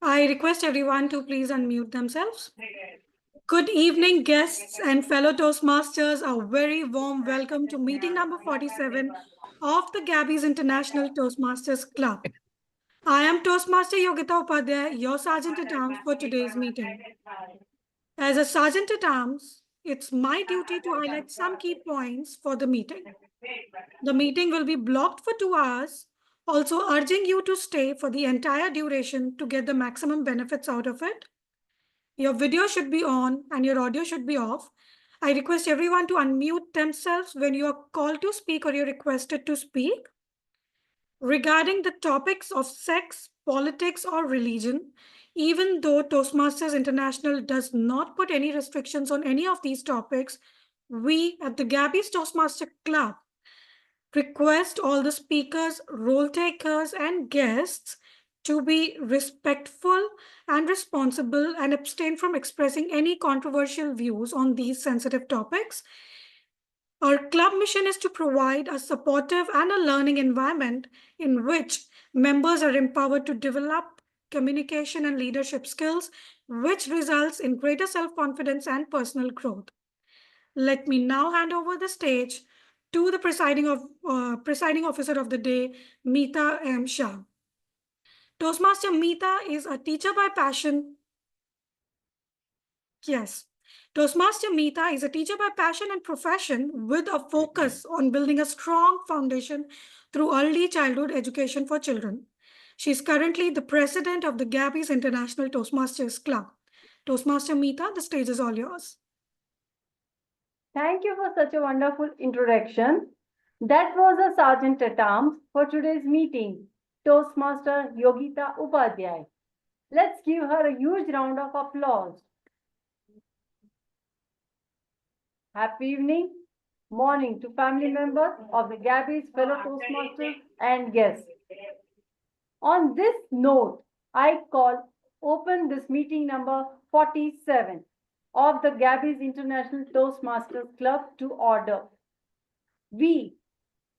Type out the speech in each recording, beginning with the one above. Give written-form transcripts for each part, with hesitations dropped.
I request everyone to please unmute themselves. Good evening, guests and fellow Toastmasters. A very warm welcome to meeting number 47 of the Gabbys International Toastmasters Club. I am Toastmaster Yogita Upadhayay, your Sergeant at Arms for today's meeting. As a Sergeant at Arms, it's my duty to highlight some key points for the meeting. The meeting will be blocked for 2 hours, also urging you to stay for the entire duration to get the maximum benefits out of it. Your video should be on and your audio should be off. I request everyone to unmute themselves when you are called to speak or you're requested to speak. Regarding the topics of sex, politics, or religion, even though Toastmasters International does not put any restrictions on any of these topics, we at the Gabbys Toastmaster Club request all the speakers, role takers, and guests to be respectful and responsible and abstain from expressing any controversial views on these sensitive topics. Our club mission is to provide a supportive and a learning environment in which members are empowered to develop communication and leadership skills, which results in greater self-confidence and personal growth. Let me now hand over the stage to the presiding officer of the day, Mita M. Shah. Toastmaster Mita is a teacher by passion. Yes. Toastmaster Mita is a teacher by passion and profession with a focus on building a strong foundation through early childhood education for children. She is currently the president of the Gabbys International Toastmasters Club. Toastmaster Mita, the stage is all yours. Thank you for such a wonderful introduction. That was a Sergeant at Arms for today's meeting, Toastmaster Yogita Upadhayay. Let's give her a huge round of applause. Happy evening, morning to family members of the Gabbys, fellow Toastmasters and guests. On this note, I call open this meeting number 47 of the Gabbys International Toastmasters Club to order. We,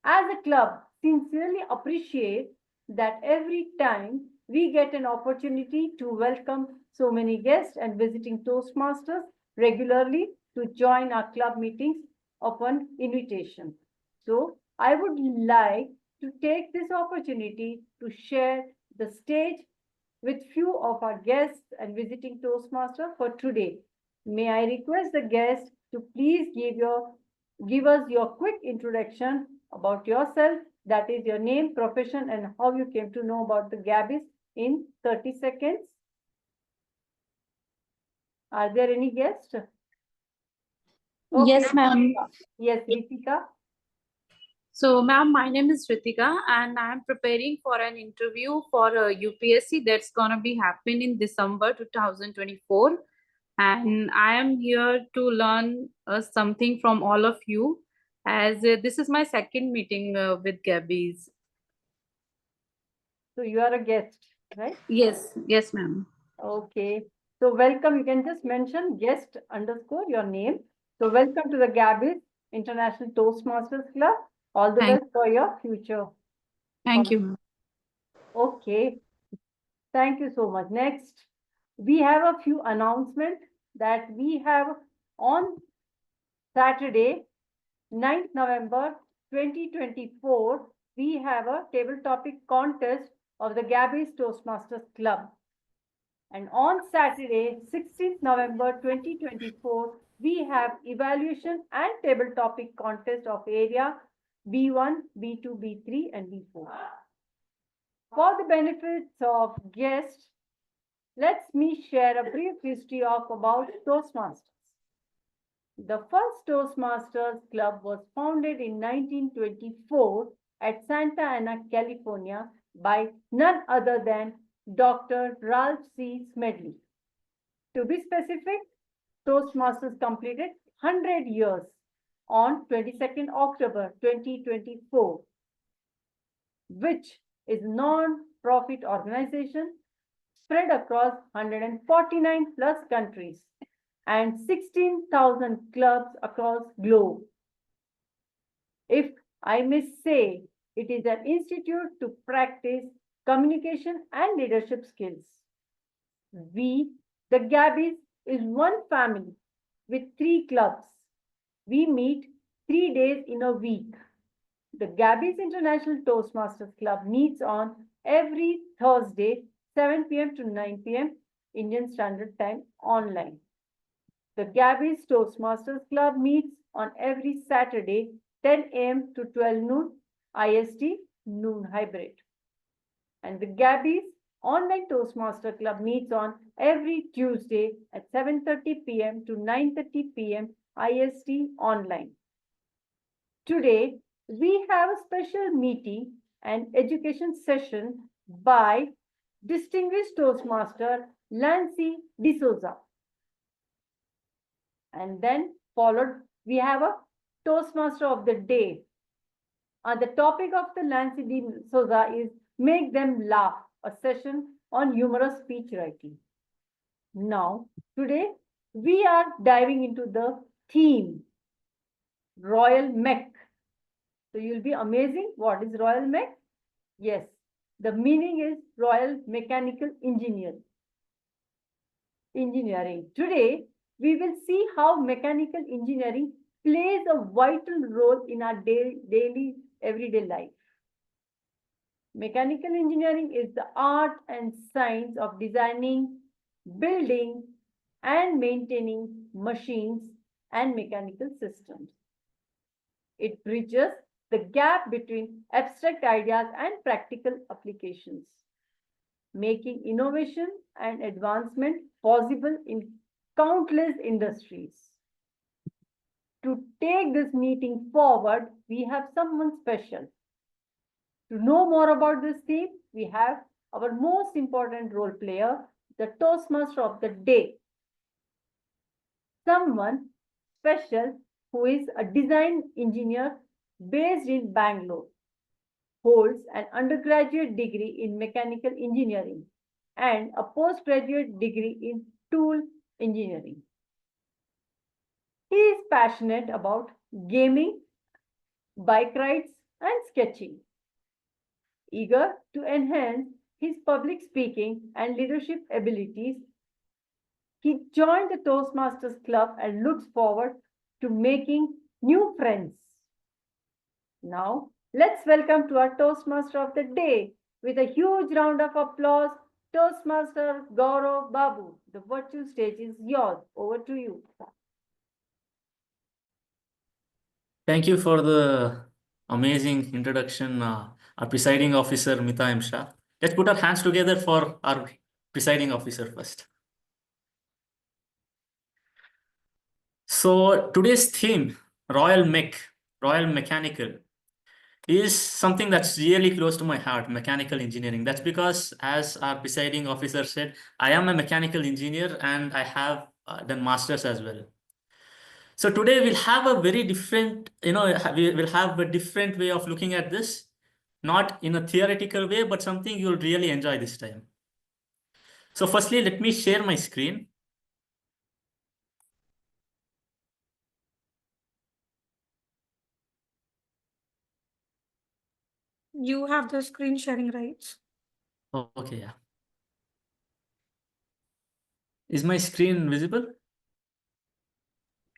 as a club, sincerely appreciate that every time we get an opportunity to welcome so many guests and visiting Toastmasters regularly to join our club meetings upon invitation. So I would like to take this opportunity to share the stage with few of our guests and visiting Toastmasters for today. May I request the guests to please give us your quick introduction about yourself, that is your name, profession, and how you came to know about the Gabbys in 30 seconds. Are there any guests? Okay. Yes, ma'am. Yes, Ritika. So, ma'am, my name is Ritika and I'm preparing for an interview for a UPSC that's gonna be happening in December 2024. And I am here to learn something from all of you, as this is my second meeting with Gabbys. So you are a guest, right? Yes, yes, ma'am. Okay. So welcome. You can just mention guest underscore your name. So welcome to the Gabbys International Toastmasters Club. All the best for your future. Thank you. Okay. Thank you so much. Next, we have a few announcements that we have on Saturday, 9th November 2024. We have a table topic contest of the Gabbys Toastmasters Club. And on Saturday, 16th November 2024, we have evaluation and table topic contest of area B1, B2, B3, and B4. For the benefits of guests, let me share a brief history about Toastmasters. The first Toastmasters Club was founded in 1924 at Santa Ana, California by none other than Dr. Ralph C. Smedley. To be specific, Toastmasters completed 100 years on 22nd October 2024, which is a non-profit organization spread across 149 plus countries and 16,000 clubs across globe. If I must say, it is an institute to practice communication and leadership skills. We, the Gabbys, is one family with 3 clubs. We meet 3 days in a week. The Gabbys International Toastmasters Club meets on every Thursday, 7 p.m. to 9 p.m. Indian Standard Time online. The Gabbys Toastmasters Club meets on every Saturday, 10 a.m. to 12 noon, IST, noon hybrid. And the Gabbys Online Toastmaster Club meets on every Tuesday at 7:30 p.m. to 9:30 p.m. IST online. Today, we have a special meeting and education session by distinguished Toastmaster Lancy D'Souza. And then followed, we have a Toastmaster of the Day. The topic of the Lancy D'Souza is Make Them Laugh, a session on humorous speech writing. Now, today, we are diving into the theme, Royal Mech. So you'll be amazing. What is Royal Mech? Yes, the meaning is Royal Mechanical Engineering. Today, we will see how mechanical engineering plays a vital role in our daily, everyday life. Mechanical engineering is the art and science of designing, building, and maintaining machines and mechanical systems. It bridges the gap between abstract ideas and practical applications, making innovation and advancement possible in countless industries. To take this meeting forward, we have someone special. To know more about this theme, we have our most important role player, the Toastmaster of the Day. Someone special who is a design engineer based in Bangalore, holds an undergraduate degree in mechanical engineering and a postgraduate degree in tool engineering. He is passionate about gaming, bike rides, and sketching. Eager to enhance his public speaking and leadership abilities, he joined the Toastmasters Club and looks forward to making new friends. Now, let's welcome to our Toastmaster of the Day with a huge round of applause, Toastmaster Gaurav Babu. The virtual stage is yours. Over to you. Thank you for the amazing introduction, our presiding officer, Mita and Shah. Let's put our hands together for our presiding officer first. So today's theme, Royal Mechanical, is something that's really close to my heart, mechanical engineering. That's because, as our presiding officer said, I am a mechanical engineer and I have done masters as well. So today we'll have a very different, we will have a different way of looking at this, not in a theoretical way, but something you'll really enjoy this time. So firstly, let me share my screen. You have the screen sharing rights. Oh, okay, yeah. Is my screen visible?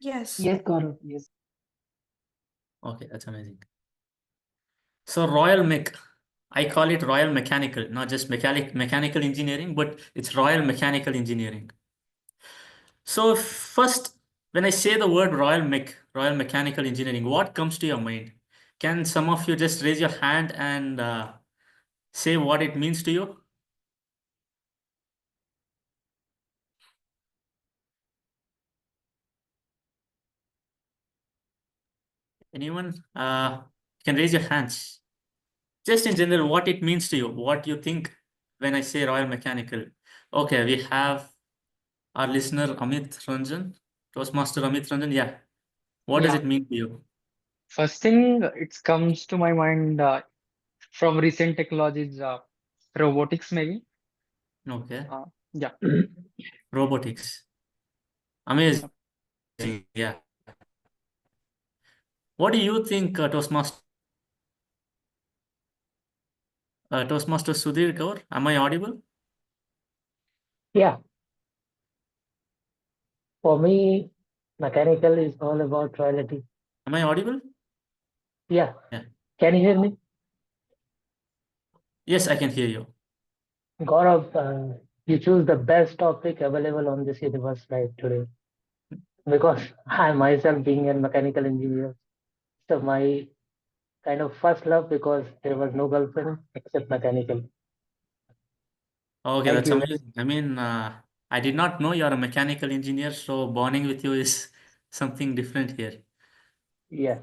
Yes. Yes, Gaurav. Yes. Okay, that's amazing. So Royal Mech, I call it Royal Mechanical, not just mechanical engineering, but it's Royal Mechanical Engineering. So first, when I say the word Royal Mechanical Engineering, what comes to your mind? Can some of you just raise your hand and say what it means to you? Anyone? Can raise your hands. Just in general, what it means to you, what you think when I say Royal Mechanical. Okay, we have our listener Amit Ranjan, Toastmaster Amit Ranjan. Yeah. What does Yeah. it mean to you? First thing it comes to my mind from recent technologies, robotics maybe. Okay. Yeah. Robotics. Amazing. Yeah. What do you think, Toastmaster Toastmaster Sudhir, Gaur, am I audible? Yeah, for me, mechanical is all about royalty. Am I audible? Yeah, Yeah. can you hear me? Yes, I can hear you. Gaurav, you choose the best topic available on this universe right today because I myself being a mechanical engineer, so my kind of first love because there was no girlfriend except mechanical. Okay, Thank that's you. amazing. I mean, I did not know you're a mechanical engineer, so bonding with you is something different here. Yeah,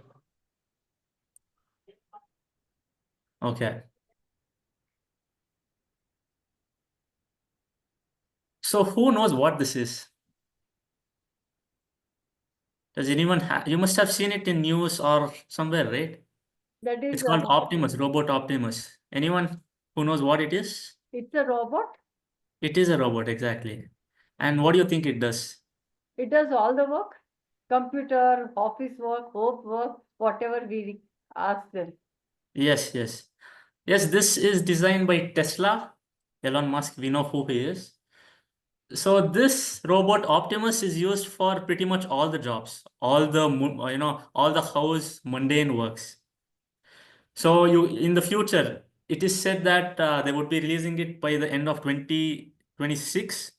Okay. So who knows what this is? Does anyone have? You must have seen it in news or somewhere, right? That is, It's called Optimus, Robot Optimus. Anyone who knows what it is? it's a robot. It is a robot, exactly. And what do you think it does? It does all the work, computer, office work, home work, whatever we ask them. Yes, yes. Yes, this is designed by Tesla. Elon Musk, we know who he is. So this robot Optimus is used for pretty much all the jobs, all the all the house mundane works. So you in the future, it is said that they would be releasing it by the end of 2026,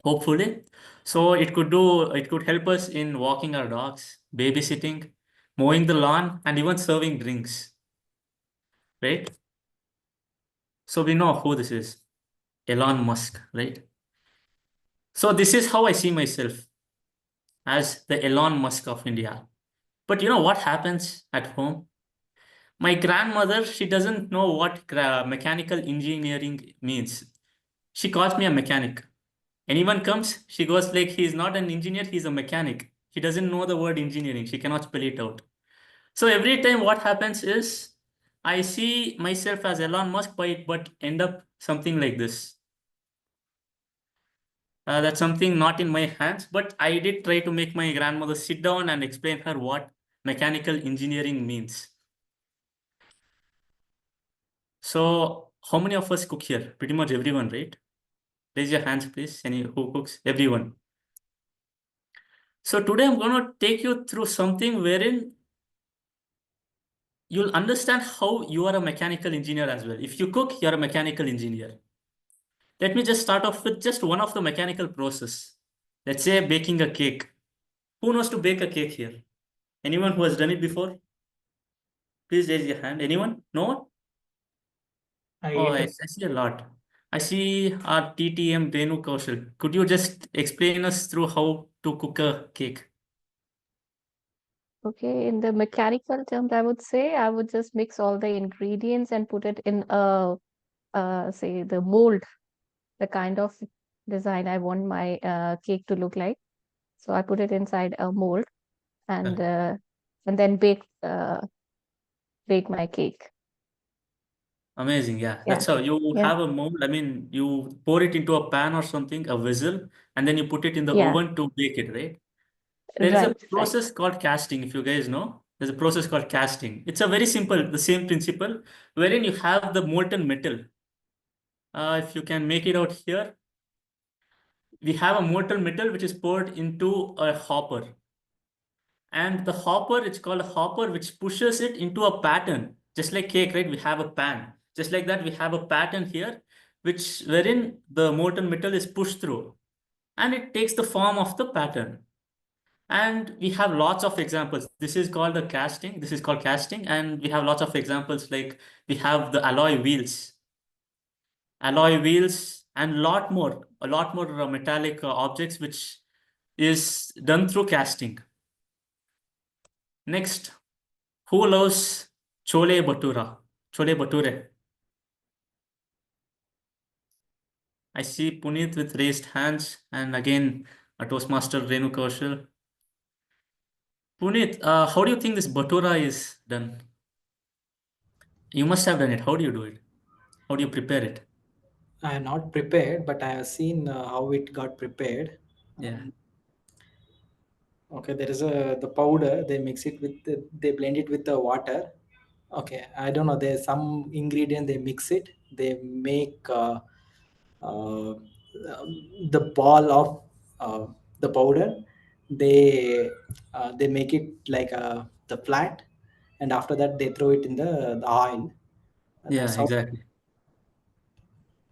hopefully. So it could help us in walking our dogs, babysitting, mowing the lawn, and even serving drinks, right? So we know who this is, Elon Musk, right? So this is how I see myself, as the Elon Musk of India. But you know what happens at home? My grandmother, she doesn't know what mechanical engineering means. She calls me a mechanic. Anyone comes, she goes like, he's not an engineer, he's a mechanic. He doesn't know the word engineering. She cannot spell it out. So every time what happens is, I see myself as Elon Musk, but end up something like this. That's something not in my hands, but I did try to make my grandmother sit down and explain her what mechanical engineering means. So, how many of us cook here? Pretty much everyone, right? Raise your hands, please. Any who cooks? Everyone. So today I'm going to take you through something wherein you'll understand how you are a mechanical engineer as well. If you cook, you're a mechanical engineer. Let me just start off with just one of the mechanical process. Let's say baking a cake. Who knows to bake a cake here? Anyone who has done it before? Please raise your hand. Anyone? No one? Oh, I yes. see a lot. I see our TTM Renu Kaushal. Could you just explain us through how to cook a cake? Okay, in the mechanical terms, I would say I would just mix all the ingredients and put it in say the mold, the kind of design I want my cake to look like. So I put it inside a mold and then bake my cake. Amazing, yeah. Yeah, That's how you yeah, have a mold. I mean, you pour it into a pan or something, a vessel, and then you put it in the yeah, oven to bake it, right? There is a right, right. process called casting, if you guys know. There's a process called casting. It's a very simple, the same principle, wherein you have the molten metal. If you can make it out here, we have a molten metal which is poured into a hopper. And the hopper, it's called a hopper, which pushes it into a pattern. Just like cake, right? We have a pan. Just like that, we have a pattern here, which wherein the molten metal is pushed through. And it takes the form of the pattern. And we have lots of examples. This is called the casting. This is called casting. And we have lots of examples like we have the alloy wheels, and a lot more metallic objects, which is done through casting. Next, who loves chole bhatura? Chole bhature. I see Punith with raised hands, and again a Toastmaster Renu Kaushal. Punith, how do you think this bhatura is done? You must have done it. How do you do it? How do you prepare it? I am not prepared, but I have seen how it got prepared. Yeah. Okay, there is the powder. They mix it with they blend it with the water. Okay, I don't know. There's some ingredient they mix it. They make uh, the ball of the powder. They make it like the flat, and after that they throw it in the oil. Yeah, That's how. exactly.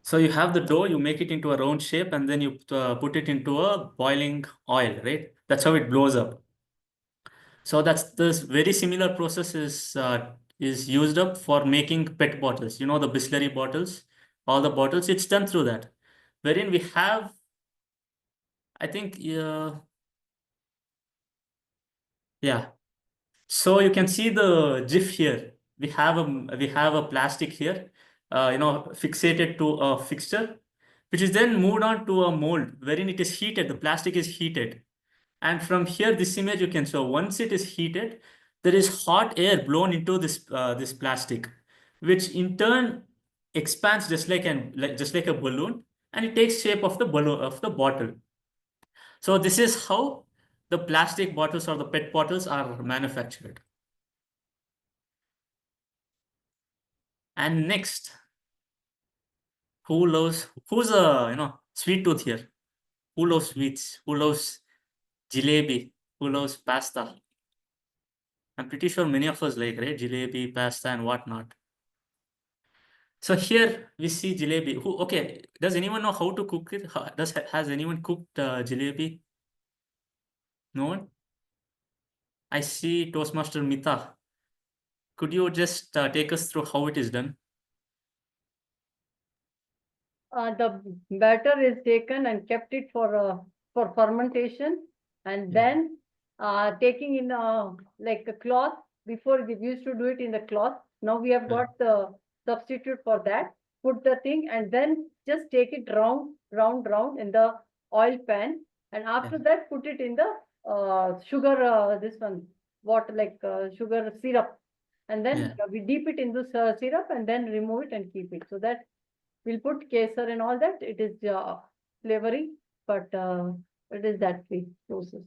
So you have the dough, you make it into a round shape, and then you put it into a boiling oil, right? That's how it blows up. So that's this very similar process is used up for making PET bottles. You know, the Bisleri bottles, all the bottles, it's done through that. Wherein we have, I think, yeah. So you can see the GIF here. We have a plastic here, fixated to a fixture, which is then moved on to a mold wherein it is heated. The plastic is heated. And from here, this image you can show once it is heated, there is hot air blown into this plastic, which in turn expands just like a balloon, and it takes shape of the balloon of the bottle. So this is how the plastic bottles or the PET bottles are manufactured. And next, who's a sweet tooth here? Who loves sweets? Who loves jalebi? Who loves pasta? I'm pretty sure many of us like, right? Jalebi, pasta, and whatnot. So here we see jalebi. Okay, does anyone know how to cook it? Has anyone cooked jalebi? No one? I see Toastmaster Mita. Could you just take us through how it is done? The batter is taken and kept it for fermentation, and then taking in like a cloth. Before we used to do it in the cloth. Now we have got the substitute for that. Put the thing and then just take it round in the oil pan, and after that put it in the sugar. This one, what like sugar syrup, and then we dip it in the syrup and then remove it and keep it. So that we'll put kesar and all that. It is flavoring, but it is that way process.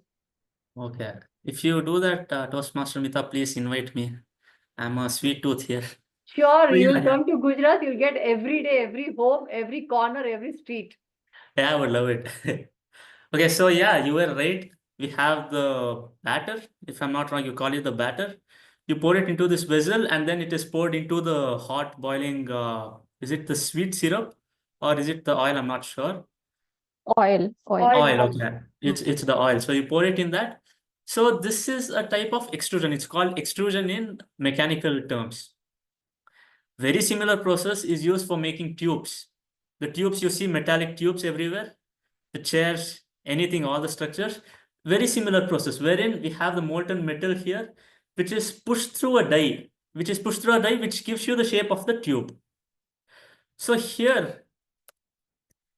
Okay. If you do that, Toastmaster Mita, please invite me. I'm a sweet tooth here. Sure, So, you'll yeah, come to Gujarat. You'll get every day, every home, every corner, every street. I would love it. Okay, so yeah, you were right. We have the batter. If I'm not wrong, you call it the batter. You pour it into this vessel, and then it is poured into the hot boiling. Is it the sweet syrup or is it the oil? I'm not sure. Oil. Oil, okay. It's the oil. So you pour it in that. So this is a type of extrusion. It's called extrusion in mechanical terms. Very similar process is used for making tubes. The tubes, you see metallic tubes everywhere. The chairs, anything, all the structures. Very similar process wherein we have the molten metal here, which is pushed through a die, which gives you the shape of the tube. So here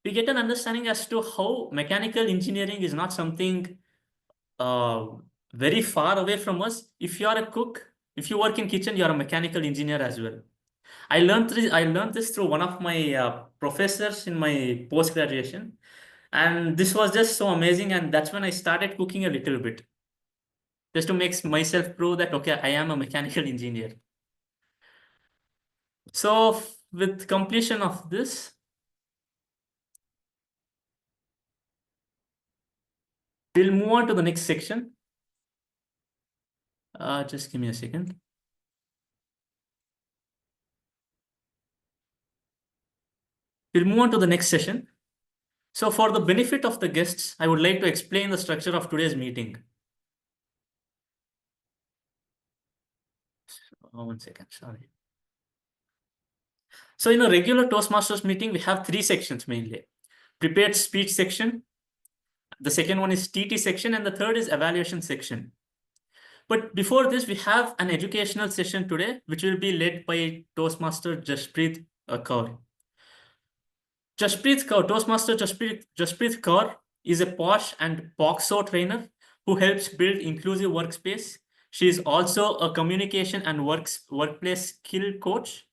we get an understanding as to how mechanical engineering is not something very far away from us. If you are a cook, if you work in kitchen, you are a mechanical engineer as well. I learned this through one of my professors in my post graduation, and this was just so amazing. And that's when I started cooking a little bit, just to make myself prove that okay, I am a mechanical engineer. So with completion of this, we'll move on to the next section. Just give me a second. We'll move on to the next session. So for the benefit of the guests, I would like to explain the structure of today's meeting. One second, sorry. So in a regular Toastmasters meeting, we have three sections mainly. Prepared speech section, the second one is TT section, and the third is evaluation section. But before this, we have an educational session today, which will be led by Toastmaster Jasprit Kaur. Toastmaster Jasprit Kaur is a posh and POXO trainer who helps build inclusive workspace. She is also a communication and workplace skill coach.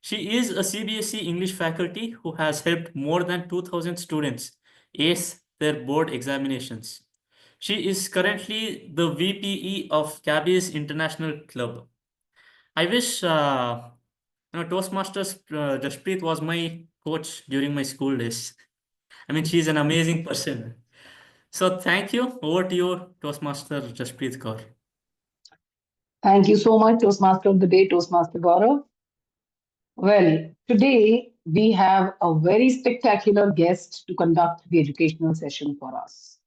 She is a CBSE English faculty who has helped more than 2,000 students ace their board examinations. She is currently the VPE of Gabbys International Club. I wish Toastmasters Jaspreet was my coach during my school days. I mean, she's an amazing person. So thank you. Over to you, Toastmaster Jaspreet Kaur. Thank you so much, Toastmaster of the Day, Toastmaster Gaurav. Well, today we have a very spectacular guest to conduct the educational session for us.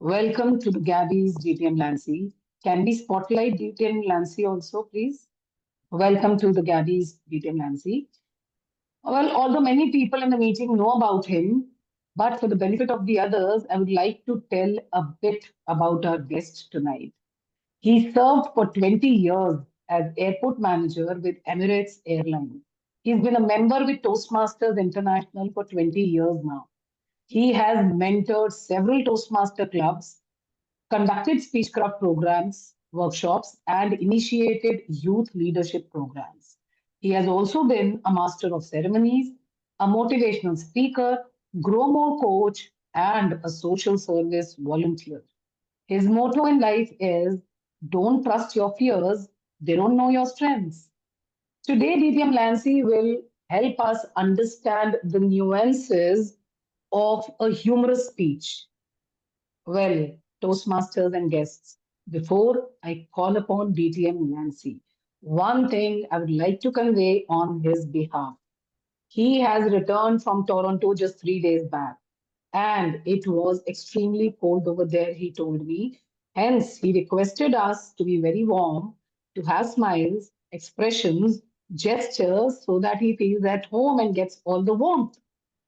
Welcome to the Gabbys DTM Lancy. Can we spotlight DTM Lancy also, please? Welcome to the Gabbys DTM Lancy. Well, although many people in the meeting know about him, but for the benefit of the others, I would like to tell a bit about our guest tonight. He served for 20 years as airport manager with Emirates Airline. He's been a member with Toastmasters International for 20 years now. He has mentored several Toastmaster clubs, conducted speechcraft programs, workshops, and initiated youth leadership programs. He has also been a master of ceremonies, a motivational speaker, grow more coach, and a social service volunteer. His motto in life is don't trust your fears, they don't know your strengths. Today, DTM Lancy will help us understand the nuances of a humorous speech. Well, Toastmasters and guests, before I call upon DTM Lancy, one thing I would like to convey on his behalf. He has returned from Toronto just 3 days back, and it was extremely cold over there, he told me. Hence, he requested us to be very warm, to have smiles, expressions, gestures, so that he feels at home and gets all the warmth.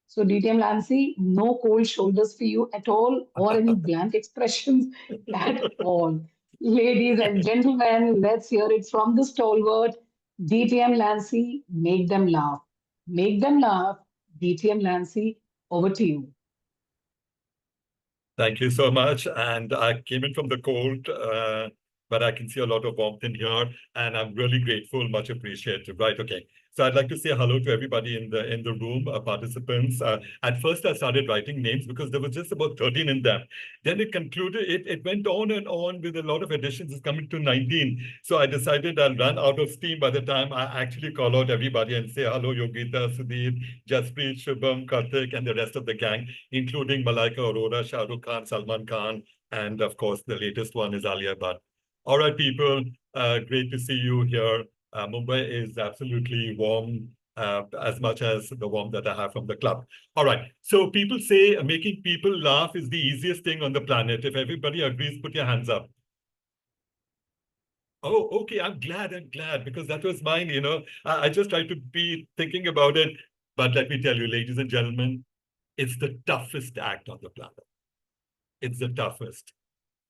So, DTM Lancy, no cold shoulders for you at all, or any blank expressions at all. Ladies and gentlemen, let's hear it from the stalwart. DTM Lancy, make them laugh. Make them laugh. DTM Lancy, over to you. Thank you so much. And I came in from the cold, but I can see a lot of warmth in here, and I'm really grateful, much appreciated. Right, okay. So I'd like to say hello to everybody in the room, participants. At first, I started writing names because there was just about 13 in them. Then it concluded, it went on and on with a lot of additions. It's coming to 19. So I decided I'll run out of steam by the time I actually call out everybody and say hello, Yogita, Sudhir, Jaspreet, Shubham, Karthik, and the rest of the gang, including Malaika Arora, Shah Rukh Khan, Salman Khan, and of course, the latest one is Alia Bhatt. All right, people, great to see you here. Mumbai is absolutely warm, as much as the warmth that I have from the club. All right, so people say making people laugh is the easiest thing on the planet. If everybody agrees, put your hands up. Oh, okay, I'm glad, because that was mine, I just tried to be thinking about it. But let me tell you, ladies and gentlemen, it's the toughest act on the planet. It's the toughest.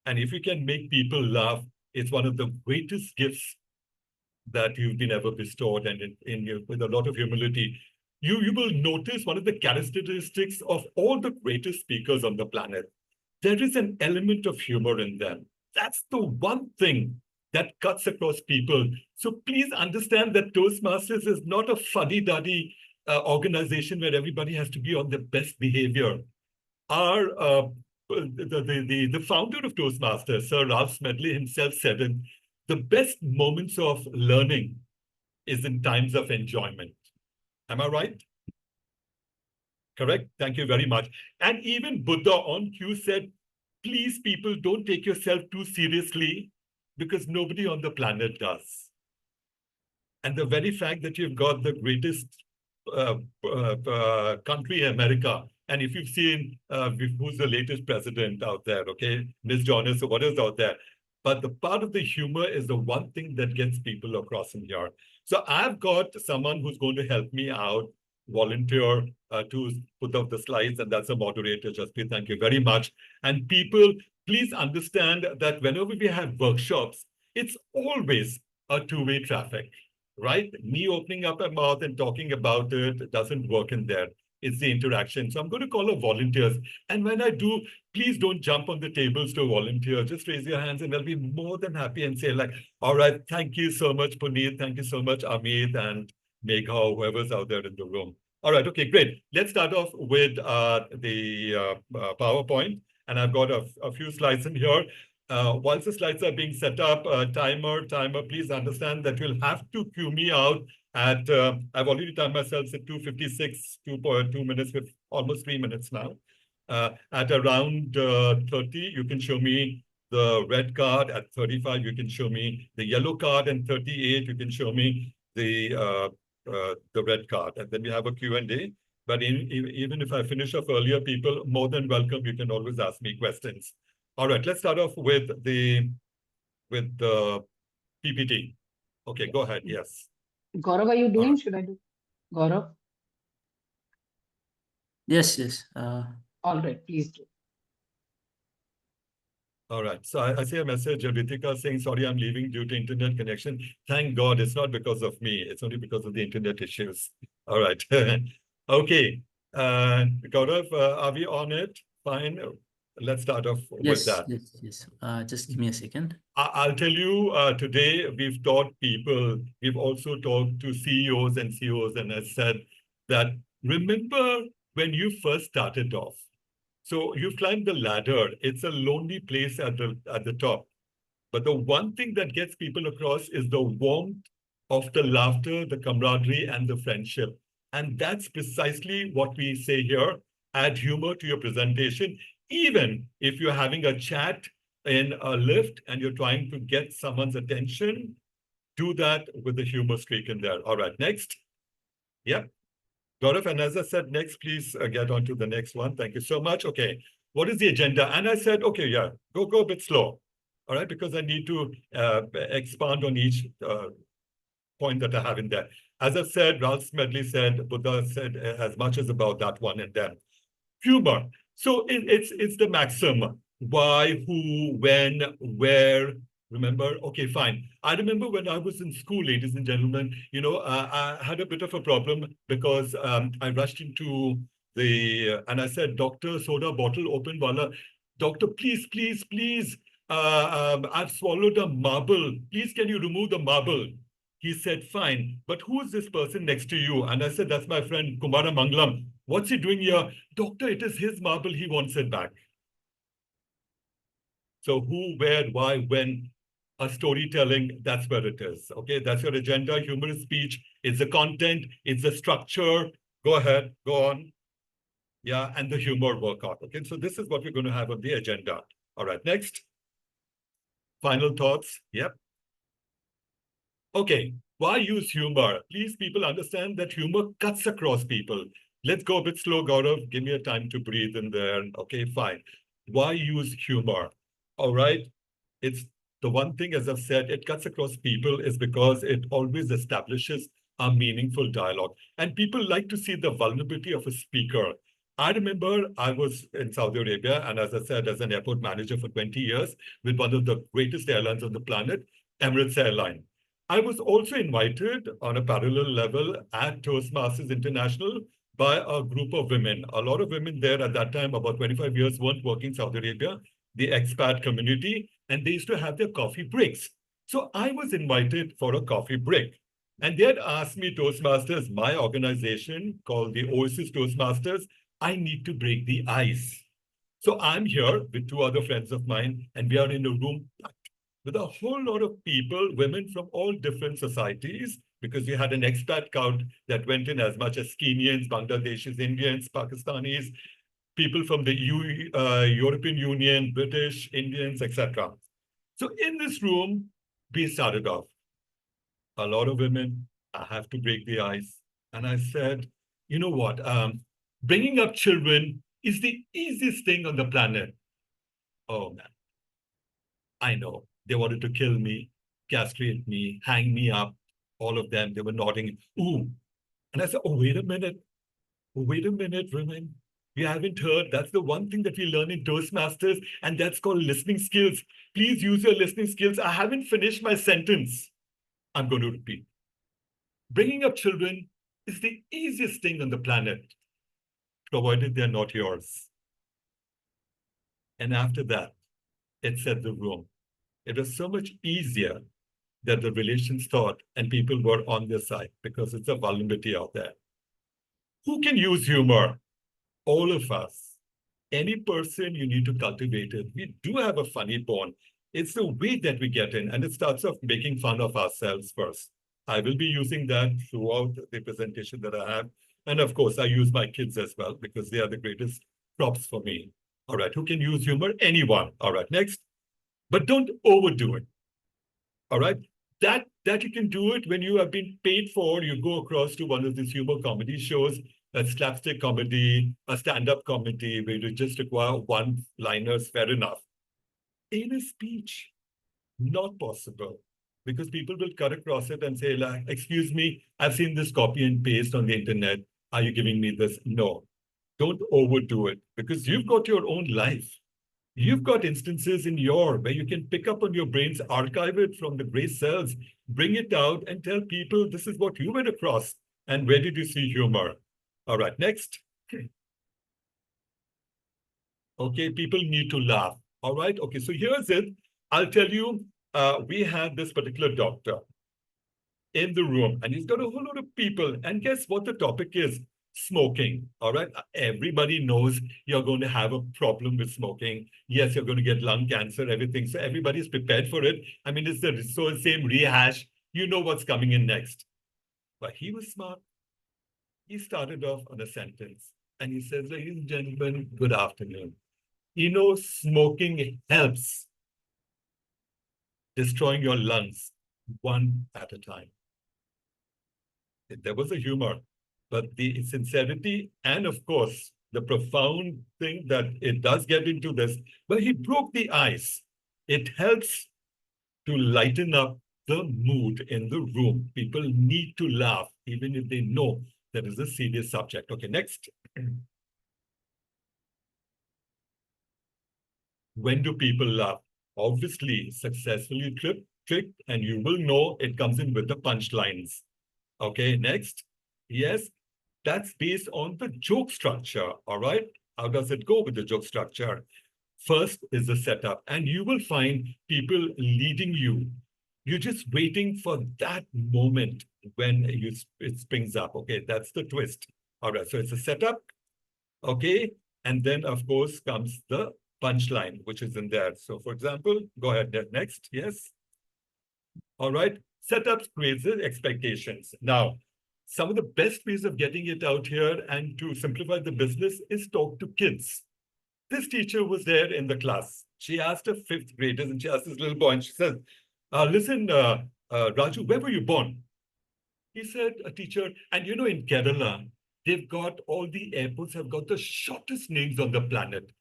And if you can make people laugh, it's one of the greatest gifts that you've been ever bestowed, and with a lot of humility. You will notice one of the characteristics of all the greatest speakers on the planet. There is an element of humor in them. That's the one thing that cuts across people. So please understand that Toastmasters is not a fuddy-duddy organization where everybody has to be on their best behavior. The founder of Toastmasters, Sir Ralph Smedley himself said it, the best moments of learning is in times of enjoyment. Am I right? Correct? Thank you very much. And even Buddha on cue said, please, people, don't take yourself too seriously, because nobody on the planet does. And the very fact that you've got the greatest country, America, and if you've seen who's the latest president out there, okay, Ms. Jonas, or what is out there, but the part of the humor is the one thing that gets people across in here. So I've got someone who's going to help me out, volunteer to put up the slides, and that's a moderator, Jaspreet. Thank you very much. And people, please understand that whenever we have workshops, it's always a two-way traffic, right? Me opening up my mouth and talking about it doesn't work in there. It's the interaction. So I'm going to call up volunteers. And when I do, please don't jump on the tables to volunteer. Just raise your hands and I'll be more than happy and say like, all right, thank you so much, Punith. Thank you so much, Amit and Megha, whoever's out there in the room. All right, okay, great. Let's start off with the PowerPoint. And I've got a few slides in here. Once the slides are being set up, timer, please understand that you'll have to cue me out at, I've already timed myself at 2:56, 2 minutes with almost 3 minutes now. At around 30, you can show me the red card. At 35, you can show me the yellow card. And 38, you can show me the red card. And then we have a Q&A. But even if I finish off earlier, people, more than welcome. You can always ask me questions. All right, let's start off with the PPT. Okay, go ahead. Yes. Gaurav, are you doing? Should I do? Gaurav? Yes, yes. All right, please do. All right. So I see a message, Ritika, saying, sorry, I'm leaving due to internet connection. Thank God it's not because of me. It's only because of the internet issues. All right. Okay. Gaurav, are we on it? Fine. Let's start off with that. Yes. Just give me a second. I'll tell you, today we've taught people, we've also talked to CEOs and CEOs, and I said that remember when you first started off. So you climbed the ladder. It's a lonely place at the top. But the one thing that gets people across is the warmth of the laughter, the camaraderie, and the friendship. And that's precisely what we say here. Add humor to your presentation. Even if you're having a chat in a lift and you're trying to get someone's attention, do that with the humor streak in there. All right, next. Yep. Gaurav, and as I said, next, please get on to the next one. Thank you so much. Okay, what is the agenda? And I said, okay, yeah, go a bit slow. All right, because I need to expand on each point that I have in there. As I said, Ralph Smedley said, Buddha said as much as about that one and then. Humor. So it's the maxim. Why, who, when, where. Remember? Okay, fine. I remember when I was in school, ladies and gentlemen, you know, I had a bit of a problem because I rushed into and I said, doctor, soda bottle, open wala. Doctor, please, I've swallowed a marble. Please, can you remove the marble? He said, fine, but who is this person next to you? And I said, that's my friend Kumara Mangalam. What's he doing here? Doctor, it is his marble. He wants it back. So who, where, why, when, a storytelling, that's where it is. Okay, that's your agenda. Humorous speech. It's the content. It's the structure. Go ahead. Go on. Yeah, and the humor workout. Okay, so this is what we're going to have on the agenda. All right, next. Final thoughts. Yep. Okay, why use humor? Please, people understand that humor cuts across people. Let's go a bit slow, Gaurav. Give me a time to breathe in there. Okay, fine. Why use humor? All right. It's the one thing, as I've said, it cuts across people is because it always establishes a meaningful dialogue. And people like to see the vulnerability of a speaker. I remember I was in Saudi Arabia, and as I said, as an airport manager for 20 years with one of the greatest airlines on the planet, Emirates Airline. I was also invited on a parallel level at Toastmasters International by a group of women. A lot of women there at that time, about 25 years, weren't working in Saudi Arabia, the expat community, and they used to have their coffee breaks. So I was invited for a coffee break. And they had asked me, Toastmasters, my organization called the Oasis Toastmasters, I need to break the ice. So I'm here with two other friends of mine, and we are in a room with a whole lot of people, women from all different societies, because we had an expat count that went in as much as Kenyans, Bangladeshis, Indians, Pakistanis, people from the European Union, British, Indians, etc. So in this room, we started off. A lot of women, I have to break the ice. And I said, you know what? Bringing up children is the easiest thing on the planet. Oh, man. I know. They wanted to kill me, castrate me, hang me up. All of them, they were nodding. Ooh. And I said, oh, wait a minute. Wait a minute, women. You haven't heard. That's the one thing that we learn in Toastmasters, and that's called listening skills. Please use your listening skills. I haven't finished my sentence. I'm going to repeat. Bringing up children is the easiest thing on the planet, provided they're not yours. And after that, it set the room. It was so much easier that the relations thought and people were on their side because it's a vulnerability out there. Who can use humor? All of us. Any person, you need to cultivate it. We do have a funny bone. It's the way that we get in, and it starts off making fun of ourselves first. I will be using that throughout the presentation that I have. And of course, I use my kids as well because they are the greatest props for me. All right, who can use humor? Anyone. All right, next. But don't overdo it. All right, that you can do it when you have been paid for. You go across to one of these humor comedy shows, a slapstick comedy, a stand-up comedy, where you just require one-liners, fair enough. In a speech, not possible, because people will cut across it and say, like, excuse me, I've seen this copy and paste on the internet. Are you giving me this? No, don't overdo it, because you've got your own life. You've got instances in where you can pick up on your brains, archive it from the gray cells, bring it out and tell people this is what you went across and where did you see humor? All right, next. Okay, people need to laugh. All right, okay, so here's it. I'll tell you, we had this particular doctor in the room and he's got a whole lot of people. And guess what the topic is? Smoking. All right. Everybody knows you're going to have a problem with smoking. Yes, you're going to get lung cancer, everything. So everybody's prepared for it. I mean, it's the same rehash. You know what's coming in next. But he was smart. He started off on a sentence and he says, ladies and gentlemen, good afternoon. You know, smoking helps destroying your lungs one at a time. There was a humor. But the sincerity and, of course, the profound thing that it does get into this, but he broke the ice. It helps to lighten up the mood in the room. People need to laugh, even if they know that is a serious subject. Okay, next. When do people laugh? Obviously, successfully tricked, and you will know it comes in with the punchlines. Okay, next. Yes. That's based on the joke structure, all right? How does it go with the joke structure? First is the setup, and you will find people leading you. You're just waiting for that moment when it springs up, okay? That's the twist. All right, so it's a setup, okay? And then, of course, comes the punchline, which is in there. So, for example, go ahead, next, yes? All right, setups creates the expectations. Now, some of the best ways of getting it out here and to simplify the business is talk to kids. This teacher was there in the class. She asked her fifth graders and she asked this little boy and she said, listen, Raju, where were you born? He said, a teacher, and you know, in Kerala, they've got all the airports have got the shortest names on the planet.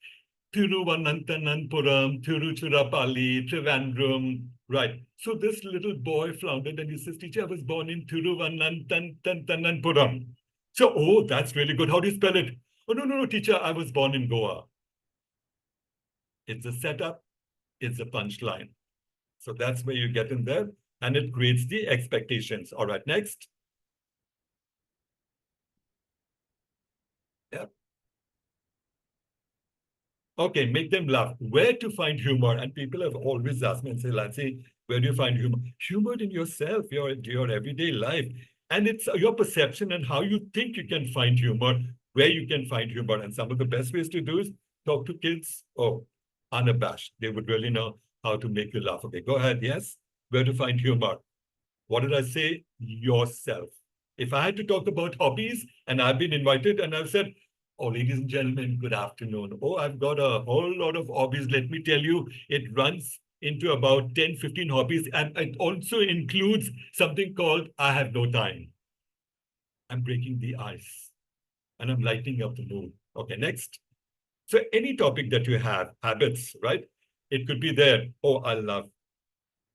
Thiruvananthananthapuram, Tiruchirappalli, Trivandrum, right? So this little boy floundered and he says, teacher, I was born in Thiruvananthananthapuram. So, oh, that's really good. How do you spell it? Oh, no, teacher, I was born in Goa. It's a setup, it's a punchline. So that's where you get in there and it creates the expectations. All right, next. Yeah. Okay, make them laugh. Where to find humor? And people have always asked me and say, Lancy, where do you find humor? Humor in yourself, your everyday life. And it's your perception and how you think you can find humor, where you can find humor. And some of the best ways to do is talk to kids. Oh, unabashed. They would really know how to make you laugh. Okay, go ahead. Yes. Where to find humor? What did I say? Yourself. If I had to talk about hobbies and I've been invited and I've said, oh, ladies and gentlemen, good afternoon. Oh, I've got a whole lot of hobbies. Let me tell you, it runs into about 10, 15 hobbies. And it also includes something called I have no time. I'm breaking the ice and I'm lighting up the mood. Okay, next. So any topic that you have, habits, right? It could be there. Oh, I love.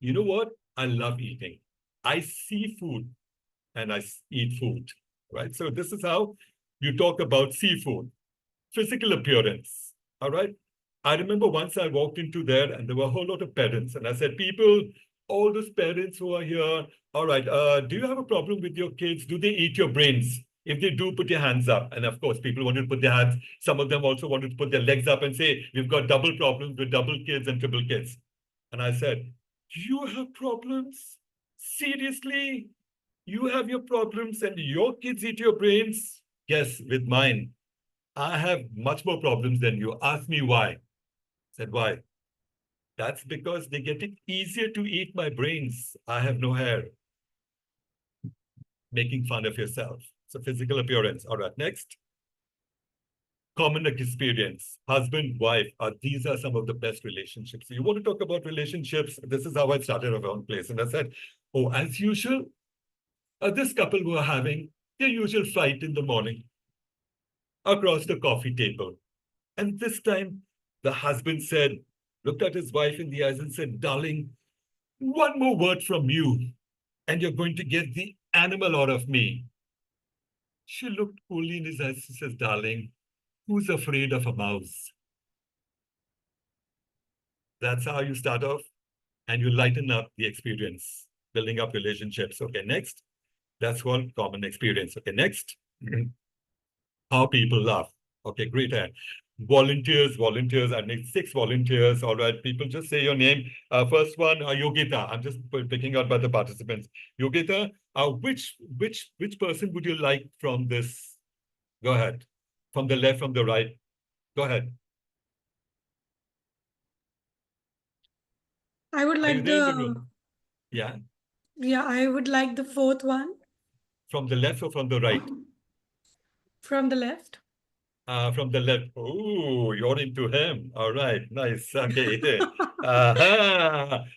You know what? I love eating. I see food and I eat food, right? So this is how you talk about seafood, physical appearance, all right? I remember once I walked into there and there were a whole lot of parents and I said, people, all those parents who are here, all right, do you have a problem with your kids? Do they eat your brains? If they do, put your hands up. And of course, people wanted to put their hands. Some of them also wanted to put their legs up and say, we've got double problems with double kids and triple kids. And I said, you have problems? Seriously? You have your problems and your kids eat your brains? Yes, with mine. I have much more problems than you. Ask me why. I said, why? That's because they get it easier to eat my brains. I have no hair. Making fun of yourself. So physical appearance. All right, next. Common experience. Husband, wife. These are some of the best relationships. You want to talk about relationships? This is how I started our own place. And I said, oh, as usual, this couple were having their usual fight in the morning across the coffee table. And this time, the husband said, looked at his wife in the eyes and said, darling, one more word from you, and you're going to get the animal out of me. She looked coolly in his eyes and says, darling, who's afraid of a mouse? That's how you start off, and you lighten up the experience, building up relationships. Okay, next. That's one common experience. Okay, next. How people laugh. Okay, great. Volunteers. I need 6 volunteers. All right, people, just say your name. First one, Yogita. I'm just picking out by the participants. Yogita, which person would you like from this? Go ahead. From the left, from the right. Go ahead. I would like Yeah. Yeah, I would like the 4th one. From the left or from the right? From the left. From the left. Oh, you're into him. All right, nice. Okay.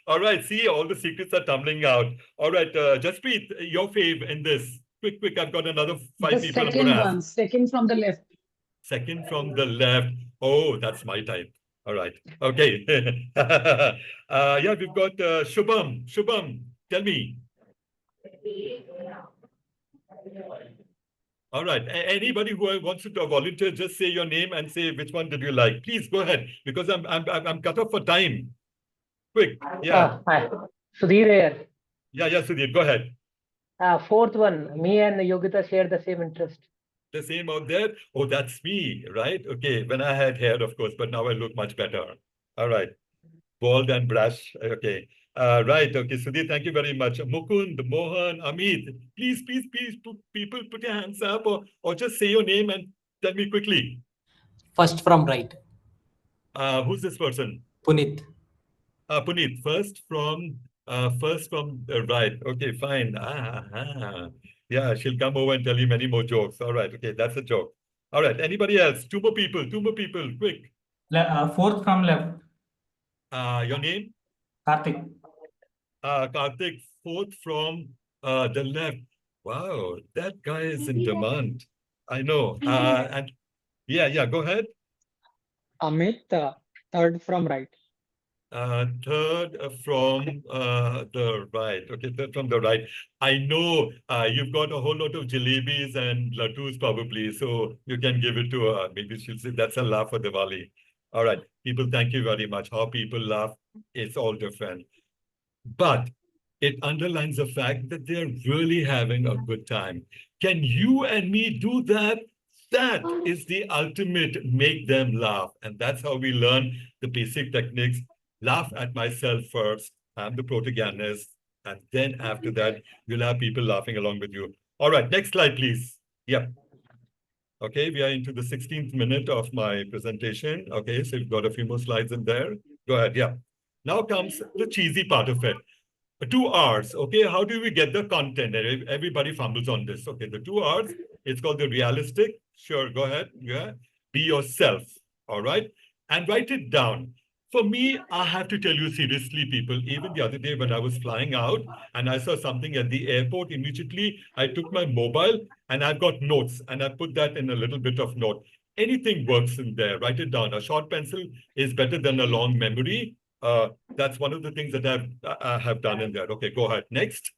All right, see, all the secrets are tumbling out. All right, Jasprit, your fave in this. Quick, I've got another 5 The people I'm second going to one, ask. second from the left. Second from the left. Oh, that's my type. All right. Okay. Yeah, we've got Shubham. Shubham, tell me. All right. Anybody who wants to volunteer, just say your name and say which one did you like. Please go ahead, because I'm cut off for time. Quick. Yeah. Hi. Sudhir here. Yeah, Sudhir, go ahead. 4th one, me and Yogita share the same interest. The same out there? Oh, that's me, right? Okay, when I had hair, of course, but now I look much better. All right. Bald and brash. Okay. Right. Okay, Sudhir, thank you very much. Mukund, Mohan, Amit, please, people put your hands up or just say your name and tell me quickly. First from right. Who's this person? Punith. Punith, first from the right. Okay, fine. Yeah, she'll come over and tell you many more jokes. All right. Okay, that's a joke. All right. Anybody else? 2 more people. Quick. 4th from left. Your name? Karthik. Karthik, 4th from the left. Wow, that guy is in demand. I know. And yeah, go ahead. Amit, 3rd from right. 3rd from the right. Okay, 3rd from the right. I know you've got a whole lot of jalebis and laddus probably, so you can give it to her. Maybe she'll say that's a laugh for Diwali. All right, people, thank you very much. How people laugh, it's all different. But it underlines the fact that they're really having a good time. Can you and me do that? That is the ultimate make them laugh. And that's how we learn the basic techniques. Laugh at myself first. I'm the protagonist. And then after that, you'll have people laughing along with you. All right, next slide, please. Yep. Okay, we are into the 16th minute of my presentation. Okay, so we've got a few more slides in there. Go ahead, yeah. Now comes the cheesy part of it. 2 R's, okay? How do we get the content? Everybody fumbles on this. Okay, the 2 R's, it's called the realistic. Sure, go ahead, yeah. Be yourself, all right? And write it down. For me, I have to tell you seriously, people, even the other day when I was flying out and I saw something at the airport, immediately I took my mobile and I've got notes and I put that in a little bit of note. Anything works in there, write it down. A short pencil is better than a long memory. That's one of the things that I have done in there. Okay, go ahead. Next,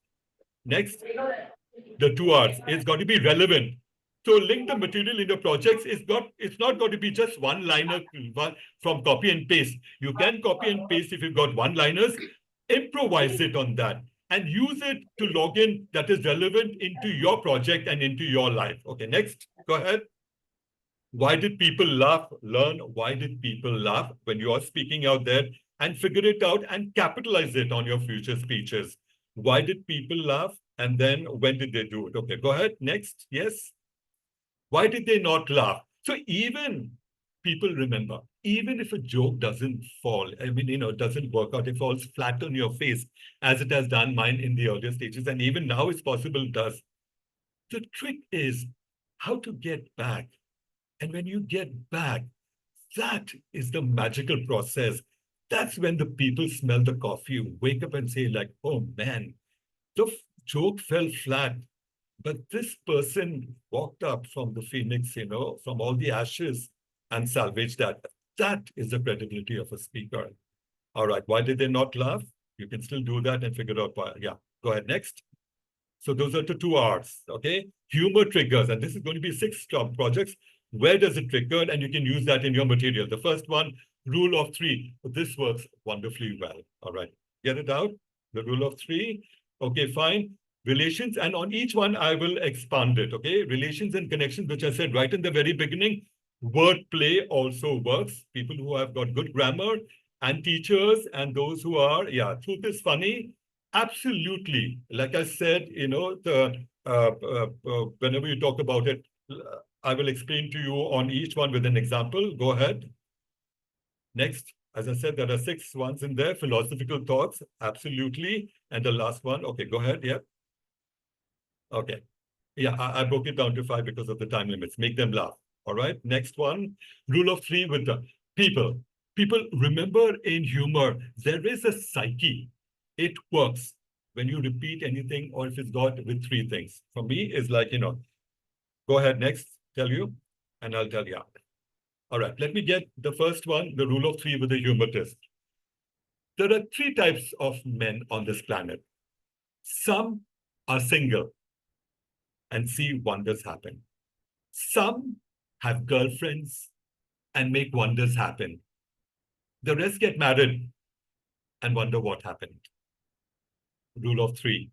the 2 R's. It's got to be relevant. So link the material in your projects. It's not going to be just one-liner from copy and paste. You can copy and paste if you've got one-liners. Improvise it on that and use it to log in that is relevant into your project and into your life. Okay, next, go ahead. Why did people laugh? Learn why did people laugh when you are speaking out there and figure it out and capitalize it on your future speeches. Why did people laugh? And then when did they do it? Okay, go ahead. Next. Yes. Why did they not laugh? So even people remember, even if a joke doesn't fall, I mean, it doesn't work out, it falls flat on your face, as it has done mine in the earlier stages, and even now it's possible it does. The trick is how to get back. And when you get back, that is the magical process. That's when the people smell the coffee, wake up and say like, oh man, the joke fell flat. But this person walked up from the phoenix, from all the ashes and salvaged that. That is the credibility of a speaker. All right, why did they not laugh? You can still do that and figure out why. Yeah, go ahead, next. So those are the 2 R's, okay? Humor triggers, and this is going to be 6 projects. Where does it trigger? And you can use that in your material. The first one, rule of 3. This works wonderfully well. All right, get it out? The rule of 3. Okay, fine. Relations, and on each one, I will expand it, okay? Relations and connections, which I said right in the very beginning. Wordplay also works. People who have got good grammar, and teachers, and those who are, truth is funny. Absolutely. Like I said, whenever you talk about it, I will explain to you on each one with an example. Go ahead. Next, as I said, there are 6 ones in there. Philosophical thoughts, absolutely. And the last one, okay, go ahead, yeah. Okay. Yeah, I broke it down to 5 because of the time limits. Make them laugh. All right, next one, rule of 3 with the people. People, remember in humor, there is a psyche. It works when you repeat anything or if it's got with 3 things. For me, it's like, go ahead next, tell you, and I'll tell you. All right, let me get the first one, the rule of 3 with the humor test. There are 3 types of men on this planet. Some are single and see wonders happen. Some have girlfriends and make wonders happen. The rest get married and wonder what happened. Rule of 3.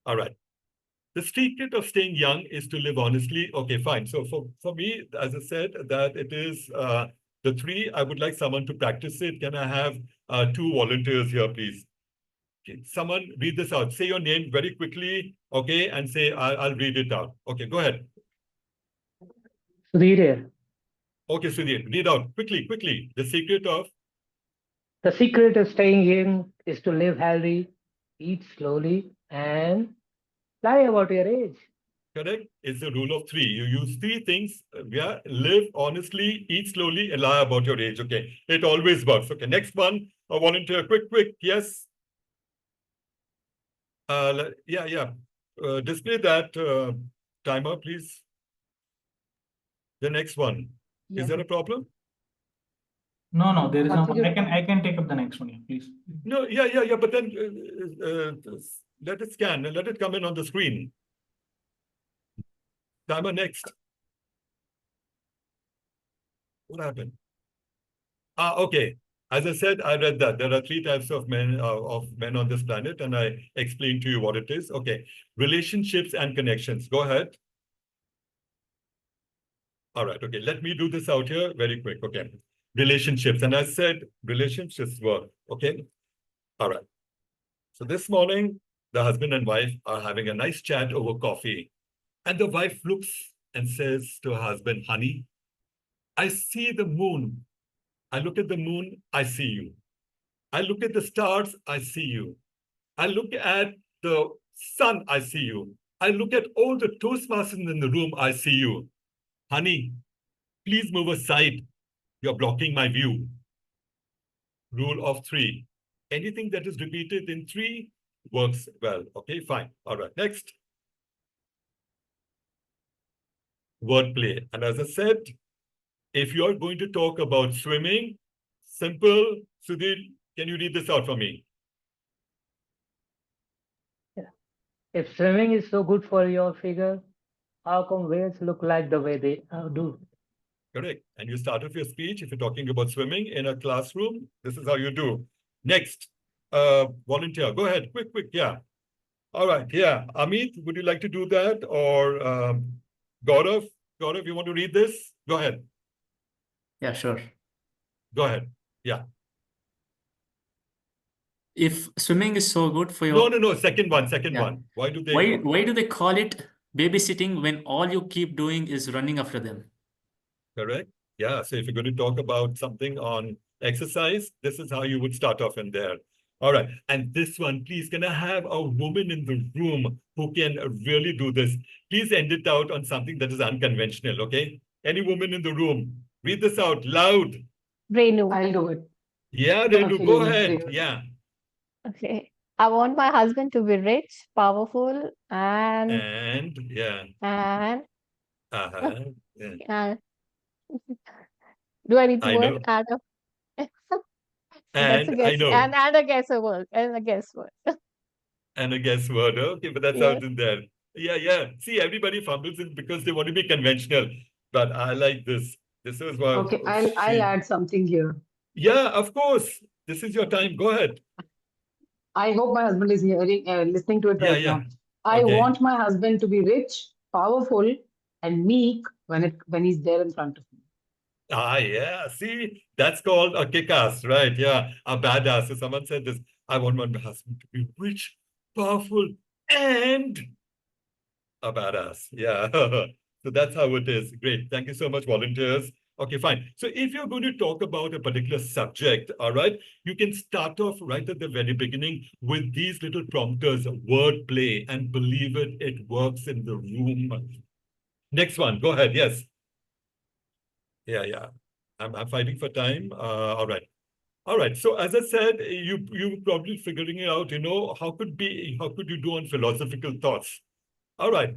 All right. The secret of staying young is to live honestly. Okay, fine. So for me, as I said, that it is the 3. I would like someone to practice it. Can I have 2 volunteers here, please? Okay, someone read this out. Say your name very quickly, okay, and say, I'll read it out. Okay, go ahead. Sudhir here. Okay, Sudhir, read out quickly. The secret of staying young is to live healthy, eat slowly, and lie about your age. Correct. It's the rule of 3. You use 3 things. Yeah, live honestly, eat slowly, and lie about your age. Okay, it always works. Okay, next one. A volunteer, quick. Yes. Display that timer, please. The next one. Yeah. Is there a problem? No, there is no. I can take up the next one, please. No, yeah. But then let it scan and let it come in on the screen. Timer next. What happened? Okay. As I said, I read that there are 3 types of men on this planet, and I explained to you what it is. Okay, relationships and connections. Go ahead. All right. Okay, let me do this out here very quick. Okay, relationships, and I said relationships work. Okay. All right. So this morning, the husband and wife are having a nice chat over coffee, and the wife looks and says to her husband, "Honey, I see the moon. I look at the moon, I see you. I look at the stars, I see you. I look at the sun, I see you. I look at all the Toastmasters in the room, I see you. Honey, please move aside. You're blocking my view." Rule of 3. Anything that is repeated in 3 works well. Okay, fine. All right, next. Wordplay. And as I said, if you're going to talk about swimming, simple. Sudhir, can you read this out for me? Yeah. If swimming is so good for your figure, how come whales look like the way they do? Correct. And you start off your speech, if you're talking about swimming in a classroom, this is how you do. Next, volunteer. Go ahead, quick, yeah. All right, yeah. Amit, would you like to do that? Or Gaurav, you want to read this? Go ahead. Yeah, sure. Go ahead. Yeah. If swimming is so good for your... No. Second one. Why do they... Why do they call it babysitting when all you keep doing is running after them? Correct. Yeah, so if you're going to talk about something on exercise, this is how you would start off in there. All right. And this one, please, can I have a woman in the room who can really do this? Please end it out on something that is unconventional, okay? Any woman in the room, read this out loud. Renu. I'll do it. Yeah, Renu, Okay, go let's ahead. do it. Yeah. Okay. I want my husband to be rich, powerful, And yeah. and Yeah. and do I need to I know. word add up? That's a And I guess. know. And a guess word. And a guess word. And a guess word. Okay, but that's Yeah. out in there. Yeah, yeah. See, everybody fumbles it because they want to be conventional. But I like this. This is what Okay, I'll add something here. Yeah, of course. This is your time. Go ahead. I hope my husband is hearing, listening to it Yeah, right yeah. now. I Okay. want my husband to be rich, powerful, and meek when he's there in front of me. Ah, yeah. See, that's called a kick-ass, right? Yeah, a badass. So someone said this, I want my husband to be rich, powerful, and a badass. Yeah. So that's how it is. Great. Thank you so much, volunteers. Okay, fine. So if you're going to talk about a particular subject, all right, you can start off right at the very beginning with these little prompters, wordplay, and believe it, it works in the room. Next one. Go ahead. Yes. Yeah, yeah. I'm fighting for time. All right. All right. So as I said, you probably figuring it out, how could you do on philosophical thoughts? All right.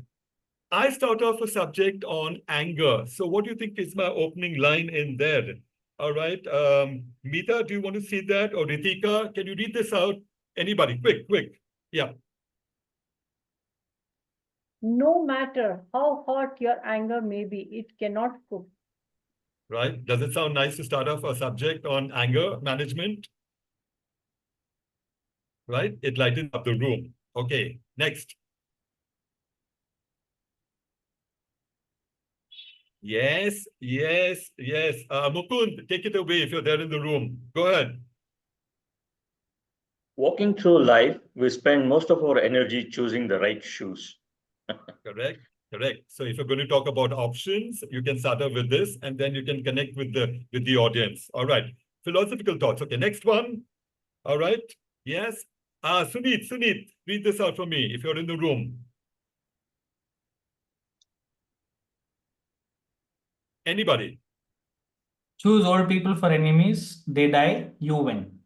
I start off a subject on anger. So what do you think is my opening line in there? All right. Mita, do you want to see that? Or Ritika, can you read this out? Anybody? Quick. Yeah. No matter how hot your anger may be, it cannot cook. Right. Does it sound nice to start off a subject on anger management? Right? It lightens up the room. Okay. Next. Yes. Mukund, take it away if you're there in the room. Go ahead. Walking through life, we spend most of our energy choosing the right shoes. Correct. So if you're going to talk about options, you can start off with this, and then you can connect with the audience. All right. Philosophical thoughts. Okay, next one. All right. Yes. Sunit, read this out for me if you're in the room. Anybody? Choose old people for enemies. They die, you win.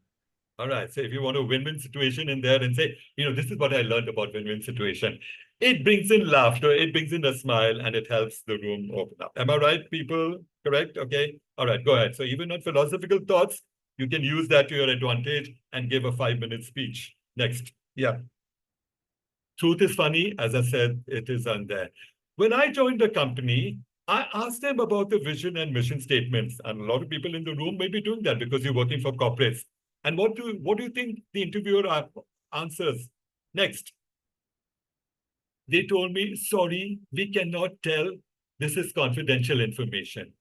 All right. So if you want a win-win situation in there and say, this is what I learned about win-win situation. It brings in laughter, it brings in a smile, and it helps the room open up. Am I right, people? Correct? Okay. All right, go ahead. So even on philosophical thoughts, you can use that to your advantage and give a 5-minute speech. Next. Yeah. Truth is funny. As I said, it is on there. When I joined the company, I asked them about the vision and mission statements. And a lot of people in the room may be doing that because you're working for corporates. And what do you think the interviewer answers? Next. They told me, sorry, we cannot tell. This is confidential information.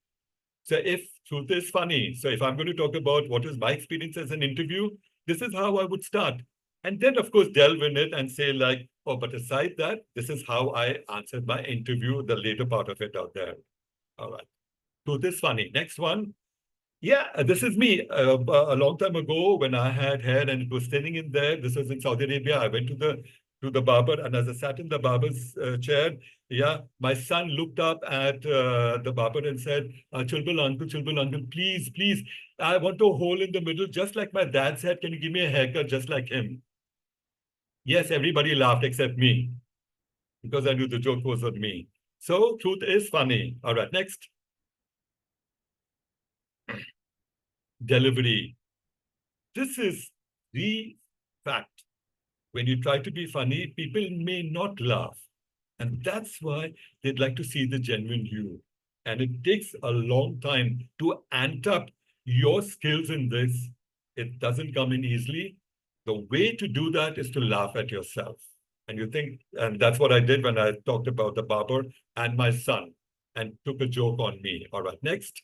So if truth is funny, so if I'm going to talk about what is my experience as an interview, this is how I would start. And then, of course, delve in it and say like, oh, but aside that, this is how I answered my interview, the later part of it out there. All right. Truth is funny. Next one. Yeah, this is me. A long time ago when I had hair and it was thinning in there, this was in Saudi Arabia. I went to the barber, and as I sat in the barber's chair, yeah, my son looked up at the barber and said, Chulbul uncle, please, I want a hole in the middle, just like my dad's head. Can you give me a haircut just like him? Yes, everybody laughed except me, because I knew the joke was on me. So truth is funny. All right, next. Delivery. This is the fact. When you try to be funny, people may not laugh. And that's why they'd like to see the genuine you. And it takes a long time to amp up your skills in this. It doesn't come in easily. The way to do that is to laugh at yourself. And you think, and that's what I did when I talked about the barber and my son and took a joke on me. All right, next.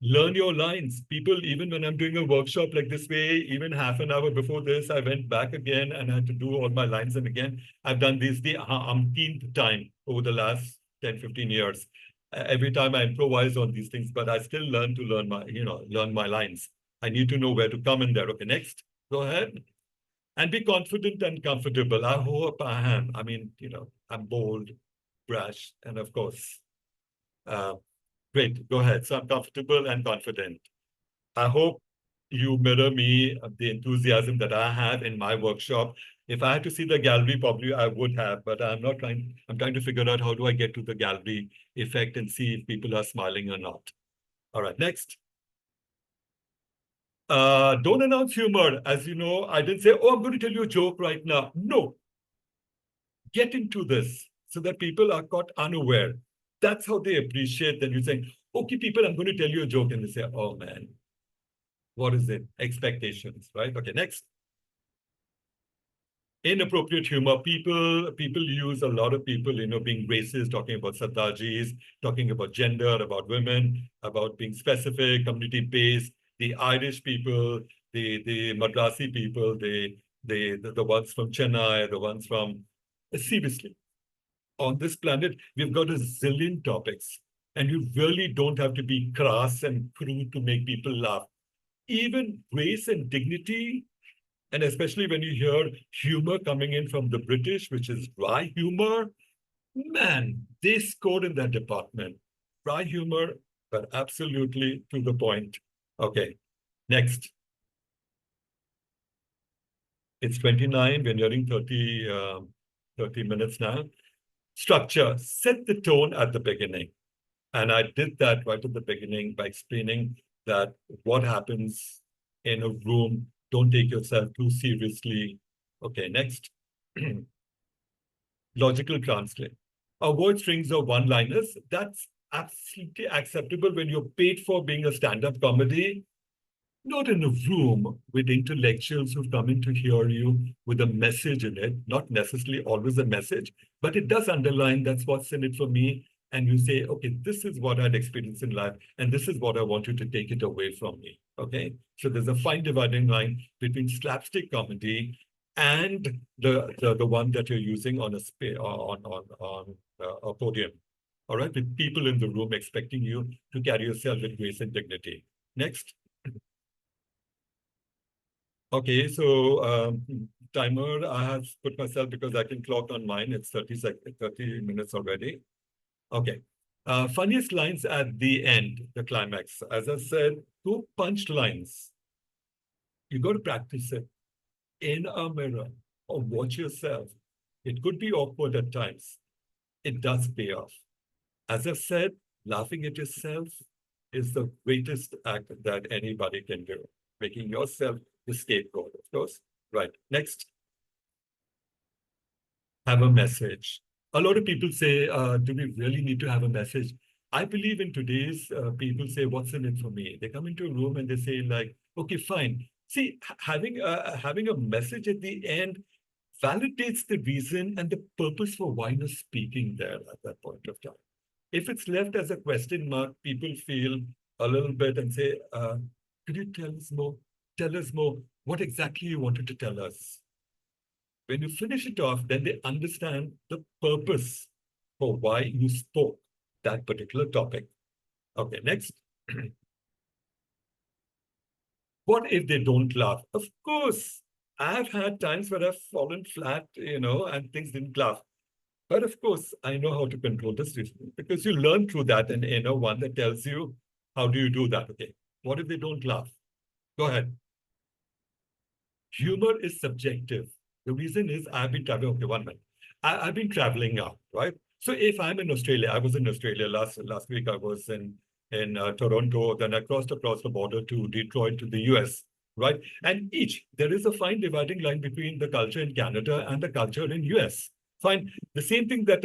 Learn your lines. People, even when I'm doing a workshop like this way, even half an hour before this, I went back again and had to do all my lines. And again, I've done this the umpteenth time over the last 10, 15 years. Every time I improvise on these things, but I still learn to learn my lines. I need to know where to come in there. Okay, next, go ahead. And be confident and comfortable. I hope I am. I mean, I'm bold, brash, and of course, great, go ahead. So I'm comfortable and confident. I hope you mirror me, the enthusiasm that I have in my workshop. If I had to see the gallery, probably I would have, but I'm trying to figure out how do I get to the gallery effect and see if people are smiling or not. All right, next. Don't announce humor. As you know, I didn't say, oh, I'm going to tell you a joke right now. No. Get into this so that people are caught unaware. That's how they appreciate that you're saying, okay, people, I'm going to tell you a joke. And they say, oh, man, what is it? Expectations, right? Okay, next. Inappropriate humor. People use a lot of people, being racist, talking about Sardajis, talking about gender, about women, about being specific, community-based. The Irish people, the Madrasi people, the ones from Chennai, the ones from, seriously, on this planet, we've got a zillion topics, and you really don't have to be crass and crude to make people laugh. Even grace and dignity, and especially when you hear humor coming in from the British, which is dry humor, man, they scored in that department. Dry humor, but absolutely to the point. Okay, next. It's 29, we're nearing 30 minutes now. Structure, set the tone at the beginning. And I did that right at the beginning by explaining that what happens in a room, don't take yourself too seriously. Okay, next. Logical translate. Avoid strings or one-liners. That's absolutely acceptable when you're paid for being a stand-up comedy. Not in a room with intellectuals who've come in to hear you with a message in it, not necessarily always a message, but it does underline that's what's in it for me. And you say, okay, this is what I'd experienced in life, and this is what I want you to take it away from me. Okay, so there's a fine dividing line between slapstick comedy and the one that you're using on a podium. All right, with people in the room expecting you to carry yourself with grace and dignity. Next. Okay, so timer, I have put myself because I can clock on mine. It's 30 minutes already. Okay. Funniest lines at the end, the climax. As I said, 2 punch lines. You got to practice it in a mirror or watch yourself. It could be awkward at times. It does pay off. As I've said, laughing at yourself is the greatest act that anybody can do. Making yourself the scapegoat, of course. Right, next. Have a message. A lot of people say, do we really need to have a message? I believe in today's people say, what's in it for me? They come into a room and they say like, okay, fine. See, having a message at the end validates the reason and the purpose for why you're speaking there at that point of time. If it's left as a question mark, people feel a little bit and say, could you tell us more? Tell us more. What exactly you wanted to tell us? When you finish it off, then they understand the purpose for why you spoke that particular topic. Okay, next. What if they don't laugh? Of course, I've had times where I've fallen flat, and things didn't laugh. But of course, I know how to control the situation because you learn through that and one that tells you, how do you do that? Okay, what if they don't laugh? Go ahead. Humor is subjective. The reason is I've been traveling, okay, 1 minute. I've been traveling out, right? So if I'm in Australia, I was in Australia last week, I was in Toronto, then I crossed across the border to Detroit to the US, right? And there is a fine dividing line between the culture in Canada and the culture in US. Fine. The same thing that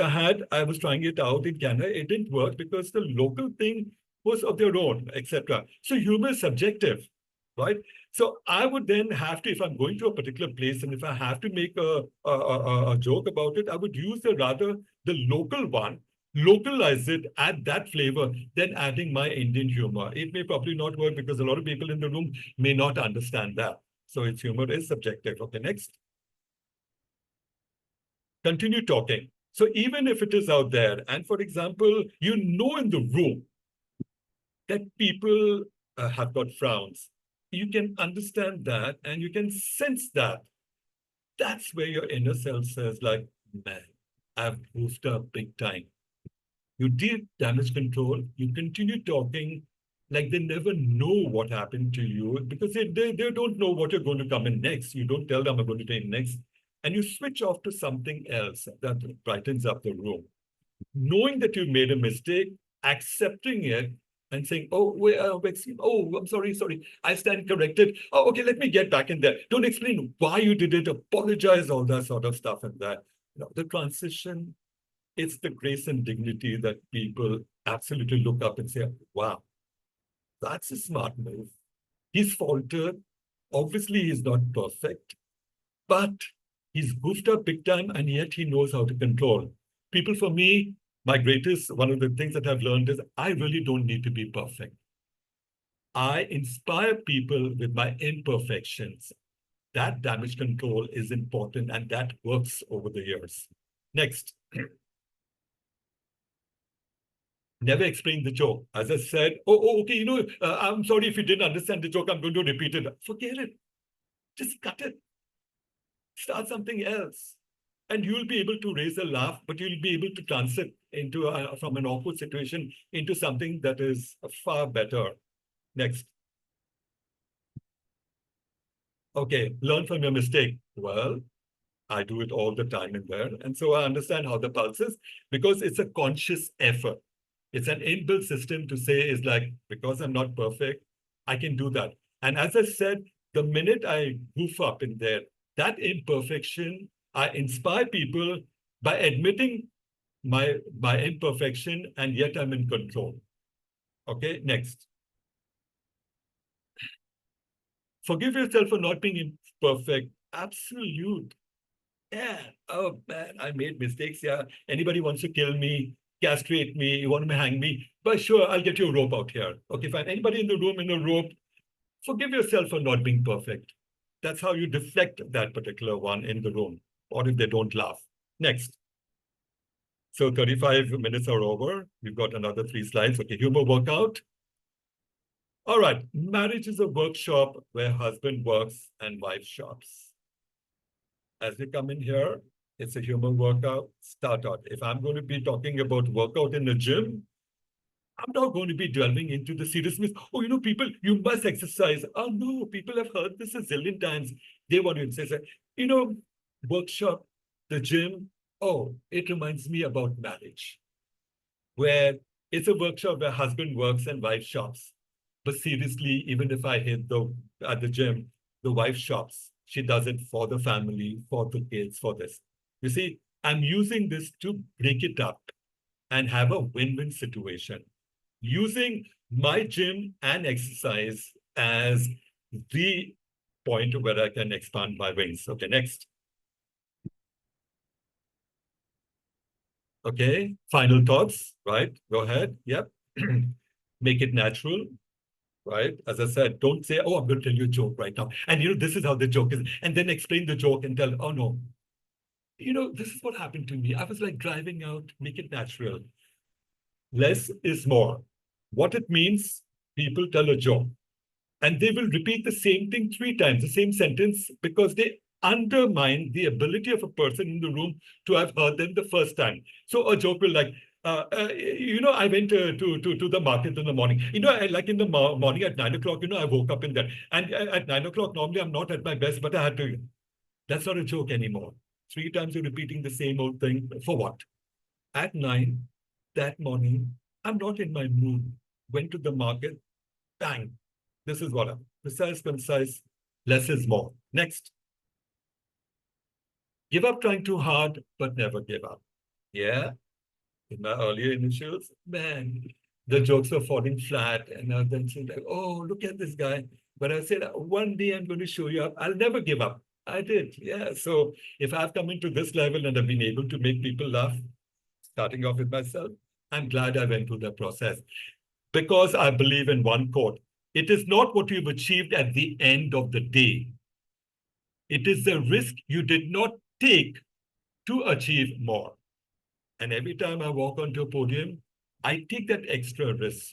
I was trying it out in Canada, it didn't work because the local thing was of their own, etc. So humor is subjective, right? So I would then have to, if I'm going to a particular place and if I have to make a joke about it, I would use the local one, localize it, add that flavor, then adding my Indian humor. It may probably not work because a lot of people in the room may not understand that. So its humor is subjective. Okay, next. Continue talking. So even if it is out there, and for example, you know in the room that people have got frowns, you can understand that and you can sense that. That's where your inner self says like, man, I've moved up big time. You did damage control, you continue talking like they never know what happened to you because they don't know what you're going to come in next. You don't tell them I'm going to take next. And you switch off to something else that brightens up the room. Knowing that you made a mistake, accepting it, and saying, oh, I'm sorry, I stand corrected. Oh, okay, let me get back in there. Don't explain why you did it, apologize, all that sort of stuff and that. You know, the transition, it's the grace and dignity that people absolutely look up and say, wow, that's a smart move. He's faltered. Obviously, he's not perfect, but he's goofed up big time, and yet he knows how to control. People, for me, one of the things that I've learned is I really don't need to be perfect. I inspire people with my imperfections. That damage control is important, and that works over the years. Next. Never explain the joke. As I said, okay, I'm sorry if you didn't understand the joke, I'm going to repeat it. Forget it. Just cut it. Start something else. And you'll be able to raise a laugh, but you'll be able to transit into from an awkward situation into something that is far better. Next. Okay, learn from your mistake. Well, I do it all the time in there. And so I understand how the pulse is because it's a conscious effort. It's an inbuilt system to say is like, because I'm not perfect, I can do that. And as I said, the minute I goof up in there, that imperfection, I inspire people by admitting my imperfection, and yet I'm in control. Okay, next. Forgive yourself for not being imperfect. Absolute. Yeah. Oh, man, I made mistakes. Yeah. Anybody wants to kill me, castrate me, you want to hang me? But sure, I'll get you a rope out here. Okay, fine. Anybody in the room in a rope, forgive yourself for not being perfect. That's how you deflect that particular one in the room, or if they don't laugh. Next. So 35 minutes are over. We've got another 3 slides. Okay, humor workout. All right, marriage is a workshop where husband works and wife shops. As we come in here, it's a humor workout. Start out. If I'm going to be talking about workout in the gym, I'm not going to be delving into the seriousness. Oh, people, you must exercise. Oh, no, people have heard this a zillion times. They want to say, workshop, the gym. Oh, it reminds me about marriage, where it's a workshop where husband works and wife shops. But seriously, even if I hit at the gym, the wife shops. She does it for the family, for the kids, for this. You see, I'm using this to break it up and have a win-win situation. Using my gym and exercise as the point where I can expand my wings. Okay, next. Okay, final thoughts, right? Go ahead. Yep. Make it natural. Right? As I said, don't say, oh, I'm going to tell you a joke right now. And this is how the joke is. And then explain the joke and tell, oh, no. This is what happened to me. I was like driving out, make it natural. Less is more. What it means, people tell a joke. And they will repeat the same thing 3 times, the same sentence, because they undermine the ability of a person in the room to have heard them the first time. So a joke will like, I went to the market in the morning. Like in the morning at 9 o'clock, I woke up in there. And at 9 o'clock, normally I'm not at my best, but I had to. That's not a joke anymore. 3 times you're repeating the same old thing. For what? At 9, that morning, I'm not in my mood. Went to the market, bang. This is what I'm. Precise, concise, less is more. Next. Give up trying too hard, but never give up. Yeah. In my earlier initials, man, the jokes were falling flat. And I then said, like, oh, look at this guy. But I said, one day I'm going to show you up. I'll never give up. I did. Yeah. So if I've come into this level and I've been able to make people laugh, starting off with myself, I'm glad I went through that process. Because I believe in one quote, it is not what you've achieved at the end of the day. It is the risk you did not take to achieve more. And every time I walk onto a podium, I take that extra risk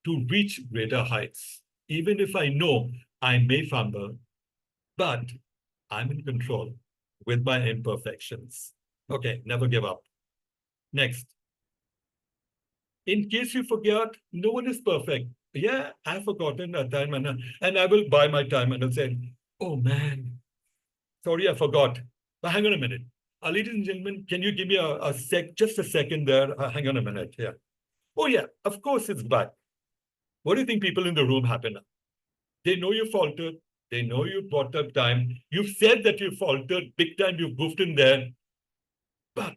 to reach greater heights, even if I know I may fumble, but I'm in control with my imperfections. Okay, never give up. Next. In case you forget, no one is perfect. Yeah, I've forgotten a time and I will buy my time and I'll say, oh man, sorry, I forgot. But hang on a minute. Ladies and gentlemen, can you give me just a second there? Hang on a minute. Yeah. Oh yeah, of course it's back. What do you think people in the room happen now? They know you faltered. They know you brought up time. You've said that you faltered big time. You've goofed in there. But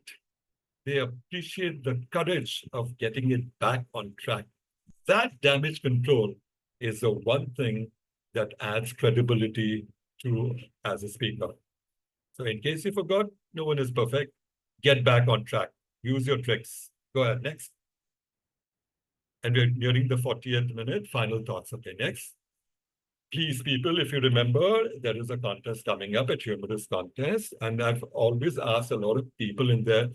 they appreciate the courage of getting it back on track. That damage control is the one thing that adds credibility to as a speaker. So in case you forgot, no one is perfect. Get back on track. Use your tricks. Go ahead, next. And we're nearing the 40th minute. Final thoughts. Okay, next. Please, people, if you remember, there is a contest coming up, a humorous contest. And I've always asked a lot of people in there,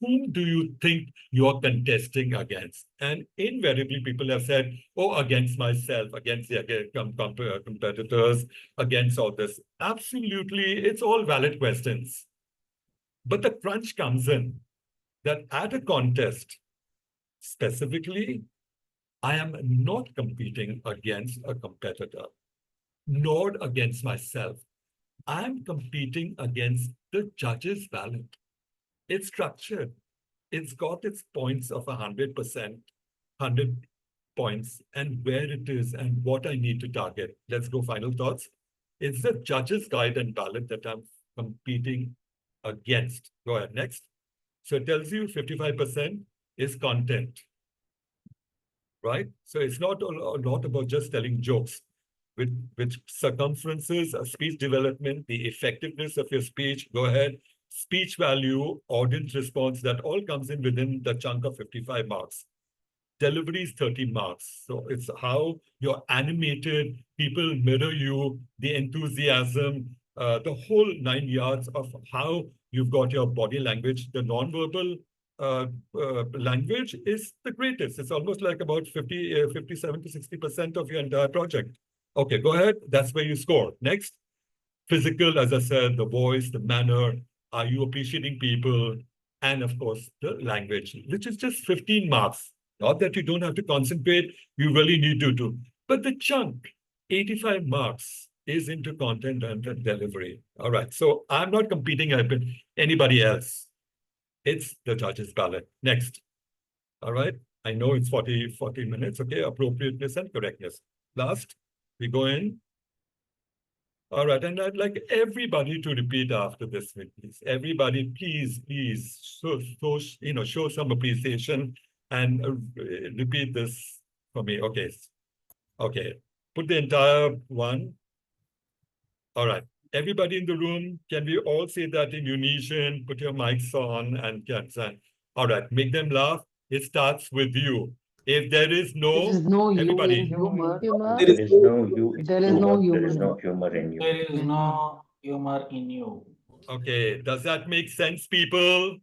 whom do you think you're contesting against? And invariably, people have said, oh, against myself, against the competitors, against all this. Absolutely, it's all valid questions. But the crunch comes in that at a contest, specifically, I am not competing against a competitor, nor against myself. I'm competing against the judge's ballot. It's structured. It's got its points of 100%, 100 points, and where it is and what I need to target. Let's go final thoughts. It's the judge's guide and ballot that I'm competing against. Go ahead, next. So it tells you 55% is content, right? So it's not a lot about just telling jokes. With circumferences, speech development, the effectiveness of your speech, go ahead. Speech value, audience response, that all comes in within the chunk of 55 marks. Delivery is 30 marks. So it's how you're animated, people mirror you, the enthusiasm, the whole 9 yards of how you've got your body language. The nonverbal language is the greatest. It's almost like about 57 to 60% of your entire project. Okay, go ahead. That's where you score. Next. Physical, as I said, the voice, the manner, are you appreciating people? And of course, the language, which is just 15 marks. Not that you don't have to concentrate, you really need to. But the chunk, 85 marks, is into content and delivery. All right, so I'm not competing with anybody else. It's the judge's ballot. Next. All right, I know it's 40 minutes. Okay, appropriateness and correctness. Last, we go in. All right, and I'd like everybody to repeat after this, please. Everybody, please, show some appreciation and repeat this for me. Okay, okay. Put the entire one. All right, everybody in the room, can we all say that in unison? Put your mics on and all right, make them laugh. It starts with you. If there is no everybody. Humor. There is no you. There is no humor. There is no humor in you. There is no humor in you. Okay, does that make sense, people?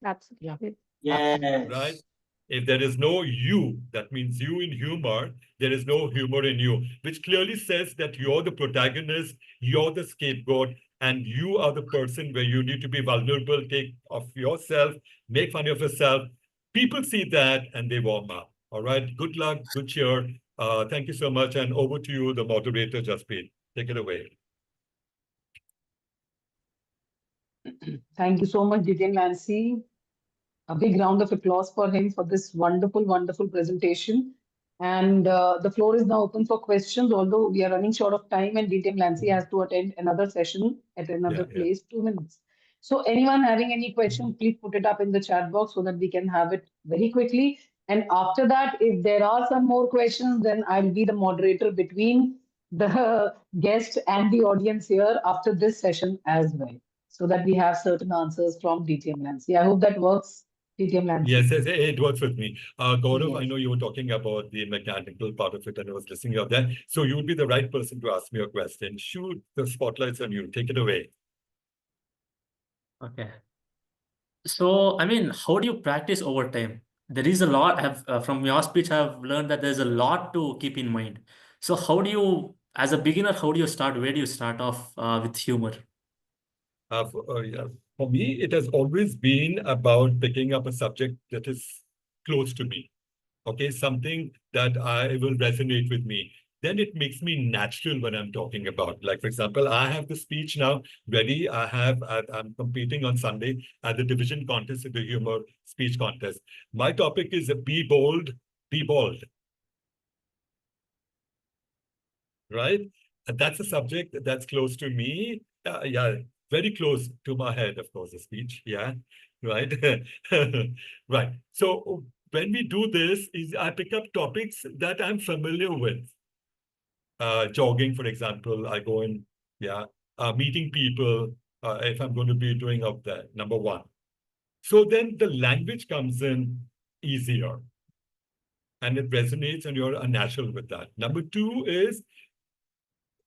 Absolutely. Yes. Right? If there is no you, that means you in humor, there is no humor in you, which clearly says that you're the protagonist, you're the scapegoat, and you are the person where you need to be vulnerable, take off yourself, make fun of yourself. People see that and they warm up. All right. Good luck, good cheer. Thank you so much. And over to you, the moderator, Jasprit. Take it away. Thank you so much, Detail Nancy. A big round of applause for him for this wonderful, wonderful presentation. And the floor is now open for questions, although we are running short of time and Detail Nancy has to attend another session at another place, 2 minutes. So anyone having any question, please put it up in the chat box so that we can have it very quickly. And after that, if there are some more questions, then I'll be the moderator between the guest and the audience here after this session as well, so that we have certain answers from DTM Nancy. I hope that works, DTM Nancy. Yes, it works with me. Gaurav, yes. I know you were talking about the mechanical part of it and I was listening to that. So you would be the right person to ask me a question. Shoot, the spotlight's on you. Take it away. Okay. So, I mean, how do you practice over time? There is a lot. From your speech, I've learned that there's a lot to keep in mind. So, how do you, as a beginner, how do you start? Where do you start off with humor? Yeah. For me, it has always been about picking up a subject that is close to me. Okay, something that I will resonate with me. Then it makes me natural when I'm talking about. Like, for example, I have the speech now ready. I'm competing on Sunday at the division contest in the humor speech contest. My topic is be bold, be bald. Right? And that's a subject that's close to me. Yeah, very close to my head, of course, the speech. Yeah, right. Right. So when we do this, I pick up topics that I'm familiar with. Jogging, for example, I go in, meeting people, if I'm going to be doing up there, number one. So then the language comes in easier and it resonates and you're natural with that. Number two is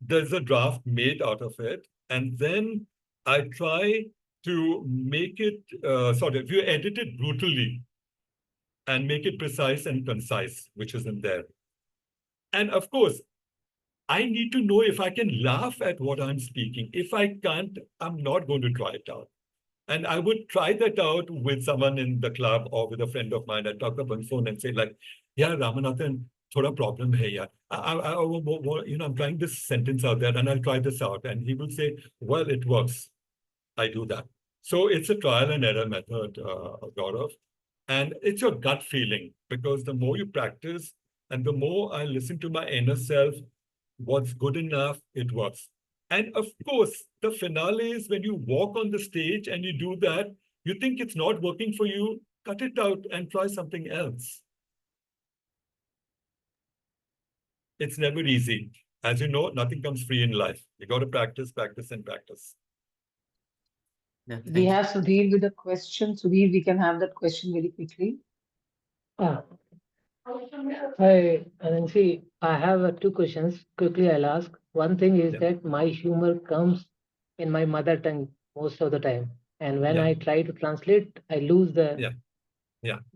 there's a draft made out of it. And then I try to make it, if you edit it brutally and make it precise and concise, which isn't there. And of course, I need to know if I can laugh at what I'm speaking. If I can't, I'm not going to try it out. And I would try that out with someone in the club or with a friend of mine. I'd talk up on phone and say like, yeah, Ramanathan, thoda problem hai yaar. I'm trying this sentence out there and I'll try this out. And he will say, well, it works. I do that. So it's a trial and error method, Gaurav. And it's your gut feeling because the more you practice and the more I listen to my inner self, what's good enough, it works. And of course, the finale is when you walk on the stage and you do that, you think it's not working for you, cut it out and try something else. It's never easy. As you know, nothing comes free in life. You got to practice, practice, and practice. Yeah, We have Sudhir with a question. Sudhir, we can have that question very quickly. Hi, Anansi. I have two questions. Quickly, I'll ask. One thing is that my humor comes in my mother tongue most of the time. And when I try to translate, I lose the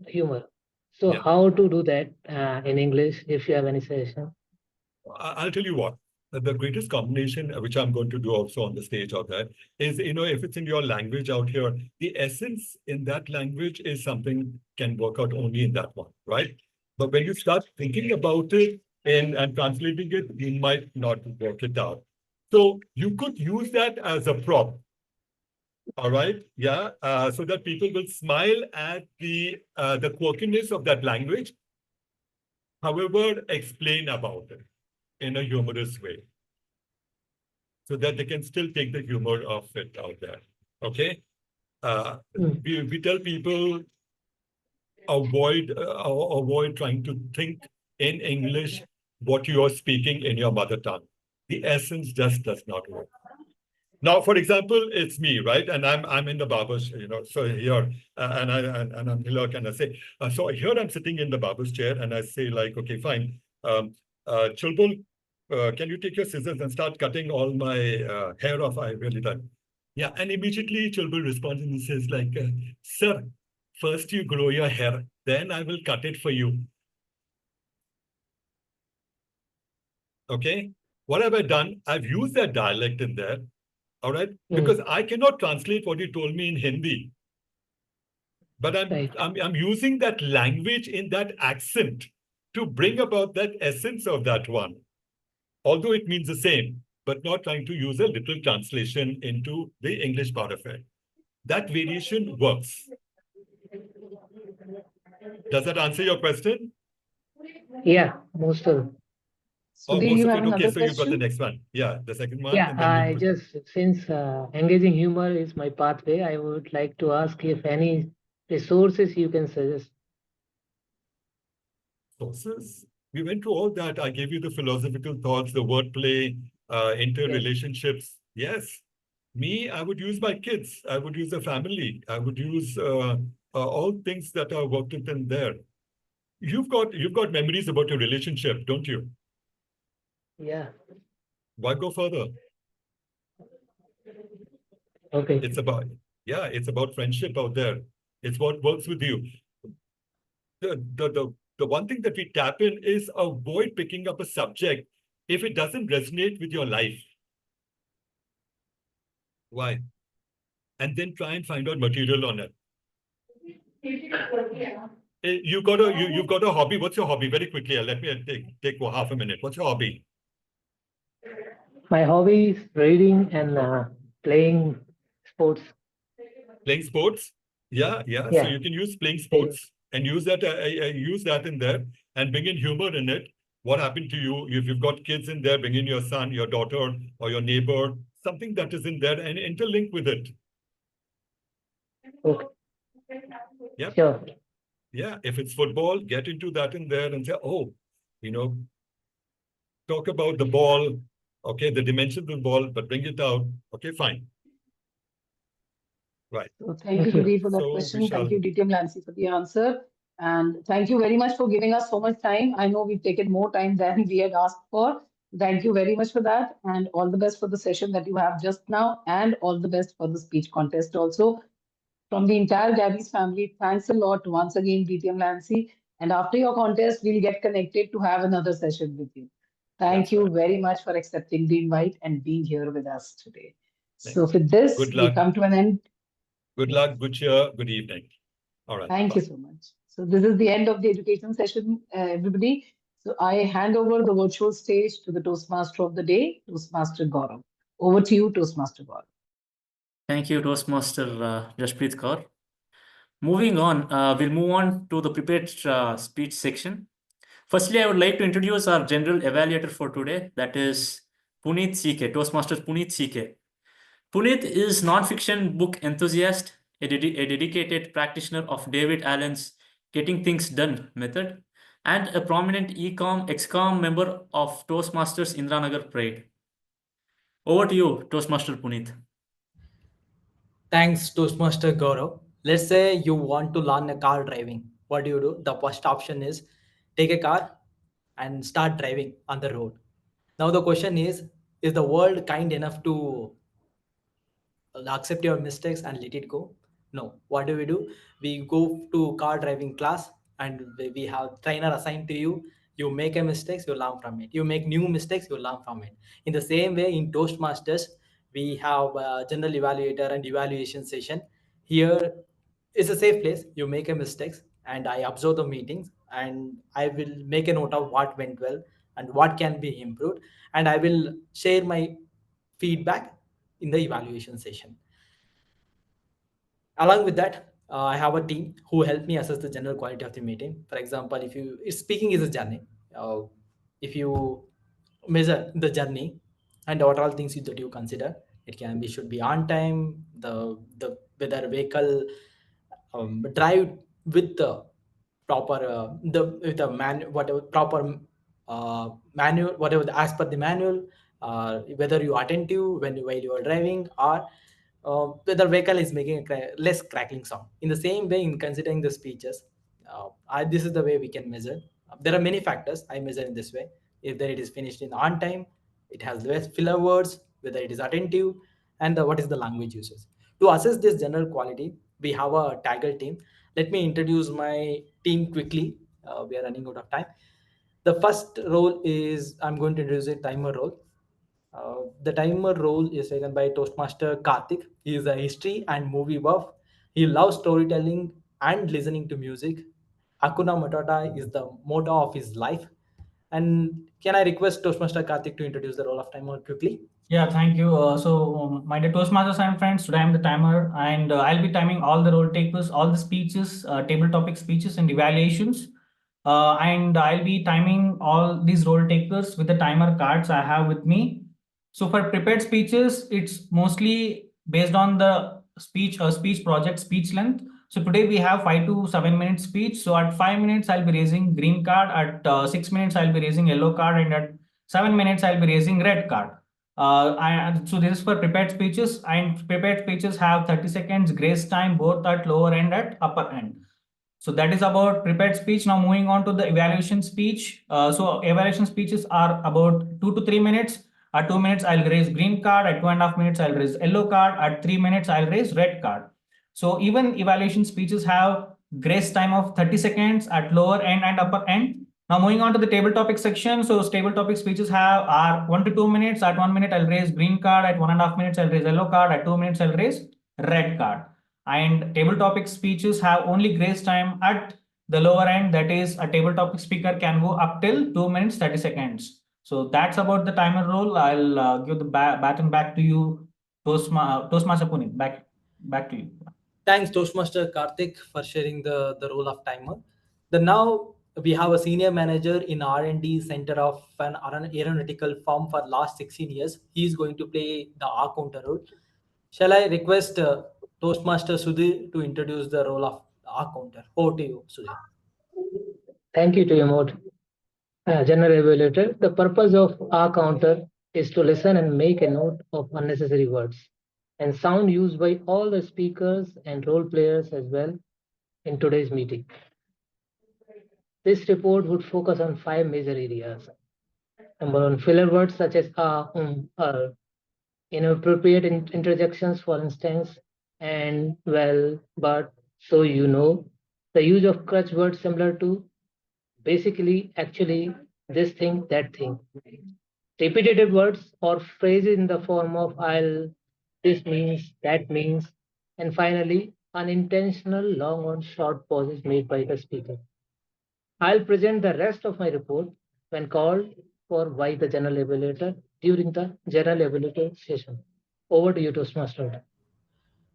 humor. So how to do that in English, if you have any suggestion? I'll tell you what. The greatest combination, which I'm going to do also on the stage out there, is, if it's in your language out here, the essence in that language is something can work out only in that one, right? But when you start thinking about it and translating it, you might not work it out. So you could use that as a prop. All right, so that people will smile at the quirkiness of that language. However, explain about it in a humorous way, so that they can still take the humor of it out there. Okay, we tell people avoid trying to think in English what you are speaking in your mother tongue. The essence just does not work. Now, for example, it's me, right? And I'm in the barber's, so here, and I'm here, and I say, so here I'm sitting in the barber's chair, and I say like, okay, fine, Chulbul, can you take your scissors and start cutting all my hair off? I really done. Yeah, and immediately Chulbul responds and he says like, sir, first you grow your hair, then I will cut it for you. Okay, what have I done? I've used that dialect in there. All right, because I cannot translate what you told me in Hindi, but I'm using that language in that accent to bring about that essence of that one, although it means the same, but not trying to use a little translation into the English part of it. That variation works. Does that answer your question? Yeah, most of them. Oh, Sudhir, most you of have it. Okay, another so you've got the question? next one. Yeah, the second one. Yeah, and then I just, since engaging humor is my pathway, I would like to ask if any resources you can suggest. Sources? We went through all that. I gave you the philosophical thoughts, the wordplay, interrelationships. Yes. Me, I would use my kids. I would use a family. I would use all things that are worked within there. You've got memories about your relationship, don't you? Yeah. Why go further? Okay. It's about friendship out there. It's what works with you. The one thing that we tap in is avoid picking up a subject if it doesn't resonate with your life. Why? And then try and find out material on it. You've got a hobby. What's your hobby? Very quickly, let me take half a minute. What's your hobby? My hobby is reading and playing sports. Playing sports? Yeah. Yeah. So you can use playing sports and use that in there and bring in humor in it. What happened to you? If you've got kids in there, bring in your son, your daughter, or your neighbor, something that is in there and interlink with it. Okay. Yeah. Sure. Yeah. If it's football, get into that in there and say, oh, talk about the ball. Okay, the dimensions of the ball, but bring it out. Okay, fine. Right. So thank you, Sudhir, for that question. Thank you, DTM Lancy, for the answer. And thank you very much for giving us so much time. I know we've taken more time than we had asked for. Thank you very much for that. And all the best for the session that you have just now. And all the best for the speech contest also. From the entire Gabbys family, thanks a lot once again, DTM Lancy. And after your contest, we'll get connected to have another session with you. Thank you very much for accepting the invite and being here with us today. So with this, we come to an end. Good luck, good cheer, good evening. All right. Thank you so much. So this is the end of the education session, everybody. So I hand over the virtual stage to the Toastmaster of the day, Toastmaster Gaurav. Over to you, Toastmaster Gaurav. Thank you, Toastmaster Jashpreet Kaur. Moving on, we'll move on to the prepared speech section. Firstly, I would like to introduce our general evaluator for today, that is Punith C K, Toastmaster Punith C K. Punith is non-fiction book enthusiast, a dedicated practitioner of David Allen's Getting Things Done method, and a prominent ex-com member of Toastmasters Indranagar Parade. Over to you, Toastmaster Punith. Thanks, Toastmaster Gaurav. Let's say you want to learn a car driving. What do? The first option is take a car and start driving on the road. Now the question is the world kind enough to accept your mistakes and let it go? No. What do? We go to car driving class and we have trainer assigned to you. You make a mistake, you learn from it. You make new mistakes, you learn from it. In the same way, in Toastmasters, we have a general evaluator and evaluation session. Here is a safe place. You make a mistakes and I observe the meetings and I will make a note of what went well and what can be improved. And I will share my feedback in the evaluation session. Along with that, I have a team who help me assess the general quality of the meeting. For example, if speaking is a journey, if you measure the journey and what all things that you consider, it should be on time, the whether vehicle drive with the proper manual, whatever as per the manual, whether you attentive while you are driving, or whether vehicle is making a less crackling sound. In the same way, in considering the speeches, this is the way we can measure. There are many factors I measure in this way. If it is finished in on time, it has less filler words, whether it is attentive, and what is the language uses. To assess this general quality, we have a TAGL team. Let me introduce my team quickly. We are running out of time. The first role is, I'm going to introduce a timer role. The timer role is taken by Toastmaster Karthik. He is a history and movie buff. He loves storytelling and listening to music. Hakuna Matata is the motto of his life. And can I request Toastmaster Karthik to introduce the role of timer quickly? Yeah, thank you. My dear Toastmasters and friends, today I'm the timer and I'll be timing all the role takers, all the speeches, table topic speeches and evaluations. And I'll be timing all these role takers with the timer cards I have with me. So for prepared speeches, it's mostly based on the speech project speech length. So today we have 5 to 7 minute speech. So at 5 minutes, I'll be raising green card. At 6 minutes, I'll be raising yellow card. And at 7 minutes, I'll be raising red card. So this is for prepared speeches, and prepared speeches have 30 seconds grace time both at lower end and upper end. So that is about prepared speech. Now moving on to the evaluation speech. So evaluation speeches are about 2 to 3 minutes. At 2 minutes, I'll raise green card. At 2.5 minutes, I'll raise yellow card. At 3 minutes, I'll raise red card. So even evaluation speeches have grace time of 30 seconds at lower end and upper end. Now moving on to the table topic section. So table topic speeches are 1 to 2 minutes. At 1 minute, I'll raise green card. At 1.5 minutes, I'll raise yellow card. At 2 minutes, I'll raise red card. And table topic speeches have only grace time at the lower end. That is, a table topic speaker can go up till 2 minutes 30 seconds. So that's about the timer role. I'll give the baton back to you, Toastmaster Punith. Back to you. Thanks, Toastmaster Karthik, for sharing the role of timer. Now we have a senior manager in R&D center of an aeronautical firm for last 16 years. He is going to play the R counter role. Shall I request Toastmaster Sudhir to introduce the role of R counter? Over to you, Sudhir. Thank you, TMOD. General Evaluator, the purpose of our counter is to listen and make a note of unnecessary words and sound used by all the speakers and role players as well in today's meeting. This report would focus on 5 major areas. Number 1, filler words such as inappropriate interjections, for instance, and, well, but, so you know. The use of crutch words similar to basically, actually, this thing, that thing. Repetitive words or phrases in the form of I'll, this means, that means, and finally, unintentional long or short pauses made by the speaker. I'll present the rest of my report when called for by the General Evaluator during the General Evaluator session. Over to you, Toastmaster.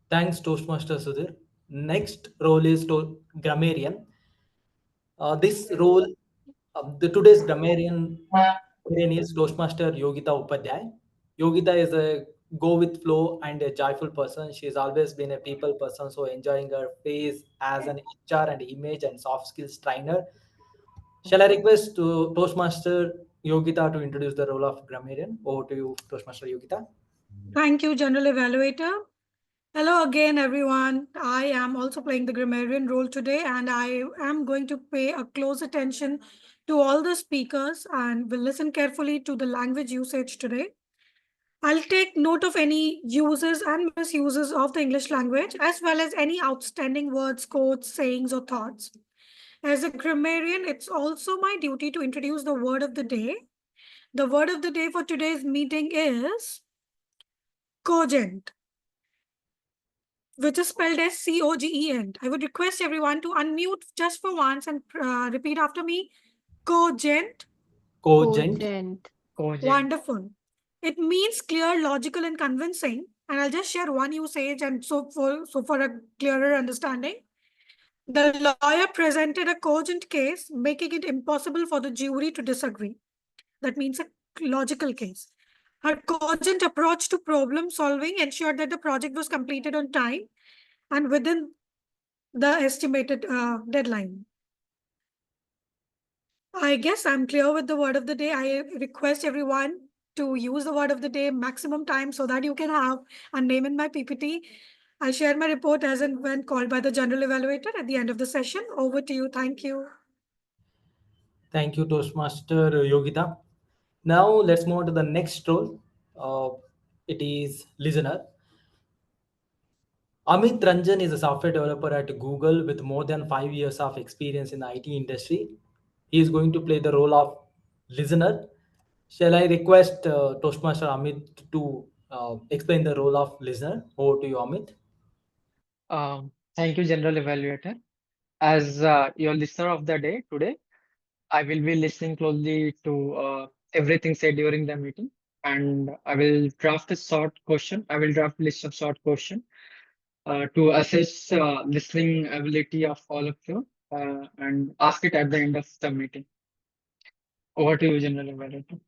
Thanks, Toastmaster Sudhir. Next role is Grammarian. This role, today's Grammarian is Toastmaster Yogita Upadhayay. Yogita is a go with flow and a joyful person. She's always been a people person, so enjoying her phase as an HR and image and soft skills trainer. Shall I request to Toastmaster Yogita to introduce the role of Grammarian? Over to you, Toastmaster Yogita. Thank you, General Evaluator. Hello again, everyone. I am also playing the grammarian role today, and I am going to pay a close attention to all the speakers and will listen carefully to the language usage today. I'll take note of any uses and misuses of the English language, as well as any outstanding words, quotes, sayings, or thoughts. As a grammarian, it's also my duty to introduce the word of the day. The word of the day for today's meeting is cogent, which is spelled as C-O-G-E-N. I would request everyone to unmute just for once and repeat after me. Cogent. Cogent. Wonderful. It means clear, logical, and convincing. And I'll just share one usage, and so for a clearer understanding. The lawyer presented a cogent case, making it impossible for the jury to disagree. That means a logical case. Her cogent approach to problem solving ensured that the project was completed on time and within the estimated deadline. I guess I'm clear with the word of the day. I request everyone to use the word of the day maximum time so that you can have a name in my PPT. I'll share my report as and when called by the General Evaluator at the end of the session. Over to you. Thank you. Thank you, Toastmaster Yogita. Now let's move on to the next role. It is listener. Amit Ranjan is a software developer at Google with more than 5 years of experience in the IT industry. He is going to play the role of listener. Shall I request Toastmaster Amit to explain the role of listener? Over to you, Amit. Thank you, General Evaluator. As your listener of the day today, I will be listening closely to everything said during the meeting, and I will draft a short question. I will draft a list of short question to assess listening ability of all of you and ask it at the end of the meeting. Over to you, General Evaluator.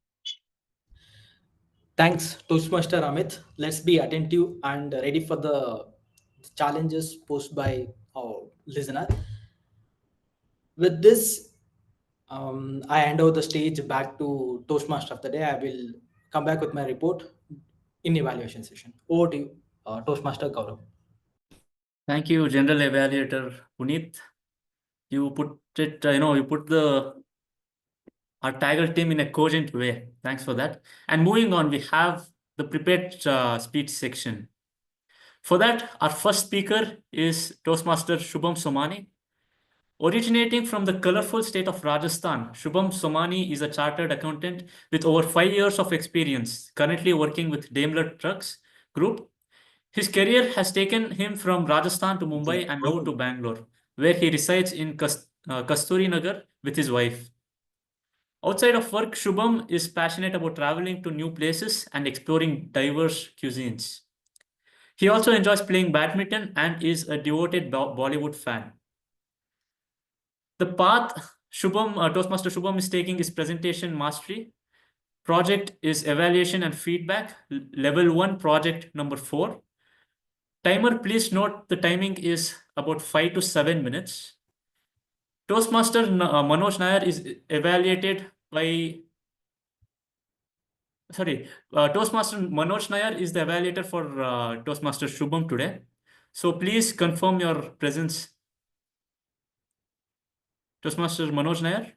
Thanks, Toastmaster Amit. Let's be attentive and ready for the challenges posed by our listener. With this, I hand over the stage back to Toastmaster of the day. I will come back with my report in evaluation session. Over to you, Toastmaster Gaurav. Thank you, General Evaluator Punith. You put it, you put our TAGL team in a cogent way. Thanks for that. And moving on, we have the prepared speech section. For that, our first speaker is Toastmaster Shubham Somani. Originating from the colorful state of Rajasthan, Shubham Somani is a chartered accountant with over 5 years of experience, currently working with Daimler Trucks Group. His career has taken him from Rajasthan to Mumbai and now to Bangalore, where he resides in Kasturi Nagar with his wife. Outside of work, Shubham is passionate about traveling to new places and exploring diverse cuisines. He also enjoys playing badminton and is a devoted Bollywood fan. The path Toastmaster Shubham is taking is presentation mastery. Project is evaluation and feedback, level 1, project number 4. Timer, please note the timing is about 5 to 7 minutes. Toastmaster Manoj Nair is evaluated by Toastmaster Manoj Nair is the evaluator for Toastmaster Shubham today. So please confirm your presence. Toastmaster Manoj Nair.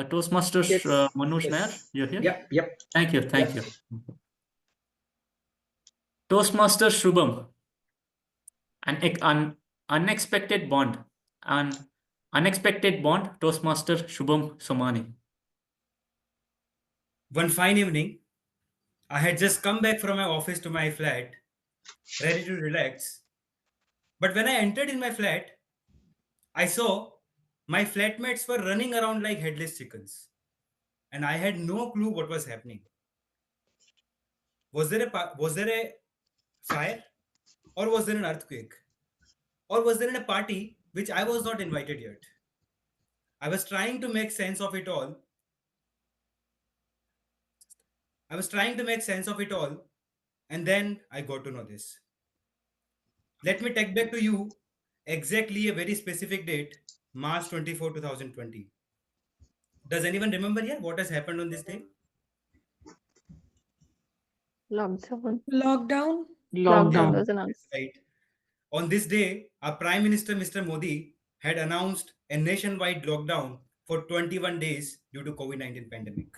Toastmaster Yes, Manoj Nair, yes. you're here? Yep. Thank you. Toastmaster Shubham, an unexpected bond. An unexpected bond, Toastmaster Shubham Somani. One fine evening, I had just come back from my office to my flat, ready to relax. But when I entered in my flat, I saw my flatmates were running around like headless chickens, and I had no clue what was happening. Was there a fire, or was there an earthquake, or was there a party which I was not invited yet? I was trying to make sense of it all. And then I got to know this. Let me take back to you exactly a very specific date, March 24, 2020. Does anyone remember here what has happened on this day? Lockdown. Lockdown. Lockdown was announced. Right. On this day, our Prime Minister, Mr. Modi, had announced a nationwide lockdown for 21 days due to COVID-19 pandemic.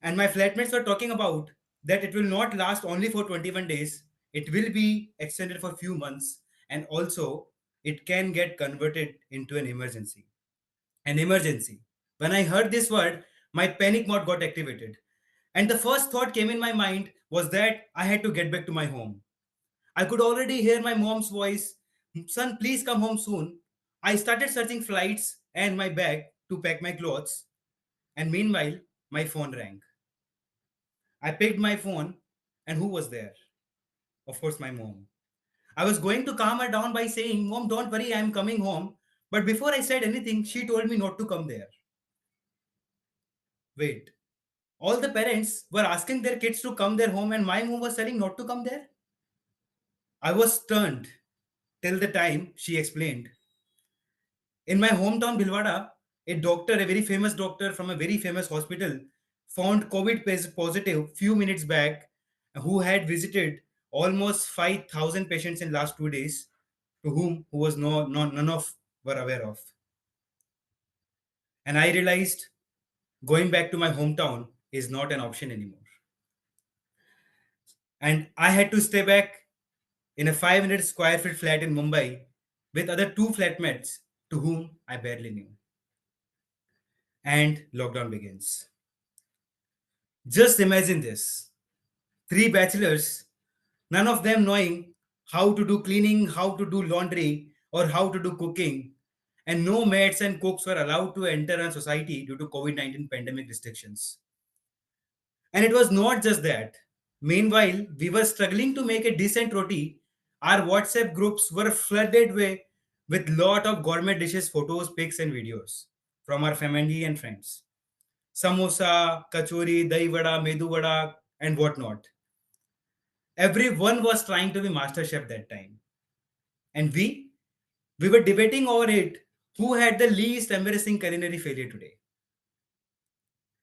And my flatmates were talking about that it will not last only for 21 days. It will be extended for a few months. And also, it can get converted into an emergency. An emergency. When I heard this word, my panic mode got activated. And the first thought came in my mind was that I had to get back to my home. I could already hear my mom's voice, "Son, please come home soon." I started searching flights and my bag to pack my clothes. And meanwhile, my phone rang. I picked my phone, and who was there? Of course, my mom. I was going to calm her down by saying, "Mom, don't worry, I'm coming home." But before I said anything, she told me not to come there. Wait, all the parents were asking their kids to come their home, and my mom was telling not to come there? I was stunned till the time she explained. In my hometown, Bhilwara, a doctor, a very famous doctor from a very famous hospital, found COVID positive few minutes back, who had visited almost 5,000 patients in last 2 days, to whom who was none of were aware of. And I realized going back to my hometown is not an option anymore. And I had to stay back in a 500 square feet flat in Mumbai with other 2 flatmates to whom I barely knew. And lockdown begins. Just imagine this. 3 bachelors, none of them knowing how to do cleaning, how to do laundry, or how to do cooking. And no maids and cooks were allowed to enter our society due to COVID-19 pandemic restrictions. And it was not just that. Meanwhile, we were struggling to make a decent roti. Our WhatsApp groups were flooded with lot of gourmet dishes, photos, pics, and videos from our family and friends. Samosa, kachori, dahi vada, medu vada, and whatnot. Everyone was trying to be master chef that time. And we were debating over it, who had the least embarrassing culinary failure today.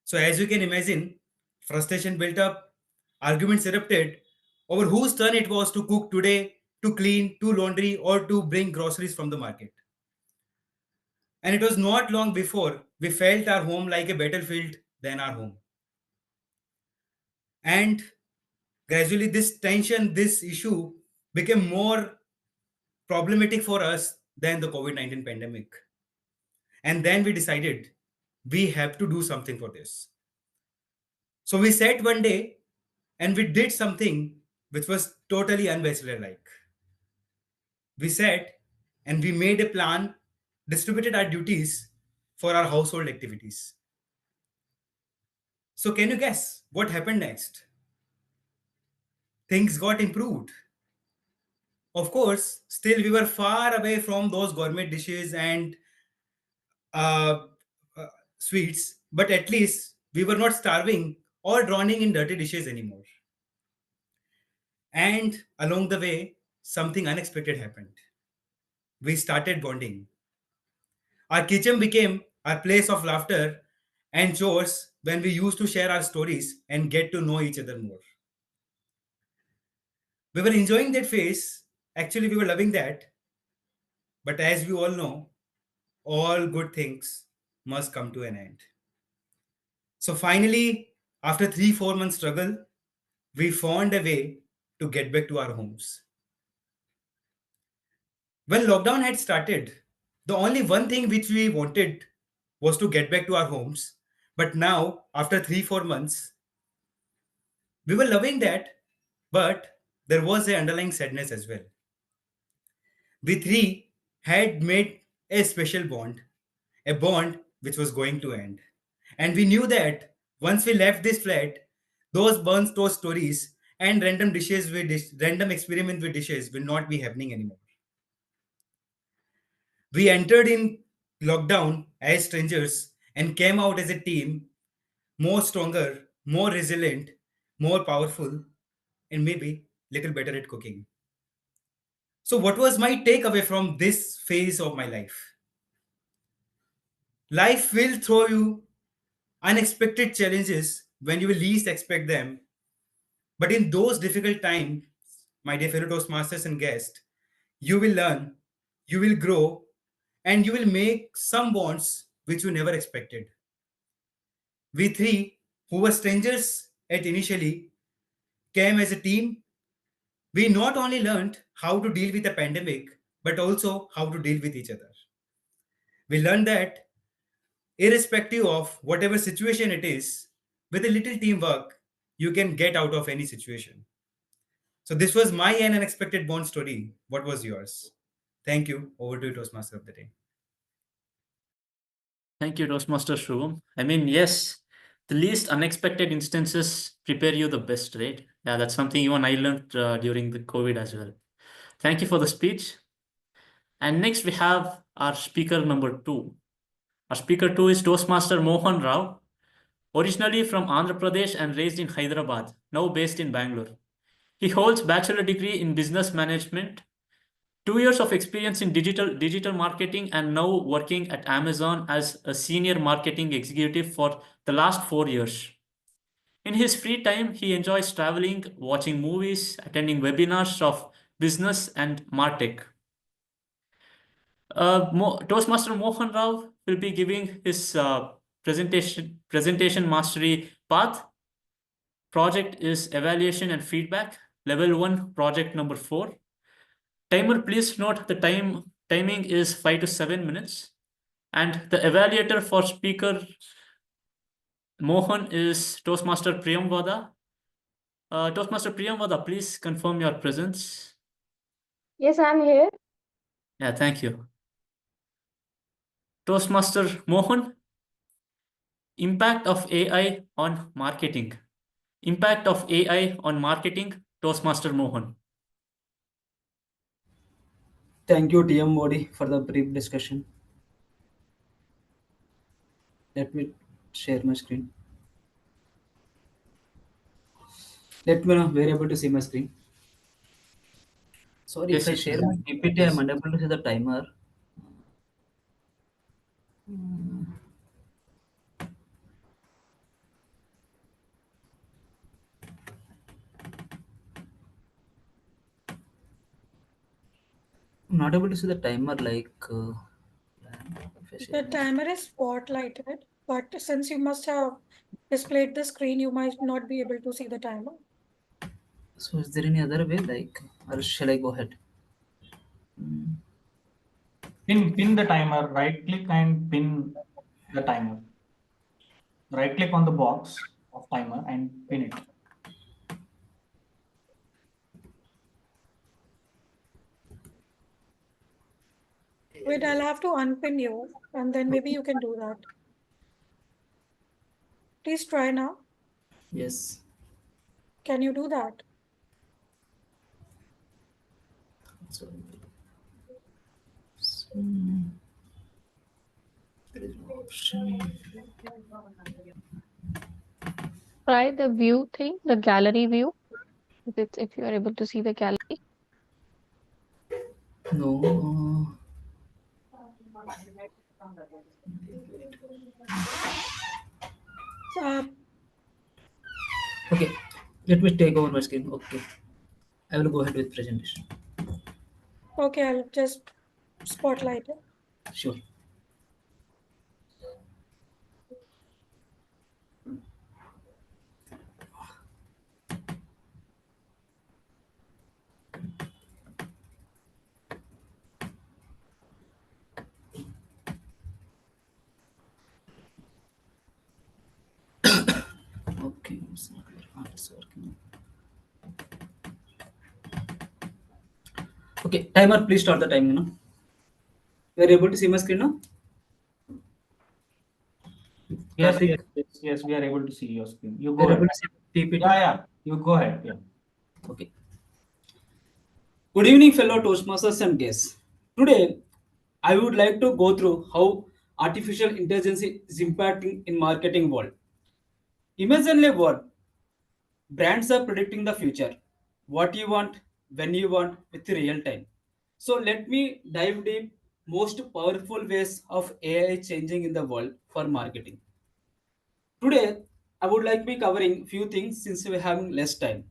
So as you can imagine, frustration built up, arguments erupted over whose turn it was to cook today, to clean, to laundry, or to bring groceries from the market. And it was not long before we felt our home like a battlefield than our home. And gradually this tension, this issue became more problematic for us than the COVID-19 pandemic. And then we decided we have to do something for this. So we sat one day and we did something which was totally unbachelor-like. We sat and we made a plan, distributed our duties for our household activities. So can you guess what happened next? Things got improved. Of course, still we were far away from those gourmet dishes and uh, sweets, but at least we were not starving or drowning in dirty dishes anymore. And along the way, something unexpected happened. We started bonding. Our kitchen became our place of laughter and chores when we used to share our stories and get to know each other more. We were enjoying that phase. Actually, we were loving that. But as we all know, all good things must come to an end. So finally, after 3-4 months struggle, we found a way to get back to our homes. When lockdown had started, the only one thing which we wanted was to get back to our homes. But now, after 3-4 months, we were loving that, but there was an underlying sadness as well. We three had made a special bond, a bond which was going to end. And we knew that once we left this flat, those burns, those stories, and random dishes with random experiment with dishes will not be happening anymore. We entered in lockdown as strangers and came out as a team, more stronger, more resilient, more powerful, and maybe little better at cooking. So what was my takeaway from this phase of my life? Life will throw you unexpected challenges when you will least expect them. But in those difficult times, my dear fellow Toastmasters and guests, you will learn, you will grow, and you will make some bonds which you never expected. We three, who were strangers at initially, came as a team. We not only learned how to deal with a pandemic, but also how to deal with each other. We learned that irrespective of whatever situation it is, with a little teamwork, you can get out of any situation. So this was my unexpected bond story. What was yours? Thank you. Over to you, Toastmaster of the day. Thank you, Toastmaster Shubham. I mean, yes, the least unexpected instances prepare you the best, right? Yeah, that's something even I learned during the COVID as well. Thank you for the speech. And next we have our speaker number 2. Our speaker 2 is Toastmaster Mohan Rao, originally from Andhra Pradesh and raised in Hyderabad, now based in Bangalore. He holds bachelor degree in business management, 2 years of experience in digital marketing, and now working at Amazon as a senior marketing executive for the last 4 years. In his free time, he enjoys traveling, watching movies, attending webinars of business and martech. Toastmaster Mohan Rao will be giving his presentation mastery path. Project is evaluation and feedback, level 1, project number 4. Timer, please note the timing is 5 to 7 minutes. And the evaluator for speaker Mohan is Toastmaster Priyamvada. Toastmaster Priyamvada, please confirm your presence. Yes, I'm here. Yeah, thank you. Toastmaster Mohan, impact of AI on marketing. Impact of AI on marketing, Toastmaster Mohan. Thank you, TMOD, for the brief discussion. Let me share my screen. Let me know where able to see my screen. Sorry, Yes, if I yes, share yes. my PPT, Yes. I'm unable to see the timer. I'm not able to see the timer like. The timer is spotlighted. But since you must have displayed the screen, you might not be able to see the timer. So is there any other way, like, or shall I go ahead? Pin the timer, right click and pin the timer. Right click on the box of timer and pin it. Wait, I'll have to unpin you, and then maybe you can do that. Please try now. Yes. Can you do that? So, there is no option. Try the view thing, the gallery view. If you are able to see the gallery. No. Okay, let me take over my screen. Okay, I will go ahead with presentation. Okay, I'll just spotlight it. Sure. Okay, it's working. Okay, timer, please start the time now. You are able to see my screen now? Yes, Karthik? yes, we are able to see your screen. You You go are ahead. able to see PPT? Yeah, you go ahead. Yeah. Okay. Good evening, fellow Toastmasters and guests. Today, I would like to go through how artificial intelligence is impacting in marketing world. Imagine a world brands are predicting the future, what you want, when you want, with real time. So let me dive deep most powerful ways of AI changing in the world for marketing. Today, I would like to be covering few things since we're having less time.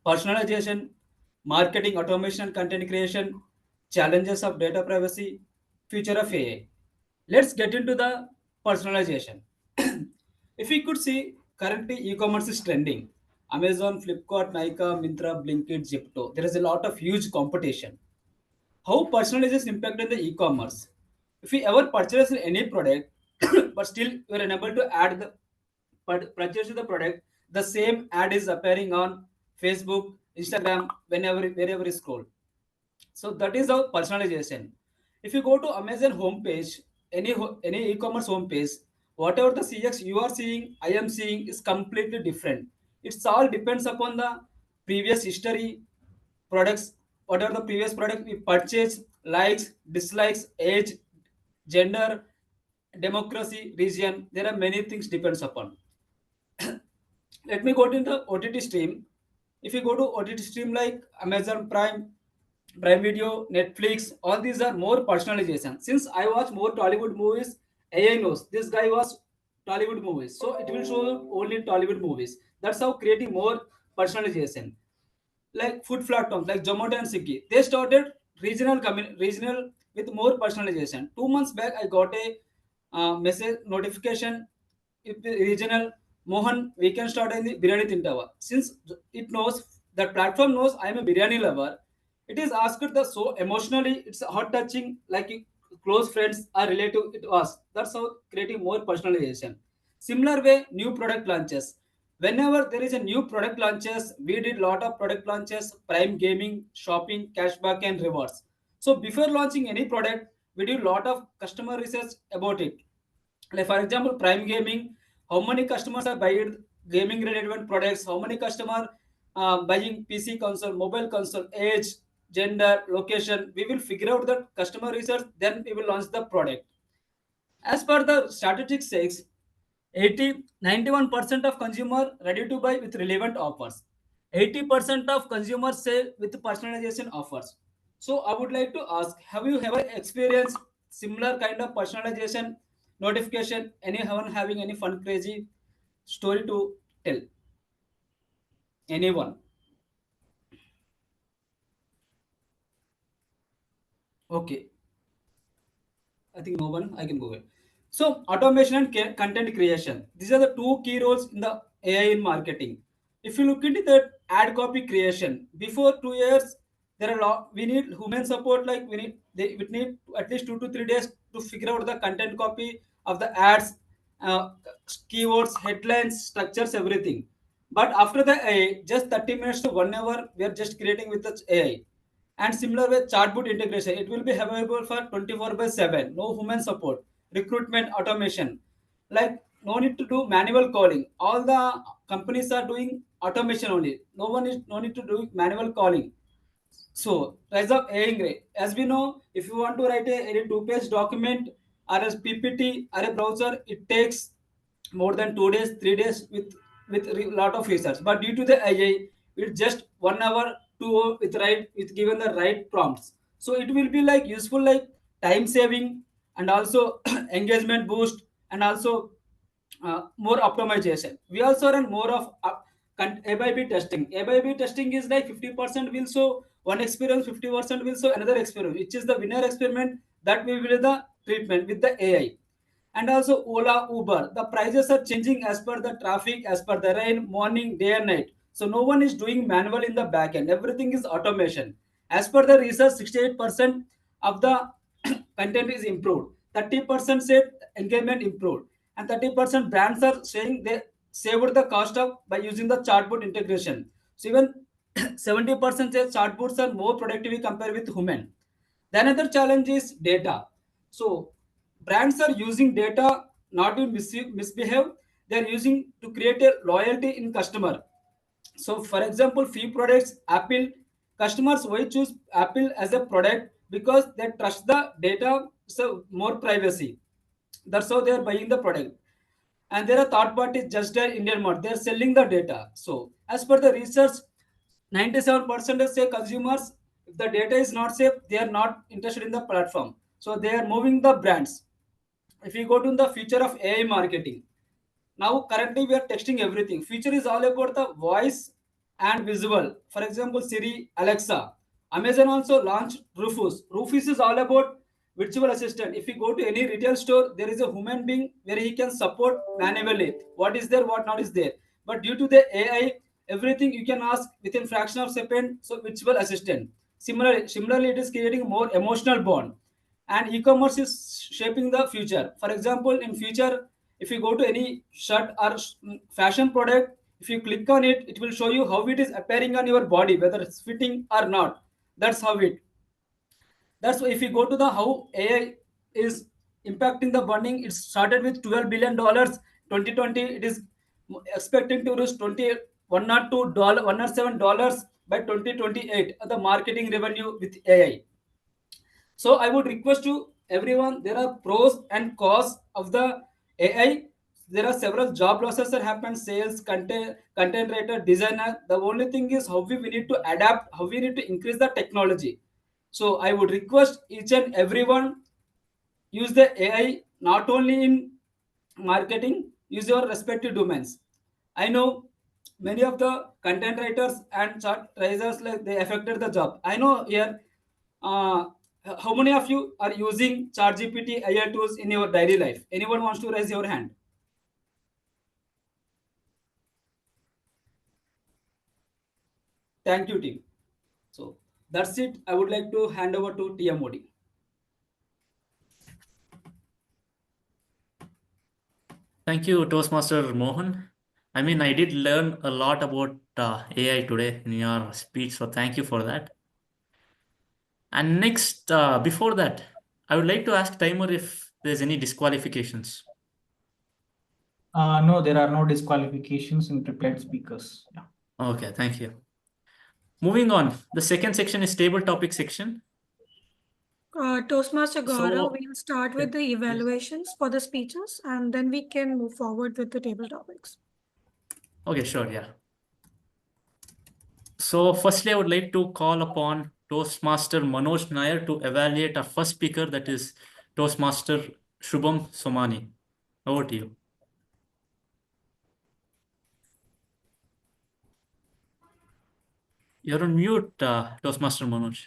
Personalization, marketing automation and content creation, challenges of data privacy, future of AI. Let's get into the personalization. If we could see, currently e-commerce is trending. Amazon, Flipkart, Nykaa, Myntra, Blinkit, Zepto. There is a lot of huge competition. How personalization impacted the e-commerce? If we ever purchase any product, but still we are unable to add the purchase the product, the same ad is appearing on Facebook, Instagram, wherever you scroll. So that is our personalization. If you go to Amazon homepage, any e-commerce homepage, whatever the CX you are seeing, I am seeing is completely different. It's all depends upon the previous history, products, whatever the previous product we purchase, likes, dislikes, age, gender, democracy, region. There are many things depends upon. Let me go to the OTT stream. If you go to OTT stream like Amazon Prime, Prime Video, Netflix, all these are more personalization. Since I watch more Tollywood movies, AI knows this guy was Tollywood movies, so it will show only Tollywood movies. That's how creating more personalization. Like food platforms like Zomato and Swiggy, they started regional with more personalization. 2 months back, I got a message notification. If the regional Mohan, we can start in the biryani tintava. Since it knows that platform knows I am a biryani lover, it is asked the so emotionally, it's heart touching, like close friends are relative. It was that's how creating more personalization. Similar way, new product launches. Whenever there is a new product launches, we did lot of product launches, prime gaming, shopping, cashback, and rewards. So before launching any product, we do lot of customer research about it. Like for example, prime gaming, how many customers are buying gaming related products, how many customer buying PC console, mobile console, age, gender, location. We will figure out the customer research, then we will launch the product. As per the strategic says, 91% of consumer ready to buy with relevant offers. 80% of consumers say with personalization offers. So I would like to ask, have you ever experienced similar kind of personalization notification? Anyone having any fun crazy story to tell? Anyone? Okay. I think no one. I can go ahead. So automation and content creation. These are the two key roles in the AI in marketing. If you look into the ad copy creation, before 2 years, there are a lot. We need human support. Like we need at least 2 to 3 days to figure out the content copy of the ads, uh, keywords, headlines, structures, everything. But after the AI, just 30 minutes to 1 hour, we are just creating with the AI. And similar with chatbot integration, it will be available for 24/7. No human support, recruitment automation. Like no need to do manual calling. All the companies are doing automation only. No need to do manual calling. So rise of AI. As we know, if you want to write a 2-page document or a PPT or a browser, it takes more than 2 days, 3 days with a lot of research. But due to the AI, it's just 1 hour, 2 hour with given the right prompts. So it will be like useful, like time saving and also engagement boost and also more optimization. We also run more of A/B testing. A/B testing is like 50% will show one experience, 50% will show another experience, which is the winner experiment that we will the treatment with the AI. And also Ola, Uber, the prices are changing as per the traffic, as per the rain, morning, day and night. So no one is doing manual in the back end. Everything is automation. As per the research, 68% of the content is improved. 30% said engagement improved. And 30% brands are saying they saved the cost of by using the chatbot integration. So even 70% says chatbots are more productive compared with human. The another challenge is data. So brands are using data not to misbehave. They are using to create a loyalty in customer. So for example, few products, Apple customers why choose Apple as a product because they trust the data, so more privacy. That's how they are buying the product. And there are third parties just like Indian Mart. They are selling the data. So as per the research, 97% say consumers, if the data is not safe, they are not interested in the platform. So they are moving the brands. If you go to the future of AI marketing, now currently we are texting everything. Future is all about the voice and visual. For example, Siri, Alexa. Amazon also launched Rufus. Rufus is all about virtual assistant. If you go to any retail store, there is a human being where he can support manually what is there, what not is there. But due to the AI, everything you can ask within fraction of second. So virtual assistant. Similarly, it is creating more emotional bond. And e-commerce is shaping the future. For example, in future, if you go to any shirt or fashion product, if you click on it, it will show you how it is appearing on your body, whether it's fitting or not. That's how it. That's why if you go to the how AI is impacting the bonding, it started with $12 billion. 2020, it is expecting to reach $102, $107 by 2028. The marketing revenue with AI. So I would request to everyone, there are pros and cons of the AI. There are several job losses that happen, sales, content writer, designer. The only thing is how we need to adapt, how we need to increase the technology. So I would request each and everyone use the AI not only in marketing, use your respective domains. I know many of the content writers and chart raisers like they affected the job. I know here uh, how many of you are using ChatGPT AI tools in your daily life? Anyone wants to raise your hand? Thank you, team. So that's it. I would like to hand over to TMOD. Thank you, Toastmaster Mohan. I mean, I did learn a lot about AI today in your speech, so thank you for that. And next, before that, I would like to ask Timer if there's any disqualifications. No, there are no disqualifications in prepared speakers. Yeah. Okay, thank you. Moving on, the second section is table topic section. Toastmaster Gaurav, So, we'll start with the evaluations for the speeches and then we can move forward with the table topics. okay, sure, yeah. So, firstly, I would like to call upon Toastmaster Manoj Nair to evaluate our first speaker, that is Toastmaster Shubham Somani. Over to you. You're on mute, Toastmaster Manoj.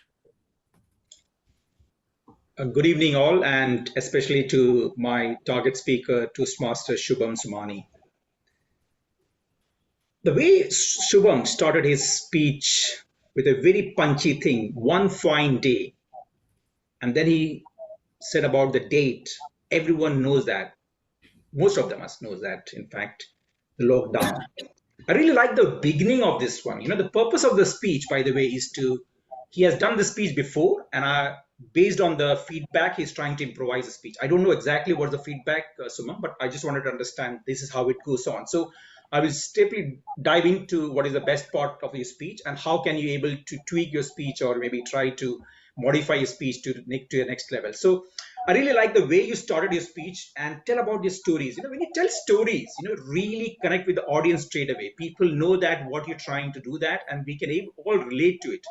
Good evening, all, and especially to my target speaker, Toastmaster Shubham Somani. The way Shubham started his speech with a very punchy thing, one fine day, and then he said about the date. Everyone knows that. Most of them us knows that, in fact, the lockdown. I really like the beginning of this one. The purpose of the speech, by the way, is he has done the speech before, and based on the feedback, he's trying to improvise a speech. I don't know exactly what's the feedback, Suma, but I just wanted to understand this is how it goes on. So I will steply dive into what is the best part of your speech and how can you able to tweak your speech or maybe try to modify your speech to your next level. So I really like the way you started your speech and tell about your stories. When you tell stories, really connect with the audience straight away. People know that what you're trying to do that, and we can all relate to it.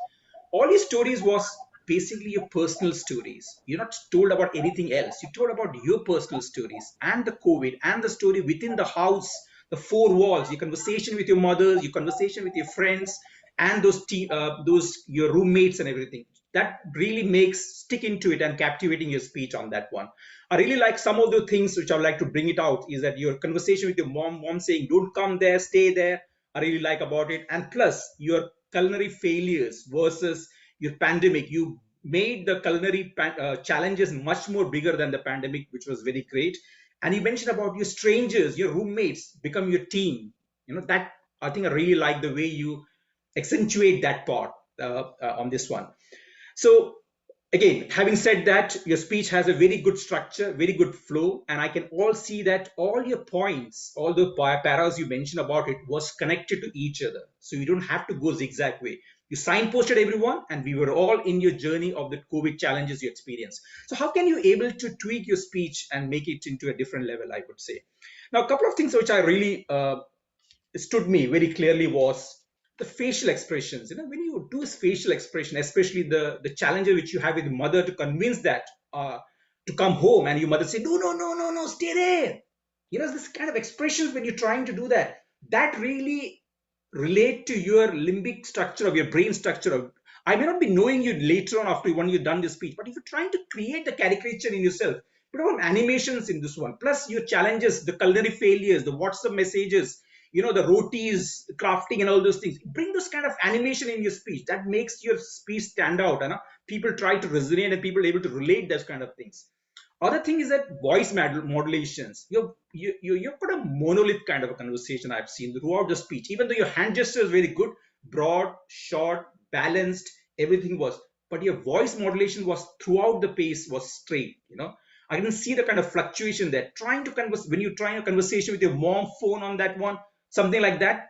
All your stories was basically your personal stories. You're not told about anything else. You told about your personal stories and the COVID and the story within the house, the four walls, your conversation with your mothers, your conversation with your friends, and those your roommates and everything. That really makes stick into it and captivating your speech on that one. I really like some of the things which I would like to bring it out is that your conversation with your mom saying, don't come there, stay there. I really like about it. And plus your culinary failures versus your pandemic. You made the culinary challenges much more bigger than the pandemic, which was very great. And you mentioned about your strangers, your roommates become your team. That I think I really like the way you accentuate that part on this one. So again, having said that, your speech has a very good structure, very good flow, and I can all see that all your points, all the paras you mentioned about it was connected to each other. So you don't have to go zigzag way. You signposted everyone, and we were all in your journey of the COVID challenges you experienced. So how can you able to tweak your speech and make it into a different level, I would say? Now, a couple of things which I really stood me very clearly was the facial expressions. When you do facial expression, especially the challenge which you have with mother to convince that to come home, and your mother say, no, stay there. This kind of expressions when you're trying to do that really relate to your limbic structure of your brain structure. I may not be knowing you later on after when you've done this speech, but if you're trying to create the caricature in yourself, put on animations in this one, plus your challenges, the culinary failures, the WhatsApp messages, the rotis, crafting and all those things. Bring this kind of animation in your speech. That makes your speech stand out. People try to resonate and people are able to relate those kind of things. Other thing is that voice modulations. You've got a monolith kind of a conversation I've seen throughout the speech. Even though your hand gesture is very good, broad, short, balanced, everything was. But your voice modulation was throughout the pace was straight. I can see the kind of fluctuation there. Trying to converse when you're trying a conversation with your mom phone on that one, something like that.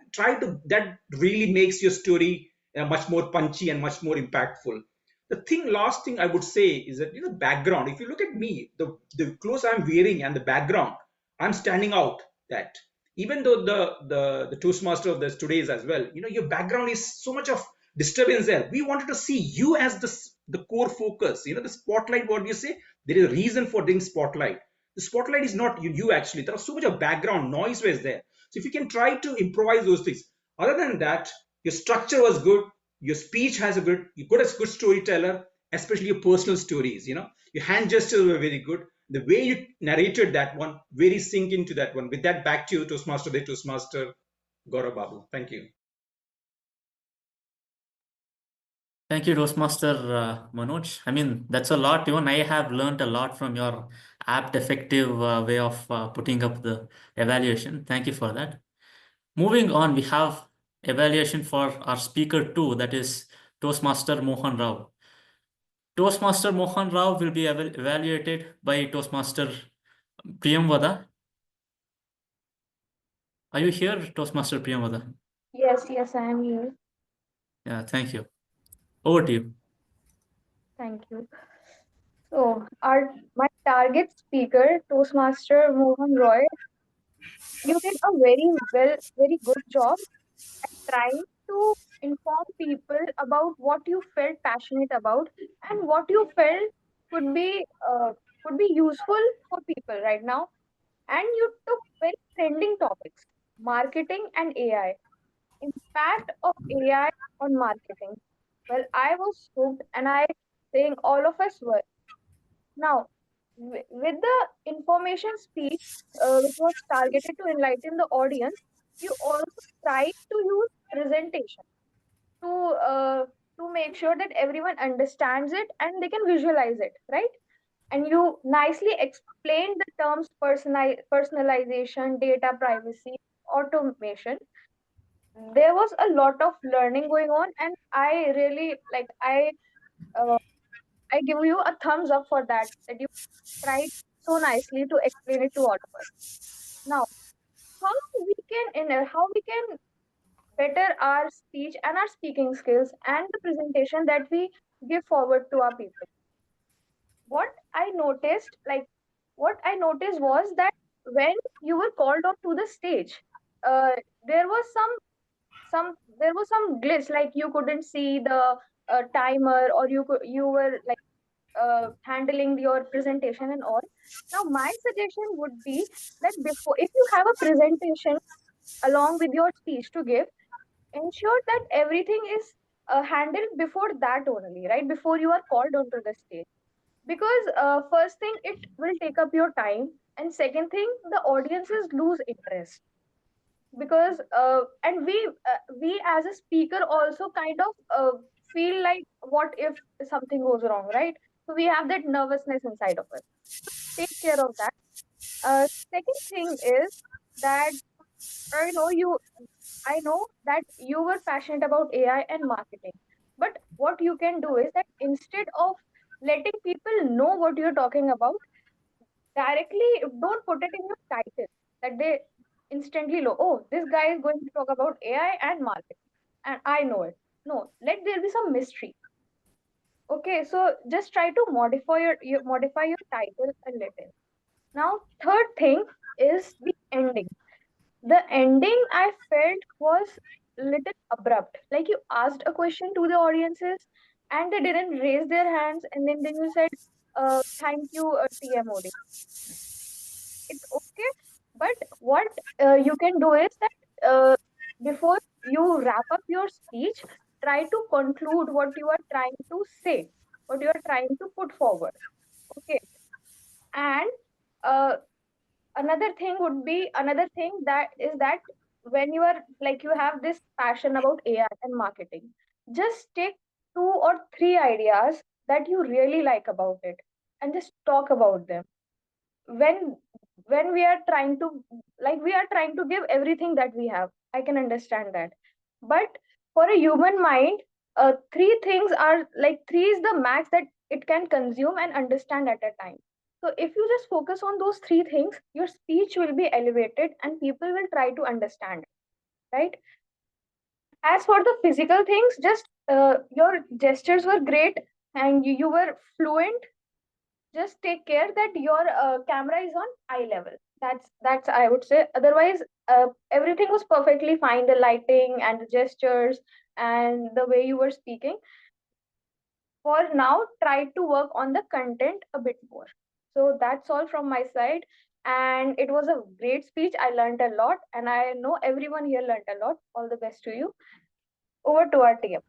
That really makes your story much more punchy and much more impactful. The last thing I would say is that background. If you look at me, the clothes I'm wearing and the background, I'm standing out. That even though the Toastmaster of this today's as well, your background is so much of disturbance there. We wanted to see you as the core focus. The spotlight. What you say? There is a reason for doing spotlight. The spotlight is not you actually. There was so much of background noise was there. So if you can try to improvise those things. Other than that, your structure was good. Your speech has you're good as good storyteller, especially your personal stories. Your hand gestures were very good. The way you narrated that one, very sink into that one. With that, back to you, Toastmaster, the Toastmaster, Gaurav Babu. Thank you. Thank you, Toastmaster Manoj. I mean, that's a lot. Even I have learned a lot from your apt, effective way of putting up the evaluation. Thank you for that. Moving on, we have evaluation for our speaker two, that is Toastmaster Mohan Rao. Toastmaster Mohan Rao will be evaluated by Toastmaster Priyamvada. Are you here, Toastmaster Priyamvada? Yes, I am here. Yeah, thank you. Over to you. Thank you. So, my target speaker, Toastmaster Mohan Roy, you did a very good job at trying to inform people about what you felt passionate about and what you felt could be useful for people right now. And you took very trending topics, marketing and AI, impact of AI on marketing. Well, I was hooked, and I think all of us were. Now, with the information speech, which was targeted to enlighten the audience, you also tried to use presentation to make sure that everyone understands it and they can visualize it, right? And you nicely explained the terms personalization, data privacy, automation. There was a lot of learning going on, and I really like uh, I give you a thumbs up for that, that you tried so nicely to explain it to all of us. Now, how we can better our speech and our speaking skills and the presentation that we give forward to our people. What I noticed, was that when you were called up to the stage, uh, there was some glitch, like you couldn't see the timer, or you were like handling your presentation and all. Now, my suggestion would be that before, if you have a presentation along with your speech to give, ensure that everything is handled before that only, right? Before you are called onto the stage. Because first thing, it will take up your time, and second thing, the audiences lose interest. Because and we as a speaker also kind of feel like, what if something goes wrong, right? So we have that nervousness inside of us. Take care of that. Second thing is that I know you I know that you were passionate about AI and marketing. But what you can do is that instead of letting people know what you're talking about, directly don't put it in your title, that they instantly know, oh, this guy is going to talk about AI and marketing, and I know it. No, let there be some mystery. Okay, so just try to modify your title a little. Now, third thing is the ending. The ending I felt was little abrupt. Like you asked a question to the audiences and they didn't raise their hands, and then you said, thank you, TMOD. It's okay, but what you can do is that before you wrap up your speech, try to conclude what you are trying to say, what you are trying to put forward. Okay. And uh, another thing that is that when you are like you have this passion about AI and marketing, just take 2 or 3 ideas that you really like about it and just talk about them. When we are trying to give everything that we have, I can understand that. But for a human mind, three is the max that it can consume and understand at a time. So if you just focus on those 3 things, your speech will be elevated and people will try to understand, right? As for the physical things, just your gestures were great and you were fluent. Just take care that your camera is on eye level. That's I would say. Otherwise, everything was perfectly fine, the lighting and the gestures and the way you were speaking. For now, try to work on the content a bit more. So that's all from my side, and it was a great speech. I learned a lot, and I know everyone here learned a lot. All the best to you. Over to our team.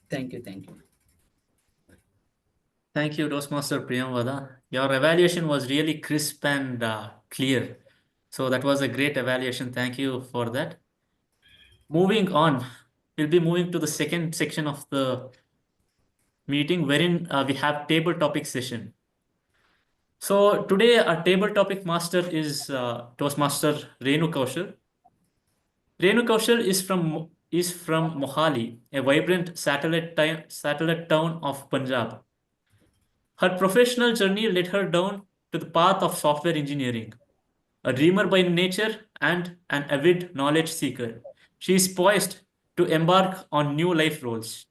Thank you. Thank you. Thank you, Toastmaster Priyamvada. Your evaluation was really crisp and clear. So that was a great evaluation. Thank you for that. Moving on, we'll be moving to the second section of the meeting, wherein we have table topic session. So today our table topic master is Toastmaster Renu Kaushal. Renu Kaushal is from Mohali, a vibrant satellite town of Punjab. Her professional journey led her down to the path of software engineering. A dreamer by nature and an avid knowledge seeker, she is poised to embark on new life roles.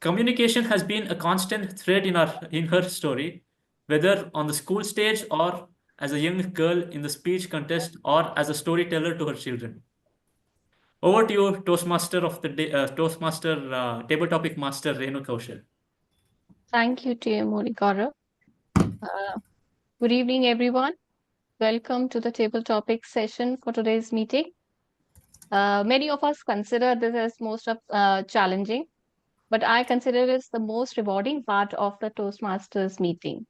Communication has been a constant thread in her story, whether on the school stage or as a young girl in the speech contest or as a storyteller to her children. Over to you, Toastmaster of the day, Toastmaster table topic master Renu Kaushal. Thank you, TMOD Gaurav. Good evening, everyone. Welcome to the table topic session for today's meeting. Many of us consider this as most of challenging, but I consider this the most rewarding part of the Toastmasters meeting.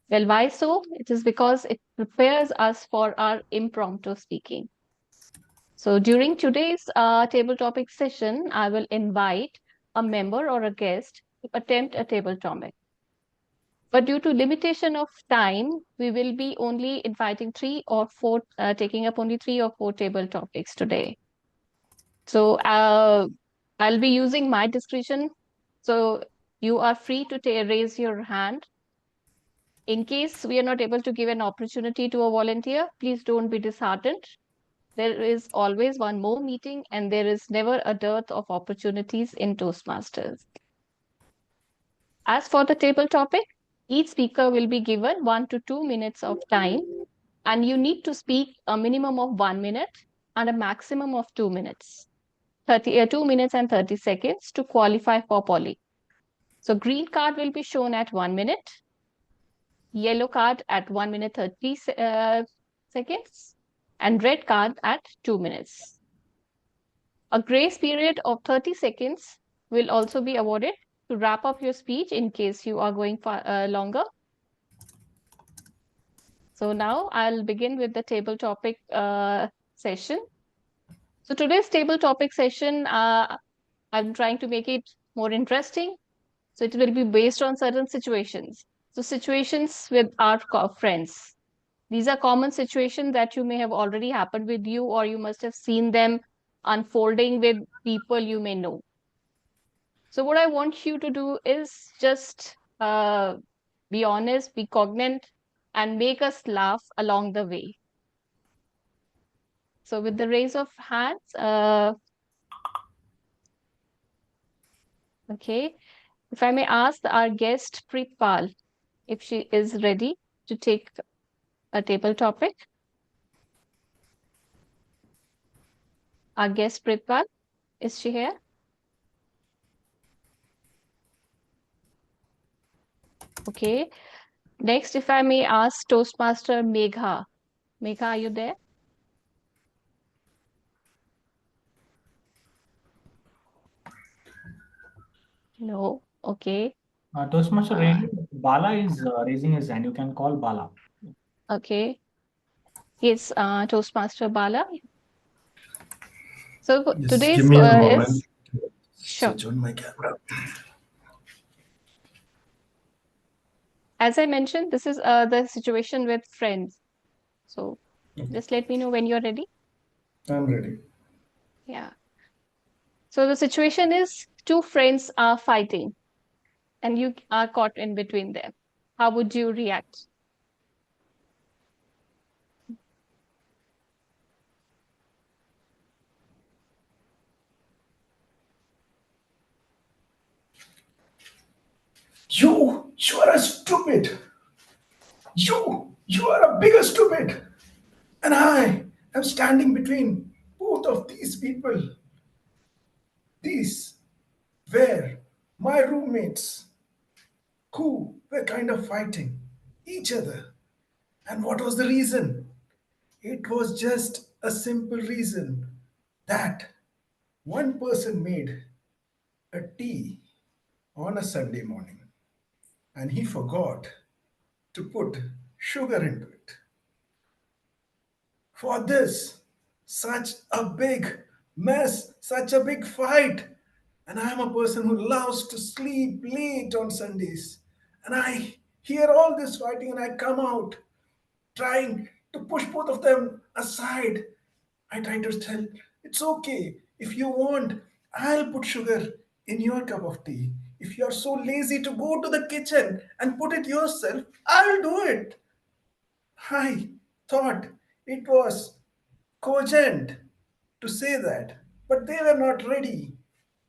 Well, why so? It is because it prepares us for our impromptu speaking. So during today's table topic session, I will invite a member or a guest to attempt a table topic. But due to limitation of time, we will be only inviting taking up only 3 or 4 table topics today. So I'll be using my discretion. So you are free to raise your hand. In case we are not able to give an opportunity to a volunteer, please don't be disheartened. There is always one more meeting and there is never a dearth of opportunities in Toastmasters. As for the table topic, each speaker will be given 1 to 2 minutes of time, and you need to speak a minimum of 1 minute and a maximum of 2 minutes. 2 minutes and 30 seconds to qualify for poly. So green card will be shown at 1 minute, yellow card at 1 minute 30 seconds, and red card at 2 minutes. A grace period of 30 seconds will also be awarded to wrap up your speech in case you are going for longer. So now I'll begin with the table topic session. So today's table topic session, I'm trying to make it more interesting. So it will be based on certain situations. So situations with our friends. These are common situations that you may have already happened with you, or you must have seen them unfolding with people you may know. So what I want you to do is just be honest, be cognate, and make us laugh along the way. So with the raise of hands, okay, if I may ask our guest Preetpal, if she is ready to take a table topic. Our guest Preetpal, is she here? Okay. Next, if I may ask Toastmaster Megha. Megha, are you there? No. Okay. Toastmaster Bala is raising his hand. You can call Bala. Okay. Yes, Toastmaster Bala. So Just today's give me a moment. is sure. Switch on my camera. As I mentioned, this is the situation with friends. So just let me know when you're ready. I'm ready. Yeah. So the situation is 2 friends are fighting and you are caught in between them. How would you react? You are a stupid. You are a bigger stupid. And I am standing between both of these people. These were my roommates who were kind of fighting each other. And what was the reason? It was just a simple reason that one person made a tea on a Sunday morning and he forgot to put sugar into it. For this, such a big mess, such a big fight. And I am a person who loves to sleep late on Sundays. And I hear all this fighting and I come out trying to push both of them aside. I try to tell, it's okay. If you want, I'll put sugar in your cup of tea. If you're so lazy to go to the kitchen and put it yourself, I'll do it. I thought it was cogent to say that, but they were not ready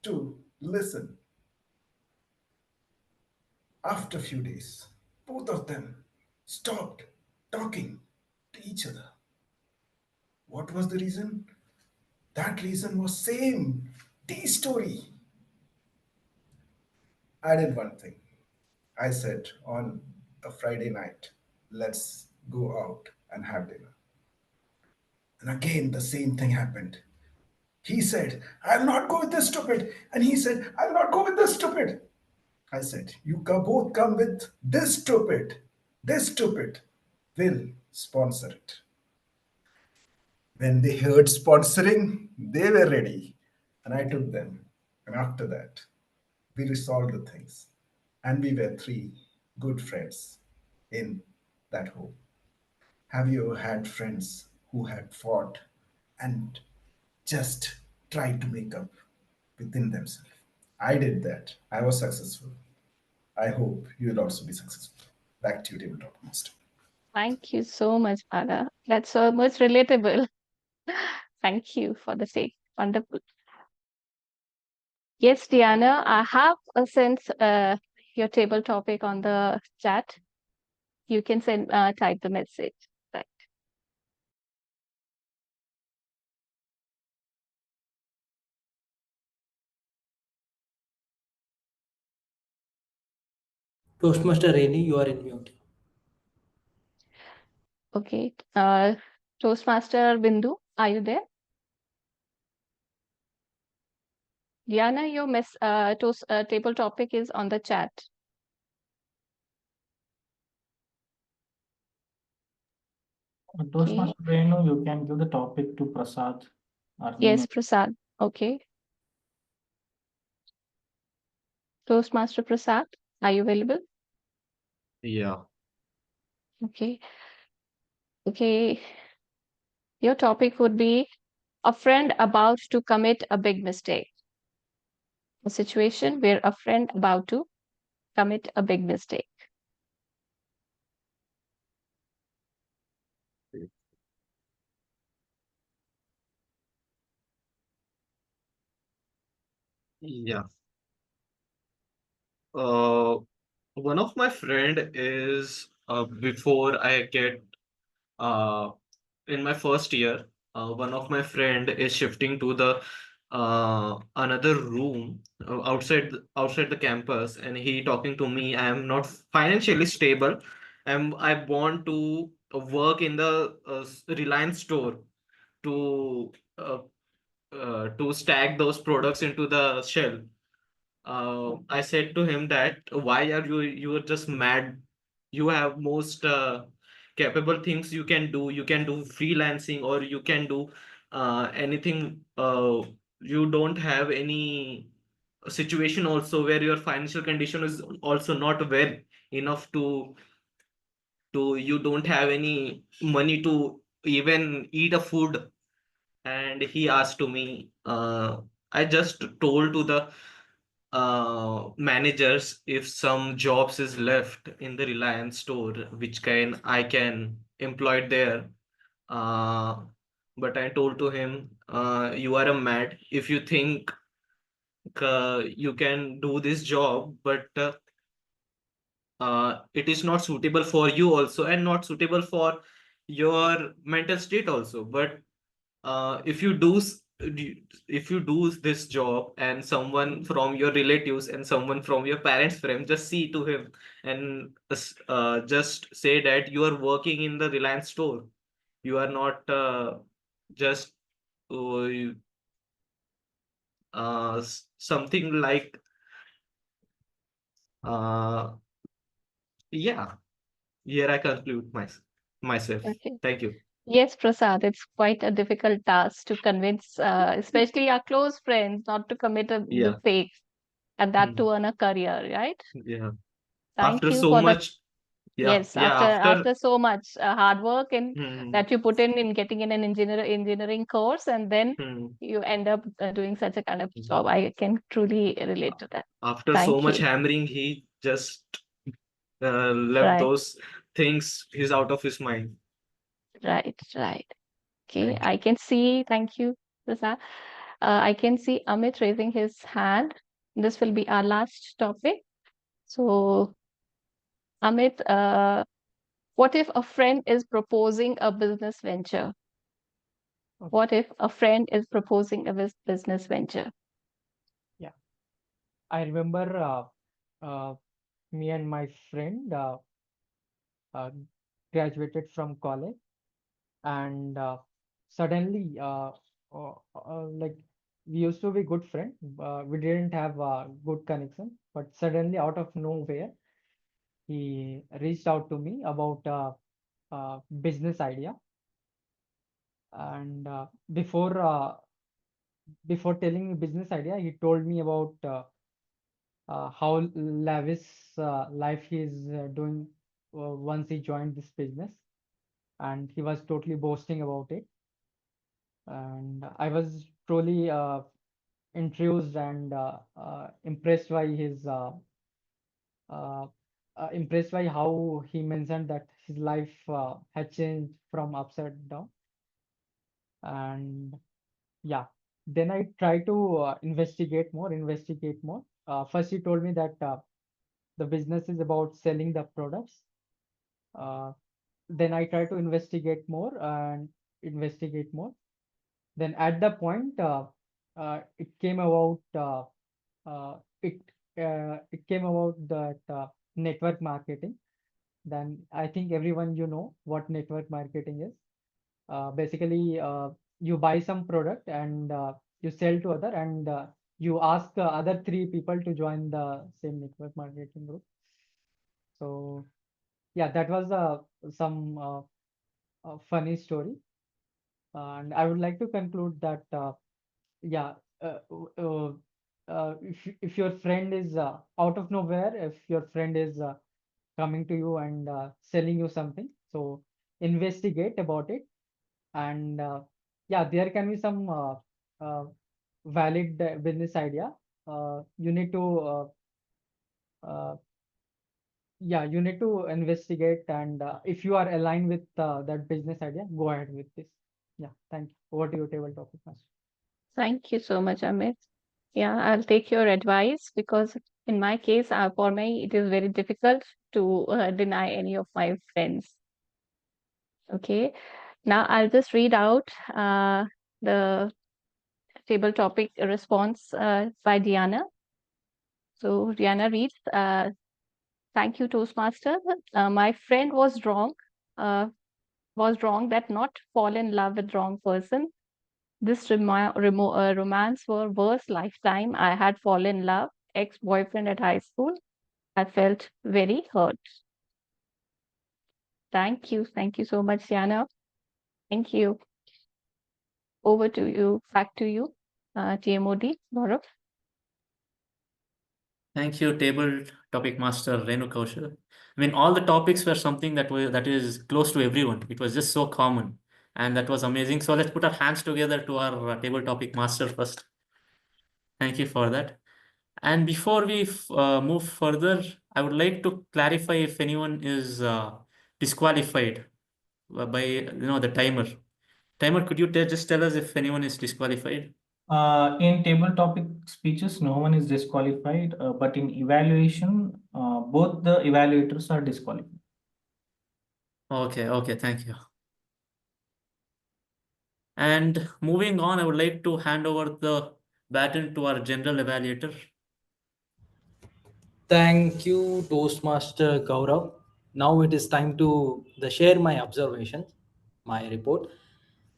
to listen. After a few days, both of them stopped talking to each other. What was the reason? That reason was same tea story. I did one thing. I said on a Friday night, let's go out and have dinner. And again, the same thing happened. He said, I'll not go with this stupid. And he said, I'll not go with this stupid. I said, you both come with this stupid. This stupid will sponsor it. When they heard sponsoring, they were ready, and I took them. And after that, we resolved the things, and we were three good friends in that home. Have you ever had friends who had fought and just tried to make up within themselves? I did that. I was successful. I hope you will also be successful. Back to you, Tabletop Master. Thank you so much, Bala. That's so much relatable. Thank you for the take. Wonderful. Yes, Diana, I have sent your table topic on the chat. You can send type the message. Right. Toastmaster Renu, you are in mute. Okay. Toastmaster Bindu, are you there? Diana, your table topic is on the chat. Toastmaster Renu, you can give the topic to Prasad. Yes, Prasad. Okay. Toastmaster Prasad, are you available? Yeah. Okay. Okay. Your topic would be a friend about to commit a big mistake. A situation where a friend about to commit a big mistake. Yeah. One of my friend is before I get in my first year, one of my friend is shifting to the another room outside the campus, and he talking to me. I am not financially stable, and I want to work in the Reliance store to stack those products into the shelf. I said to him that why are you are just mad? You have most capable things you can do. You can do freelancing or you can do anything. You don't have any situation also where your financial condition is also not well enough to you don't have any money to even eat a food. And he asked to me, I just told to the managers if some jobs is left in the Reliance store which I can employ there. uh, but I told to him, you are a mad if you think you can do this job, but it is not suitable for you also and not suitable for your mental state also. But if you if you do this job and someone from your relatives and someone from your parents friend just see to him and just say that you are working in the Reliance store, you are not just something like uh, yeah. Here I conclude myself. Okay. Thank you. Yes, Prasad, it's quite a difficult task to convince, especially our close friends, not to commit a Yeah. mistake and that to earn a career, right? Yeah. Thank After you so for that. much, yeah, Yes, yeah, after so much hard work and Hmm. that you put in getting in an engineering course, and then Hmm. you end up doing such a kind of job. I can truly relate to that. After so Thank much you. hammering, he just left Right, those things. He's out of his mind. right. Okay, Thank you. I can see. Thank you, Prasad. I can see Amit raising his hand. This will be our last topic. So, Amit, what if a friend is proposing a business venture? What if a friend is proposing a business venture? Yeah, I remember me and my friend uh, graduated from college, and suddenly, like we used to be good friends. We didn't have good connection, but suddenly, out of nowhere, he reached out to me about business idea. And before telling me business idea, he told me about how lavish life he is doing once he joined this business, and he was totally boasting about it. And I was truly intrigued and impressed by uh, impressed by how he mentioned that his life had changed from upside down. And yeah, then I try to investigate more. First, he told me that the business is about selling the products. Then I try to investigate more and investigate more. Then at the point, it came about uh, it it came about that network marketing. Then I think everyone what network marketing is. Basically, you buy some product and you sell to other, and you ask other three people to join the same network marketing group. So yeah, that was some funny story. And I would like to conclude that yeah, if your friend is out of nowhere, if your friend is coming to you and selling you something, so investigate about it. And yeah, there can be some valid business idea. You need to uh, yeah, you need to investigate, and if you are aligned with that business idea, go ahead with this. Yeah, thank you. Over to you, table topic master. Thank you so much, Amit. Yeah, I'll take your advice because in my case, for me, it is very difficult to deny any of my friends. Okay, now I'll just read out the table topic response by Diana. So Diana reads, thank you, Toastmaster. My friend was wrong that not fall in love with wrong person. This romance were worst lifetime. I had fallen in love, ex-boyfriend at high school. I felt very hurt. Thank you. Thank you so much, Diana. Thank you. Over to you. Back to you, TMOD, Gaurav. Thank you, table topic master Renu Kaushal. I mean, all the topics were something that is close to everyone. It was just so common, and that was amazing. So let's put our hands together to our table topic master first. Thank you for that. And before we move further, I would like to clarify if anyone is disqualified by the timer. Timer, could you just tell us if anyone is disqualified? In table topic speeches, no one is disqualified, but in evaluation, both the evaluators are disqualified. Okay, thank you. And moving on, I would like to hand over the baton to our general evaluator. Thank you, Toastmaster Gaurav. Now it is time to share my observations, my report.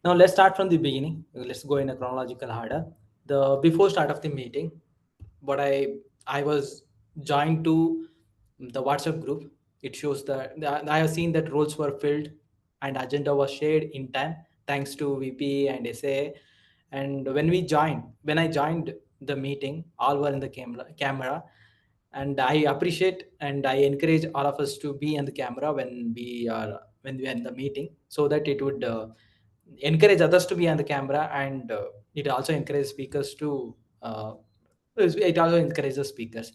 Now let's start from the beginning. Let's go in a chronological order. The before start of the meeting, but I was joined to the WhatsApp group. It shows that I have seen that roles were filled and agenda was shared in time thanks to VP and SA. And when I joined the meeting, all were in the camera, and I appreciate and I encourage all of us to be on the camera when we are in the meeting, so that it would encourage others to be on the camera, and it also encourages speakers to it also encourages speakers.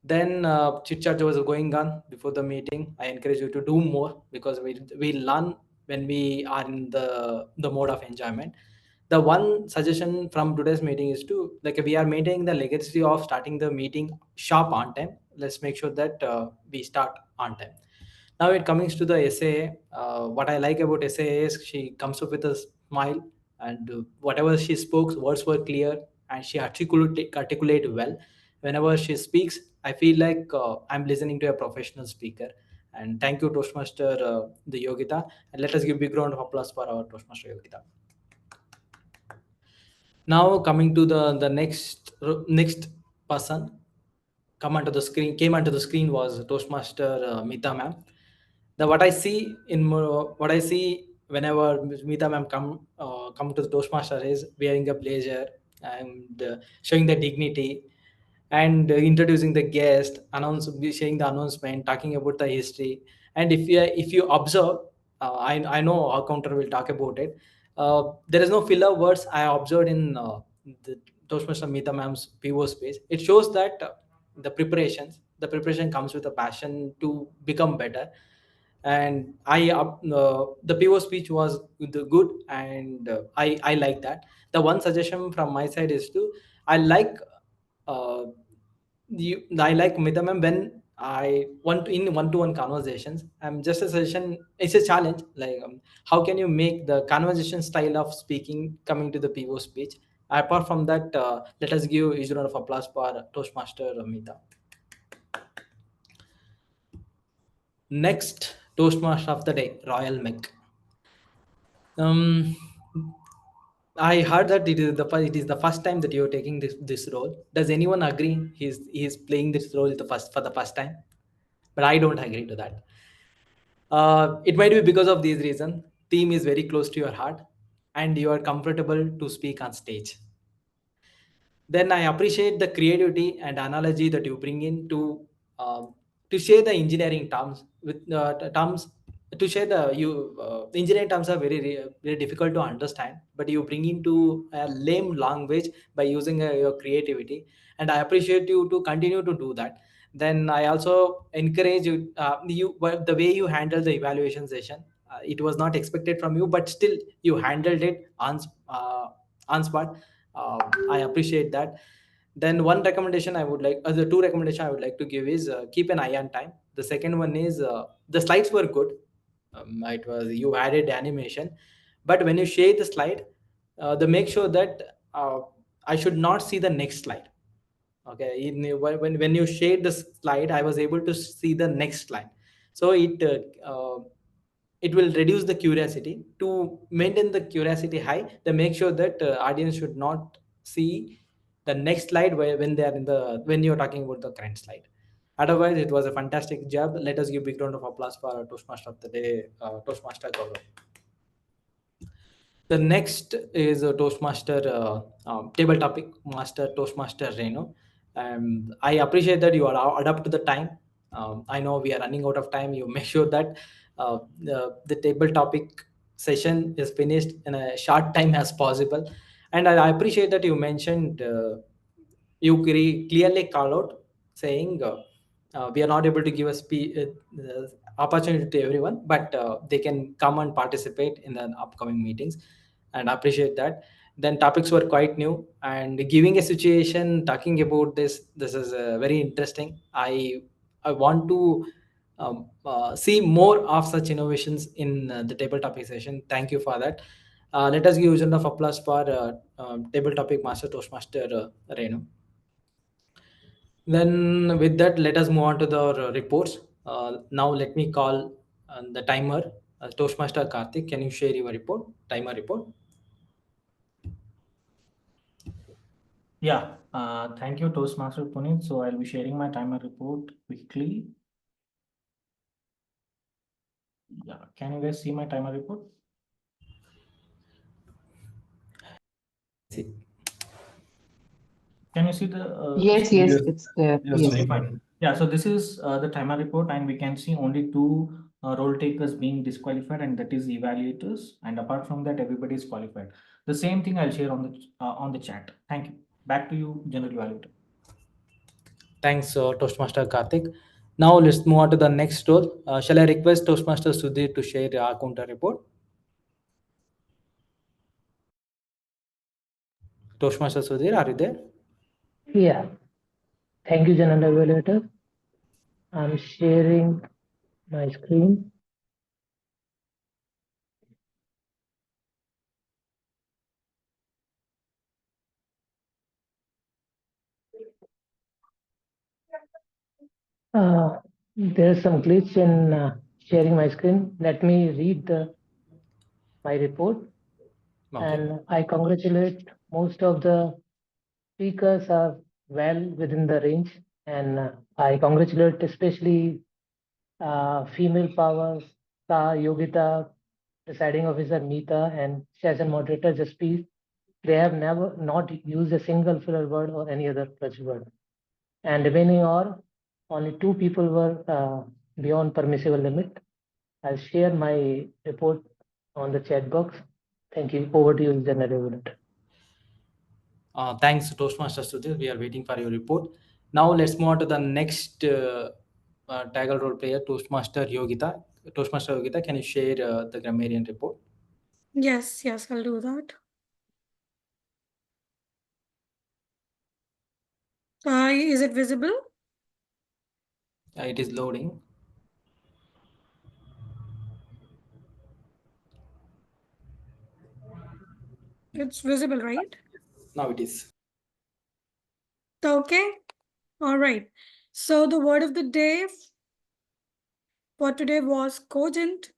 Then chit chat was going on before the meeting. I encourage you to do more because we learn when we are in the mode of enjoyment. The one suggestion from today's meeting is to, like, we are maintaining the legacy of starting the meeting sharp on time. Let's make sure that we start on time. Now it comes to the essay. What I like about essay is she comes up with a smile, and whatever she spoke, words were clear, and she articulate well. Whenever she speaks, I feel like I'm listening to a professional speaker. And thank you, Toastmaster the Yogita, and let us give big round of applause for our Toastmaster Yogita. Now coming to the next person, came onto the screen was Toastmaster Mita ma'am. What I see whenever Mita ma'am come to the Toastmaster is wearing a blazer and showing the dignity and introducing the guest, sharing the announcement, talking about the history. And if you observe, I know our counter will talk about it. There is no filler words I observed in the Toastmaster Mita ma'am's PO speech. It shows that the preparation comes with a passion to become better. And the PO speech was good, and I like that. The one suggestion from my side is to I like Mita ma'am when I want to, in one-to-one conversations. I'm just a suggestion. It's a challenge. Like, how can you make the conversation style of speaking coming to the PO speech? Apart from that, let us give a round of applause for Toastmaster Mita. Next Toastmaster of the day, Royal Mick. I heard that it is the first time that you're taking this role. Does anyone agree he's playing this role for the first time? But I don't agree to that. It might be because of these reasons. Theme is very close to your heart, and you are comfortable to speak on stage. Then I appreciate the creativity and analogy that you bring in to share the engineering terms with terms. To share the engineering terms are very difficult to understand, but you bring into a lame language by using your creativity, and I appreciate you to continue to do that. Then I also encourage you, the way you handle the evaluation session. It was not expected from you, but still you handled it on spot. I appreciate that. Then one recommendation I would like, the two recommendation I would like to give is keep an eye on time. The second one is the slides were good. It was you added animation, but when you share the slide, make sure that I should not see the next slide. Okay, when you shared the slide, I was able to see the next slide. So it will reduce the curiosity. To maintain the curiosity high, they make sure that audience should not see the next slide when they are when you're talking about the current slide. Otherwise, it was a fantastic job. Let us give big round of applause for our Toastmaster of the day, Toastmaster Gaurav. The next is a Toastmaster table topic master, Toastmaster Renu. I appreciate that you are adapt to the time. I know we are running out of time. You make sure that the table topic session is finished in a short time as possible. And I appreciate that you mentioned you clearly call out saying we are not able to give a opportunity to everyone, but they can come and participate in the upcoming meetings, and I appreciate that. Then topics were quite new, and giving a situation talking about this is very interesting. I want to see more of such innovations in the table topic session. Thank you for that. Let us give a round of applause for table topic master, Toastmaster Renu. Then with that, let us move on to the reports. Now let me call the timer, Toastmaster Karthik. Can you share your report, timer report? Yeah, thank you, Toastmaster Punith. So I'll be sharing my timer report quickly. Yeah, can you guys see my timer report? See. Can you see the? Yes, it's there. Yes. Okay, fine. Yeah, so this is the timer report, and we can see only two role takers being disqualified, and that is evaluators. And apart from that, everybody is qualified. The same thing I'll share on the chat. Thank you. Back to you, General Evaluator. Thanks, Toastmaster Karthik. Now let's move on to the next role. Shall I request Toastmaster Sudhir to share our counter report? Toastmaster Sudhir, are you there? Yeah. Thank you, General Evaluator. I'm sharing my screen. There's some glitch in sharing my screen. Let me read my report. Okay. And I congratulate most of the speakers are well within the range And I congratulate especially female powers, Shah, Yogita, presiding officer Mita, and session moderator Jasprit. They have never not used a single filler word or any other clutch word. And remaining are only 2 people were beyond permissible limit. I'll share my report on the chat box. Thank you. Over to you, General Evaluator. Thanks, Toastmaster Sudhir. We are waiting for your report. Now let's move on to the next TAGL role player, Toastmaster Yogita. Toastmaster Yogita, can you share the grammarian report? Yes, I'll do that. Is it visible? It is loading. It's visible, right? Now it is. Okay. All right. So the word of the day for today was cogent,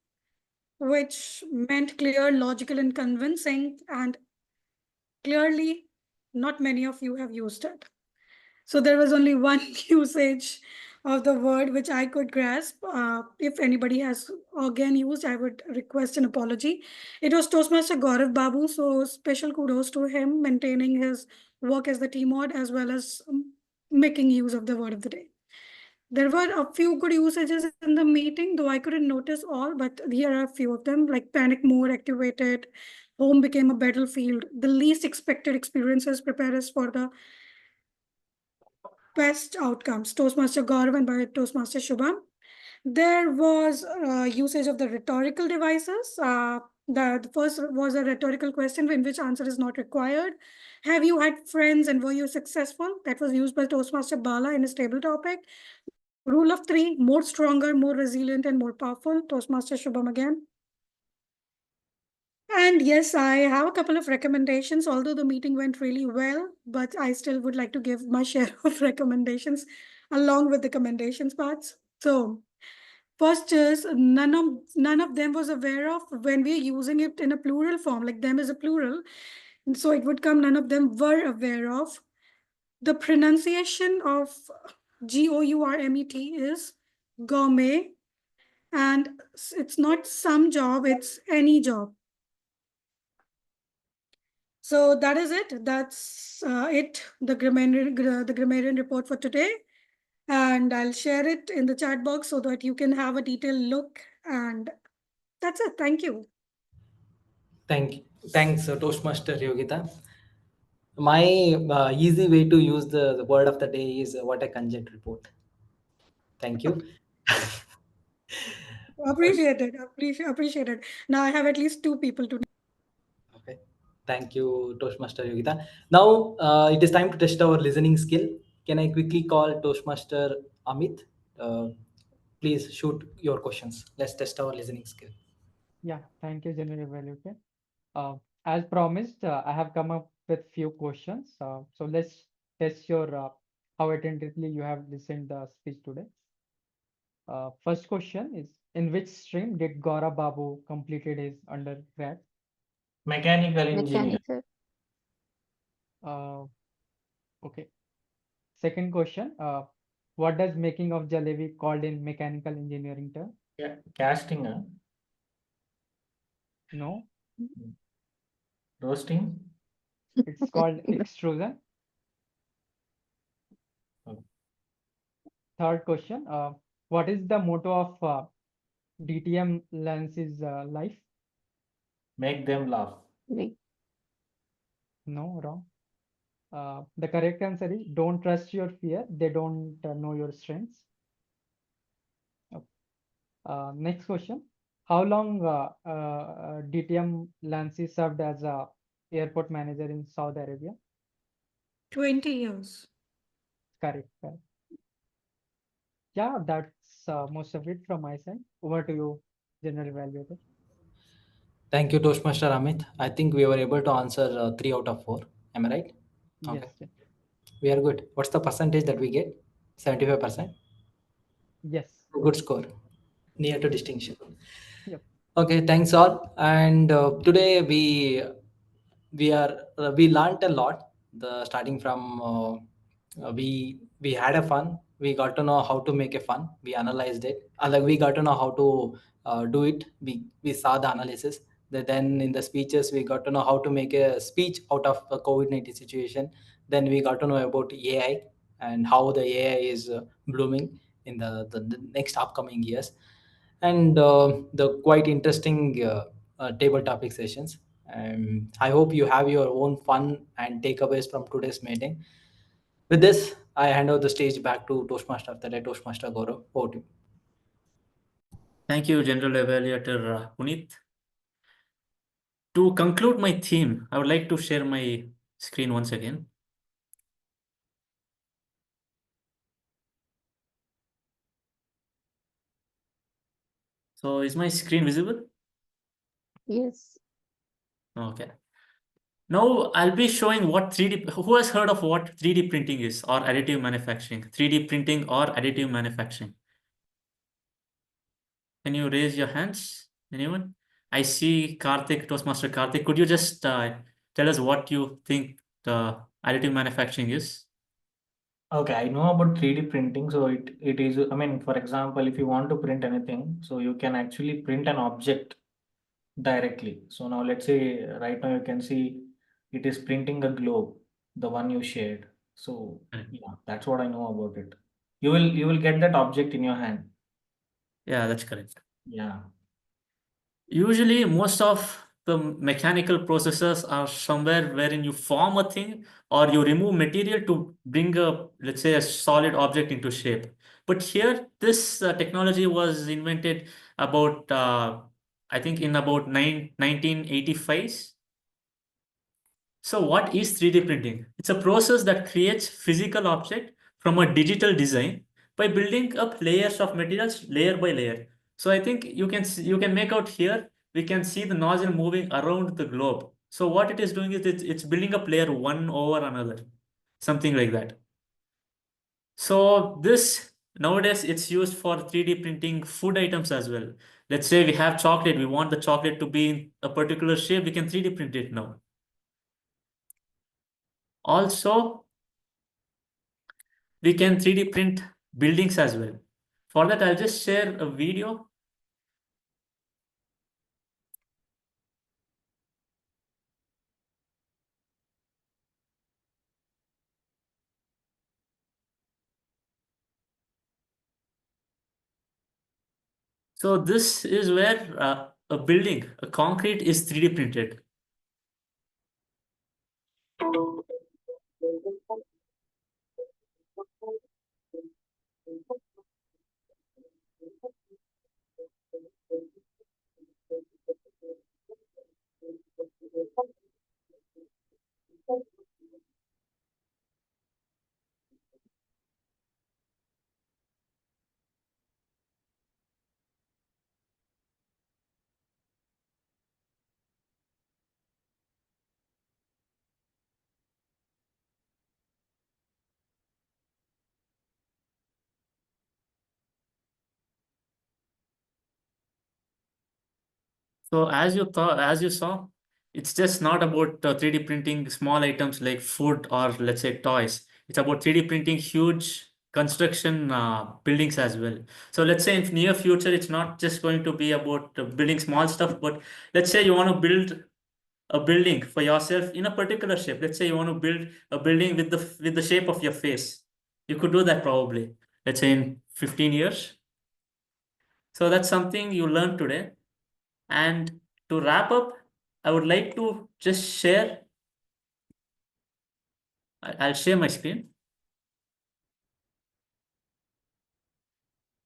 which meant clear, logical, and convincing. And clearly, not many of you have used it. So there was only one usage of the word which I could grasp. If anybody has again used, I would request an apology. It was Toastmaster Gaurav Babu. So special kudos to him maintaining his work as the TMOD as well as making use of the word of the day. There were a few good usages in the meeting, though I couldn't notice all, but here are a few of them, like panic mode activated, home became a battlefield, the least expected experiences prepare us for the best outcomes, Toastmaster Gaurav and by Toastmaster Shubham. There was usage of the rhetorical devices. The first was a rhetorical question in which answer is not required. Have you had friends and were you successful? That was used by Toastmaster Bala in his table topic. Rule of 3, more stronger, more resilient, and more powerful. Toastmaster Shubham again. And yes, I have a couple of recommendations, although the meeting went really well, but I still would like to give my share of recommendations along with the commendations parts. So first is none of them was aware of when we're using it in a plural form, like them is a plural. And so it would come, none of them were aware of. The pronunciation of GOURMET is gourmet, and it's not some job, it's any job. So that is it. That's it, the grammarian report for today. And I'll share it in the chat box so that you can have a detailed look. And that's it. Thank you. Thanks, Toastmaster Yogita. My easy way to use the word of the day is what a conjunct report. Thank you. Appreciated. Appreciated. Now I have at least 2 people to. Okay. Thank you, Toastmaster Yogita. Now it is time to test our listening skill. Can I quickly call Toastmaster Amit? Please shoot your questions. Let's test our listening skill. Yeah, thank you, General Evaluator. As promised, I have come up with few questions. So let's test your how attentively you have listened the speech today. First question is, in which stream did Gaurav Babu completed his undergrad? Mechanical engineer. Mechanical. Okay. Second question, what does making of jalebi called in mechanical engineering term? Yeah, casting. No, Roasting. it's called extrusion. Third question, what is the motto of DTM Lance's life? Make them laugh. No, wrong. The correct answer is don't trust your fear. They don't know your strengths. Okay. Next question. How long DTM Lance served as a airport manager in Saudi Arabia? 20 years. Correct. Yeah, that's most of it from my side. Over to you, General Evaluator. Thank you, Toastmaster Amit. I think we were able to answer 3 out of 4. Am I right? Yes. Okay. We are good. What's the percentage that we get? 75%? Yes. Good score. Near to distinction. Yep. Okay, thanks all. And today we learned a lot. Starting from we we had a fun. We got to know how to make a fun. We analyzed it. Like we got to know how to do it. We saw the analysis. Then in the speeches, we got to know how to make a speech out of a COVID-19 situation. Then we got to know about AI and how the AI is blooming in the next upcoming years, and the quite interesting table topic sessions. I hope you have your own fun and takeaways from today's meeting. With this, I hand over the stage back to Toastmaster after that, Toastmaster Gaurav. Over to you. Thank you, General Evaluator Punith. To conclude my theme, I would like to share my screen once again. So is my screen visible? Yes. Okay. Now I'll be showing what 3D, who has heard of what 3D printing is or additive manufacturing? 3D printing or additive manufacturing? Can you raise your hands? Anyone? I see Karthik, Toastmaster Karthik. Could you just tell us what you think the additive manufacturing is? Okay, I know about 3D printing. So it is, I mean, for example, if you want to print anything, so you can actually print an object directly. So now let's say right now you can see it is printing a globe, the one you shared. So yeah, that's what I know about it. You will get that object in your hand. Yeah, that's correct. Yeah. Usually, most of the mechanical processes are somewhere wherein you form a thing or you remove material to bring a, let's say, a solid object into shape. But here, this technology was invented about, I think, in about 1985. So what is 3D printing? It's a process that creates physical object from a digital design by building up layers of materials layer by layer. So I think you can make out here, we can see the nozzle moving around the globe. So what it is doing is it's building up layer one over another, something like that. So this nowadays it's used for 3D printing food items as well. Let's say we have chocolate, we want the chocolate to be in a particular shape, we can 3D print it now. Also, we can 3D print buildings as well. For that, I'll just share a video. So this is where a building, a concrete is 3D printed. So as you saw, it's just not about 3D printing small items like food or let's say toys. It's about 3D printing huge construction buildings as well. So let's say in near future, it's not just going to be about building small stuff, but let's say you want to build a building for yourself in a particular shape. Let's say you want to build a building with the shape of your face. You could do that probably, let's say in 15 years. So that's something you learned today. And to wrap up, I would like to just share. I'll share my screen.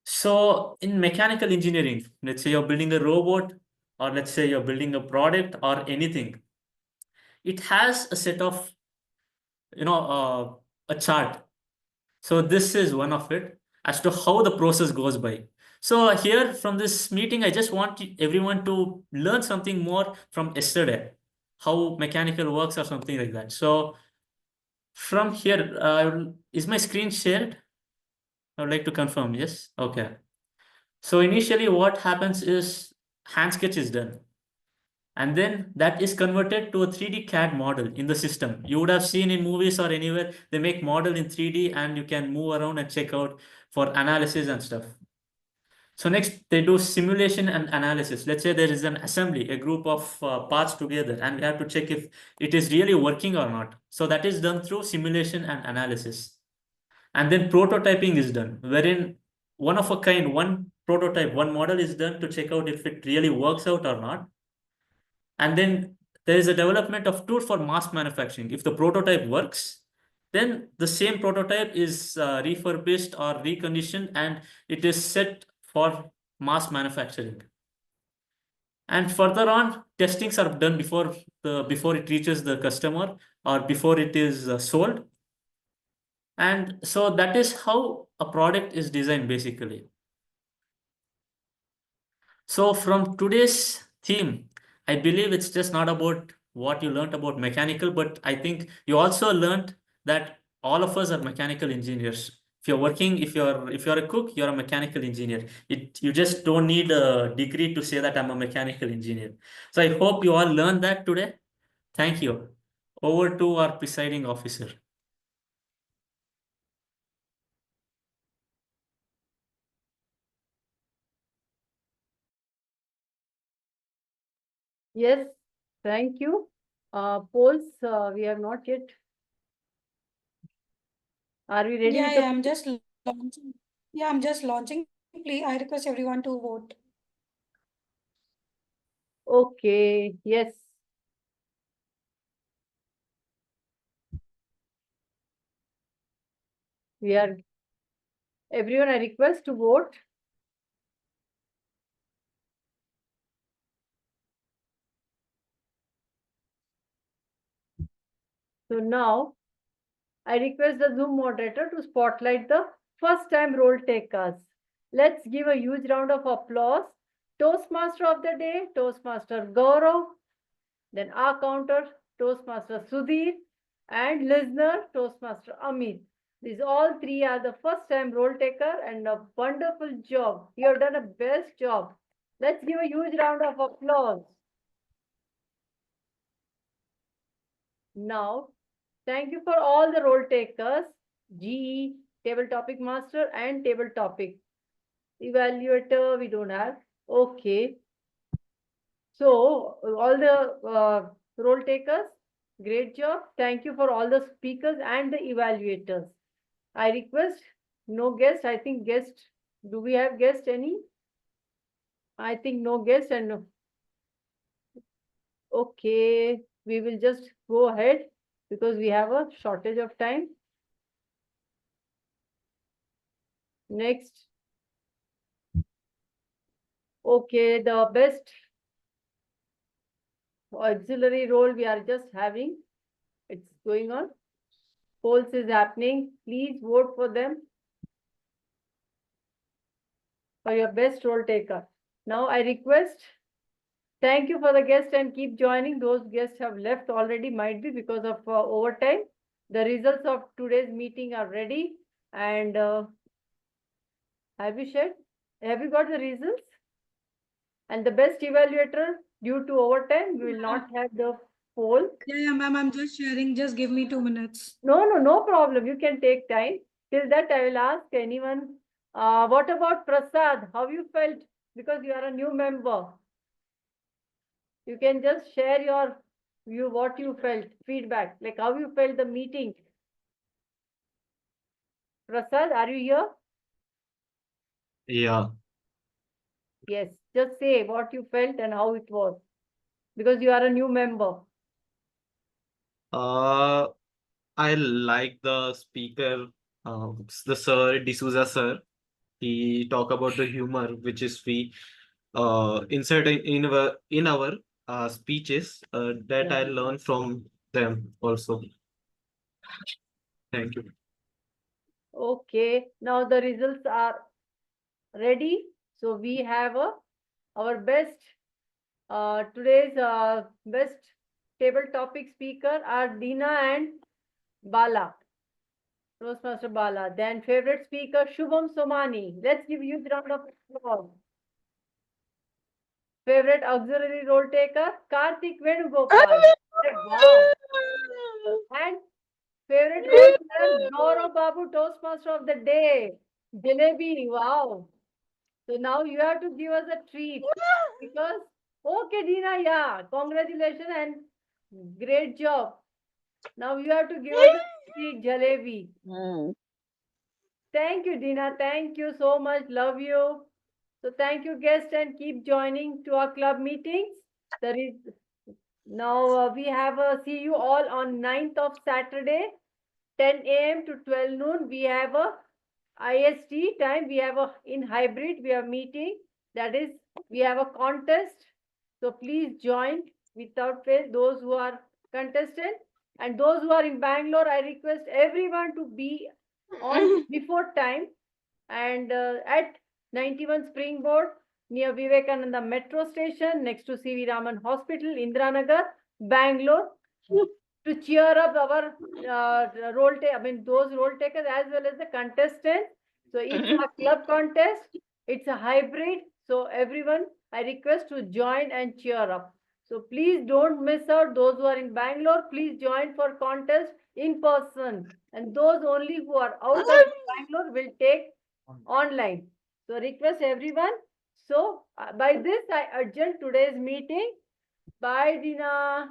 So in mechanical engineering, let's say you're building a robot, or let's say you're building a product or anything. It has a set of, a chart. So this is one of it as to how the process goes by. So here from this meeting, I just want everyone to learn something more from yesterday, how mechanical works or something like that. So from here, is my screen shared? I would like to confirm, yes? Okay. So initially what happens is hand sketch is done. And then that is converted to a 3D CAD model in the system. You would have seen in movies or anywhere, they make model in 3D and you can move around and check out for analysis and stuff. So next, they do simulation and analysis. Let's say there is an assembly, a group of parts together, and we have to check if it is really working or not. So that is done through simulation and analysis. And then prototyping is done, wherein one of a kind, one prototype, one model is done to check out if it really works out or not. And then there is a development of tools for mass manufacturing. If the prototype works, then the same prototype is refurbished or reconditioned and it is set for mass manufacturing. And further on, testings are done before it reaches the customer or before it is sold. And so that is how a product is designed basically. So from today's theme, I believe it's just not about what you learned about mechanical, but I think you also learned that all of us are mechanical engineers. If you're working, if you're a cook, you're a mechanical engineer. You just don't need a degree to say that I'm a mechanical engineer. So I hope you all learned that today. Thank you. Over to our presiding officer. Yes, thank you. Polls, we have not yet. Are we ready? Yeah, with the yeah, I'm just launching. Yeah, I'm just launching. Please, I request everyone to vote. Okay, yes. We are, everyone, I request to vote. So now, I request the Zoom moderator to spotlight the first time role takers. Let's give a huge round of applause. Toastmaster of the day, Toastmaster Gaurav, then our counter, Toastmaster Sudhir, and listener, Toastmaster Amit. These all three are the first time role taker and a wonderful job. You have done a best job. Let's give a huge round of applause. Now, thank you for all the role takers, GE, table topic master and table topic. Evaluator, we don't have. Okay. So, all the role takers, great job. Thank you for all the speakers and the evaluators. I request no guest. I think guest. Do we have guest any? I think no guest and no. Okay, we will just go ahead because we have a shortage of time. Next. Okay, the best auxiliary role we are just having. It's going on. Polls is happening. Please vote for them. For your best role taker. Now I request, thank you for the guests and keep joining. Those guests have left already, might be because of overtime. The results of today's meeting are ready. And have you shared? Have you got the results? And the best evaluator, due to overtime, we will not have the poll. Yeah, ma'am, I'm just sharing. Just give me 2 minutes. No problem. You can take time. Till that, I will ask anyone. What about Prasad? How you felt? Because you are a new member. You can just share your view, what you felt, feedback, like how you felt the meeting. Prasad, are you here? Yeah. Yes, just say what you felt and how it was. Because you are a new member. I like the speaker, the Sir D'Souza sir. He talk about the humor which is we insert in our speeches that I learned from them also. Thank you. Okay, now the results are ready. So we have our best today's best table topic speaker are Dina and Bala. Toastmaster Bala. Then favorite speaker Shubham Somani. Let's give you a round of applause. Favorite auxiliary role taker, Karthik Venugopal. Wow. And favorite role player, Gaurav Babu, Toastmaster of the day. Jalebi, wow. So now you have to give us a treat because, okay, Dina, yeah, congratulations and great job. Now you have to give us a treat, Jalebi. Thank you, Dina. Thank you so much. Love you. So thank you, guests, and keep joining to our club meetings. There is now we have a see you all on 9th of Saturday, 10 a.m. to 12 noon. We have a IST time. We have a in hybrid. We have meeting. That is, we have a contest. So please join without fail. Those who are contestant and those who are in Bangalore, I request everyone to be on before time and at 91 Springboard near Vivekananda Metro Station next to CV Raman Hospital, Indiranagar, Bangalore, to cheer up our those role takers as well as the contestants. So it's a club contest. It's a hybrid. So everyone, I request to join and cheer up. So please don't miss out. Those who are in Bangalore, please join for contest in person. And those only who are outside Bangalore will take online. So request everyone. So by this, I adjourn today's meeting. Bye, Dina.